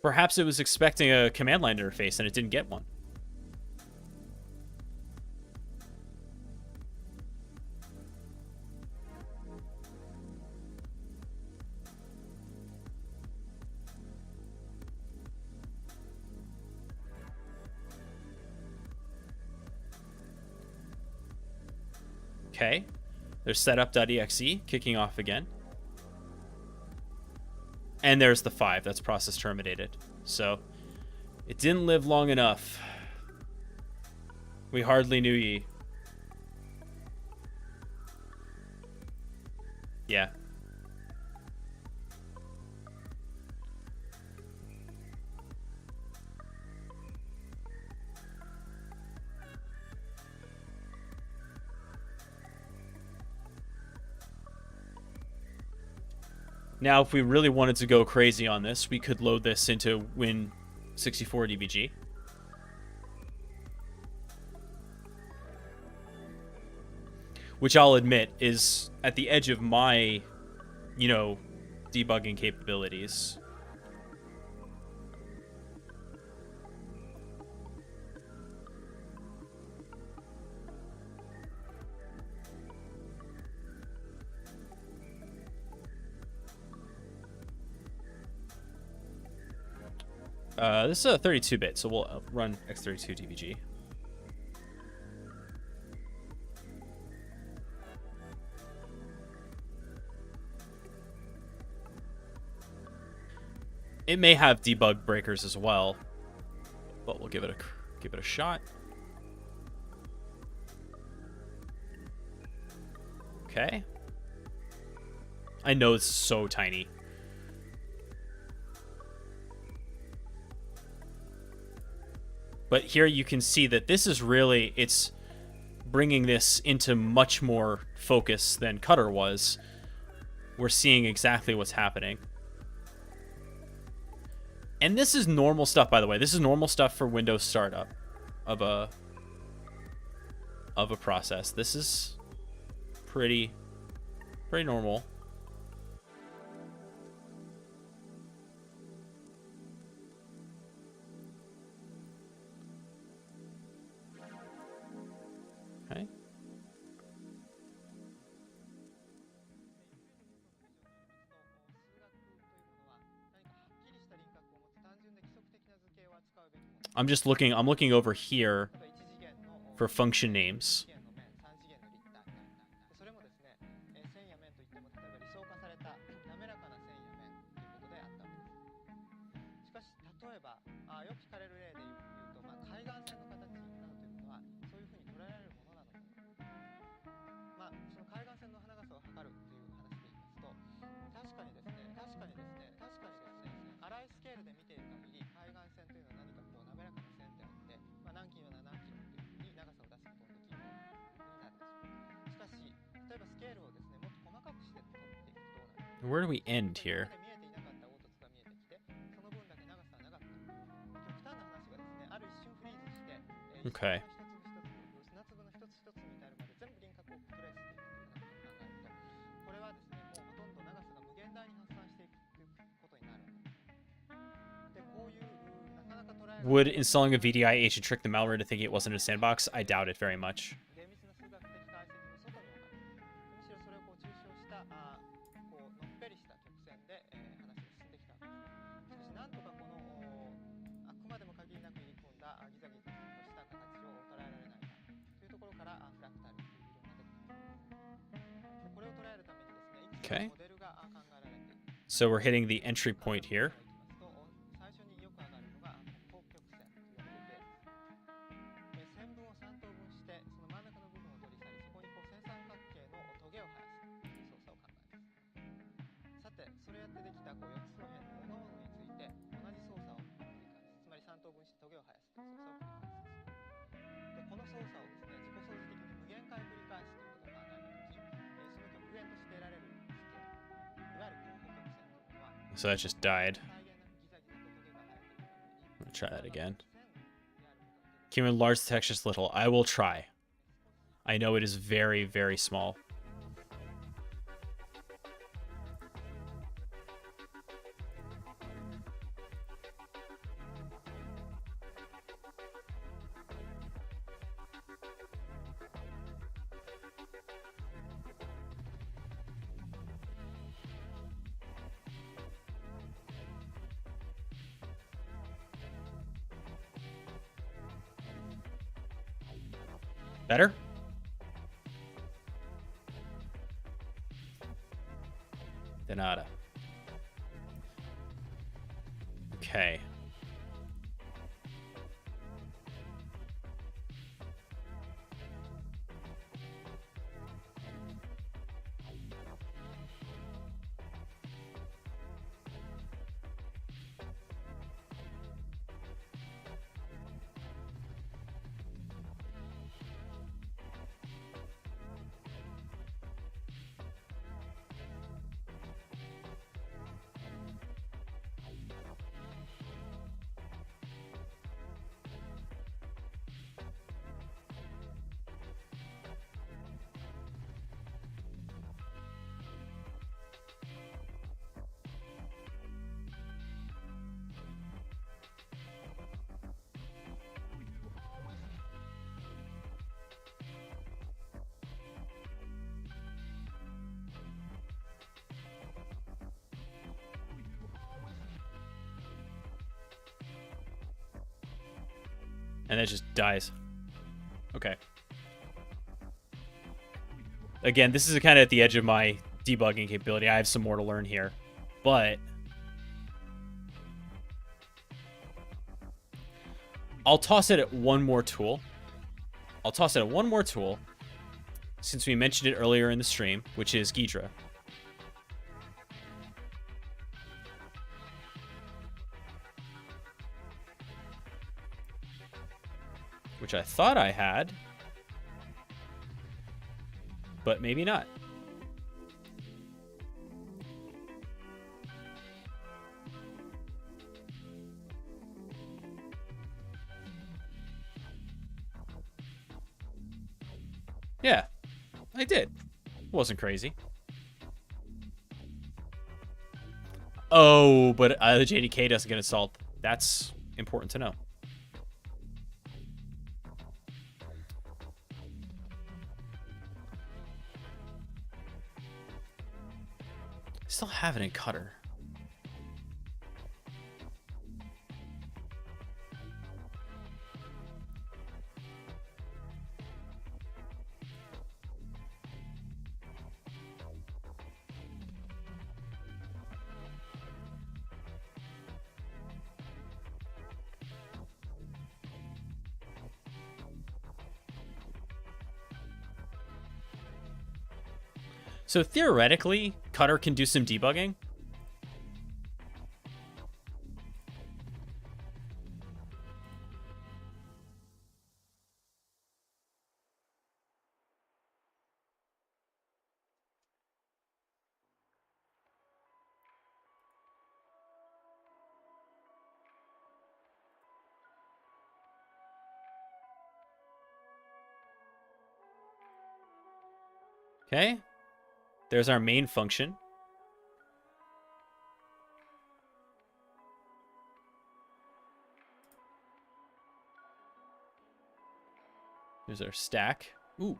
Perhaps it was expecting a command line interface and it didn't get one. Okay. There's setup.exe kicking off again. And there's the 5. That's process terminated. So it didn't live long enough. We hardly knew ye. Yeah. Now, if we really wanted to go crazy on this, we could load this into Win64 DBG. Which I'll admit is at the edge of my, debugging capabilities. This is a 32-bit, so we'll run x32 DBG. It may have debug breakers as well, but we'll give it a shot. Okay. I know it's so tiny. But here you can see that this is really, it's bringing this into much more focus than Cutter was. We're seeing exactly what's happening. And this is normal stuff, by the way. This is normal stuff for Windows startup of a process. This is pretty normal. Okay. I'm looking over here for function names. Where do we end here? Okay. Would installing a VDI agent trick the malware to thinking it wasn't a sandbox? I doubt it very much. Okay. So we're hitting the entry point here. So that just died. I'll try that again. Can enlarge the text just little? I will try. I know it is very, very small. Better? De nada. Okay. And it just dies. Okay. Again, this is kind of at the edge of my debugging capability. I have some more to learn here. But I'll toss it at one more tool. Since we mentioned it earlier in the stream, which is Ghidra. Which I thought I had, but maybe not. Yeah, I did. Wasn't crazy. Oh, but the JDK doesn't get installed. That's important to know. Still have it in Cutter. So theoretically, Cutter can do some debugging. Okay. There's our main function. Here's our stack. Ooh.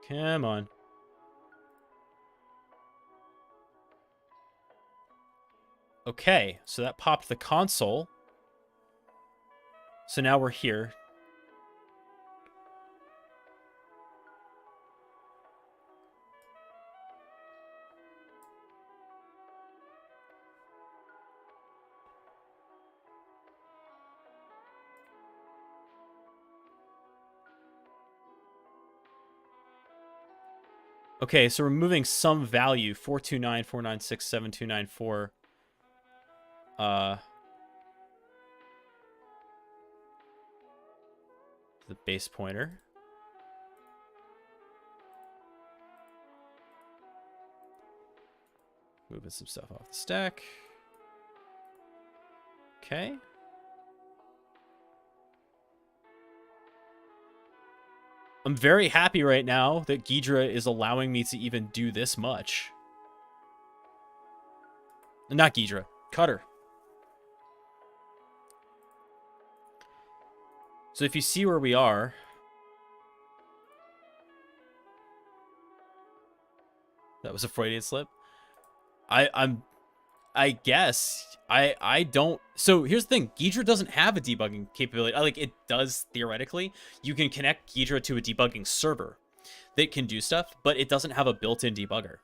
Come on. Okay, so that popped the console. So now we're here. Okay, so we're moving some value, 429, 496, 7294. The base pointer. Moving some stuff off the stack. Okay. I'm very happy right now that Ghidra is allowing me to even do this much. Not Ghidra, Cutter. So if you see where we are, that was a Freudian slip. I guess I don't. So here's the thing: Ghidra doesn't have a debugging capability. Like, it does theoretically. You can connect Ghidra to a debugging server that can do stuff, but it doesn't have a built-in debugger.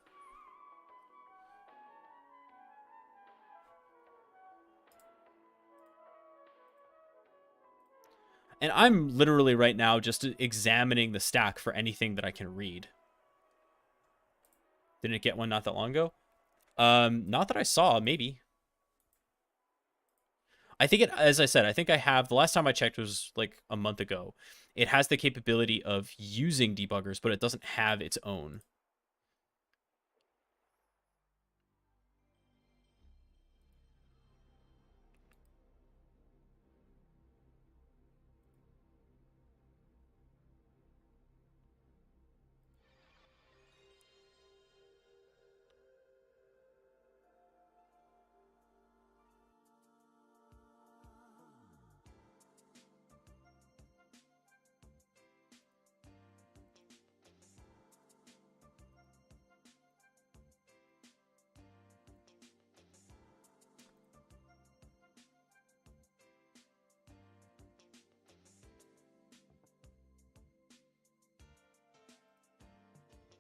And I'm literally right now just examining the stack for anything that I can read. Didn't it get one not that long ago? Not that I saw, maybe. I think it, as I said, I think I have, the last time I checked was like a month ago. It has the capability of using debuggers, but it doesn't have its own.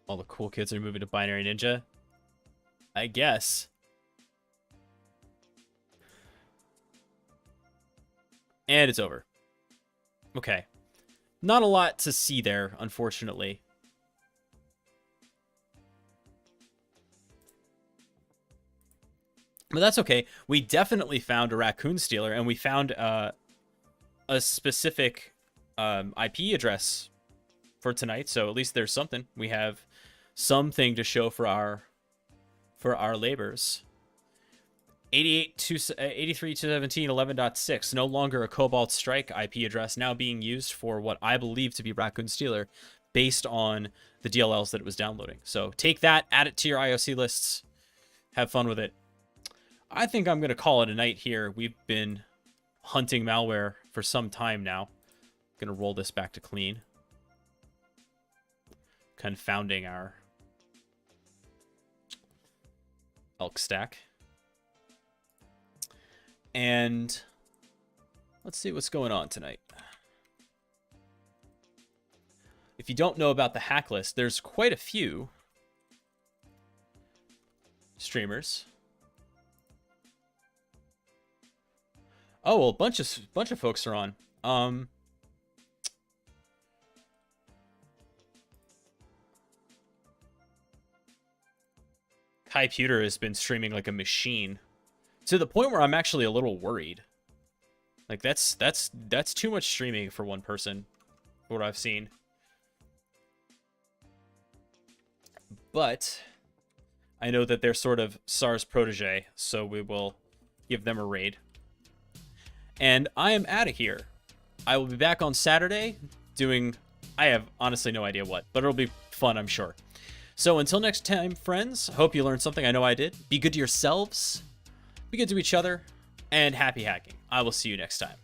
All the cool kids are moving to Binary Ninja. I guess. And it's over. Okay. Not a lot to see there, unfortunately. But that's okay. We definitely found a raccoon stealer, and we found a specific IP address for tonight. So at least there's something. We have something to show for our labors. 83.217 11.6, no longer a Cobalt Strike IP address, now being used for what I believe to be Raccoon Stealer, based on the DLLs that it was downloading. So take that, add it to your IOC lists, have fun with it. I think I'm going to call it a night here. We've been hunting malware for some time now. Going to roll this back to clean. Confounding our elk stack. And let's see what's going on tonight. If you don't know about the hack list, there's quite a few streamers. Oh, well, a bunch of folks are on. Computer has been streaming like a machine to the point where I'm actually a little worried. Like that's too much streaming for one person, for what I've seen. But I know that they're sort of SAR's protege, so we will give them a raid. And I am out of here. I will be back on Saturday doing, I have honestly no idea what, but it'll be fun, I'm sure. So until next time, friends, hope you learned something. I know I did. Be good to yourselves, be good to each other, and happy hacking. I will see you next time.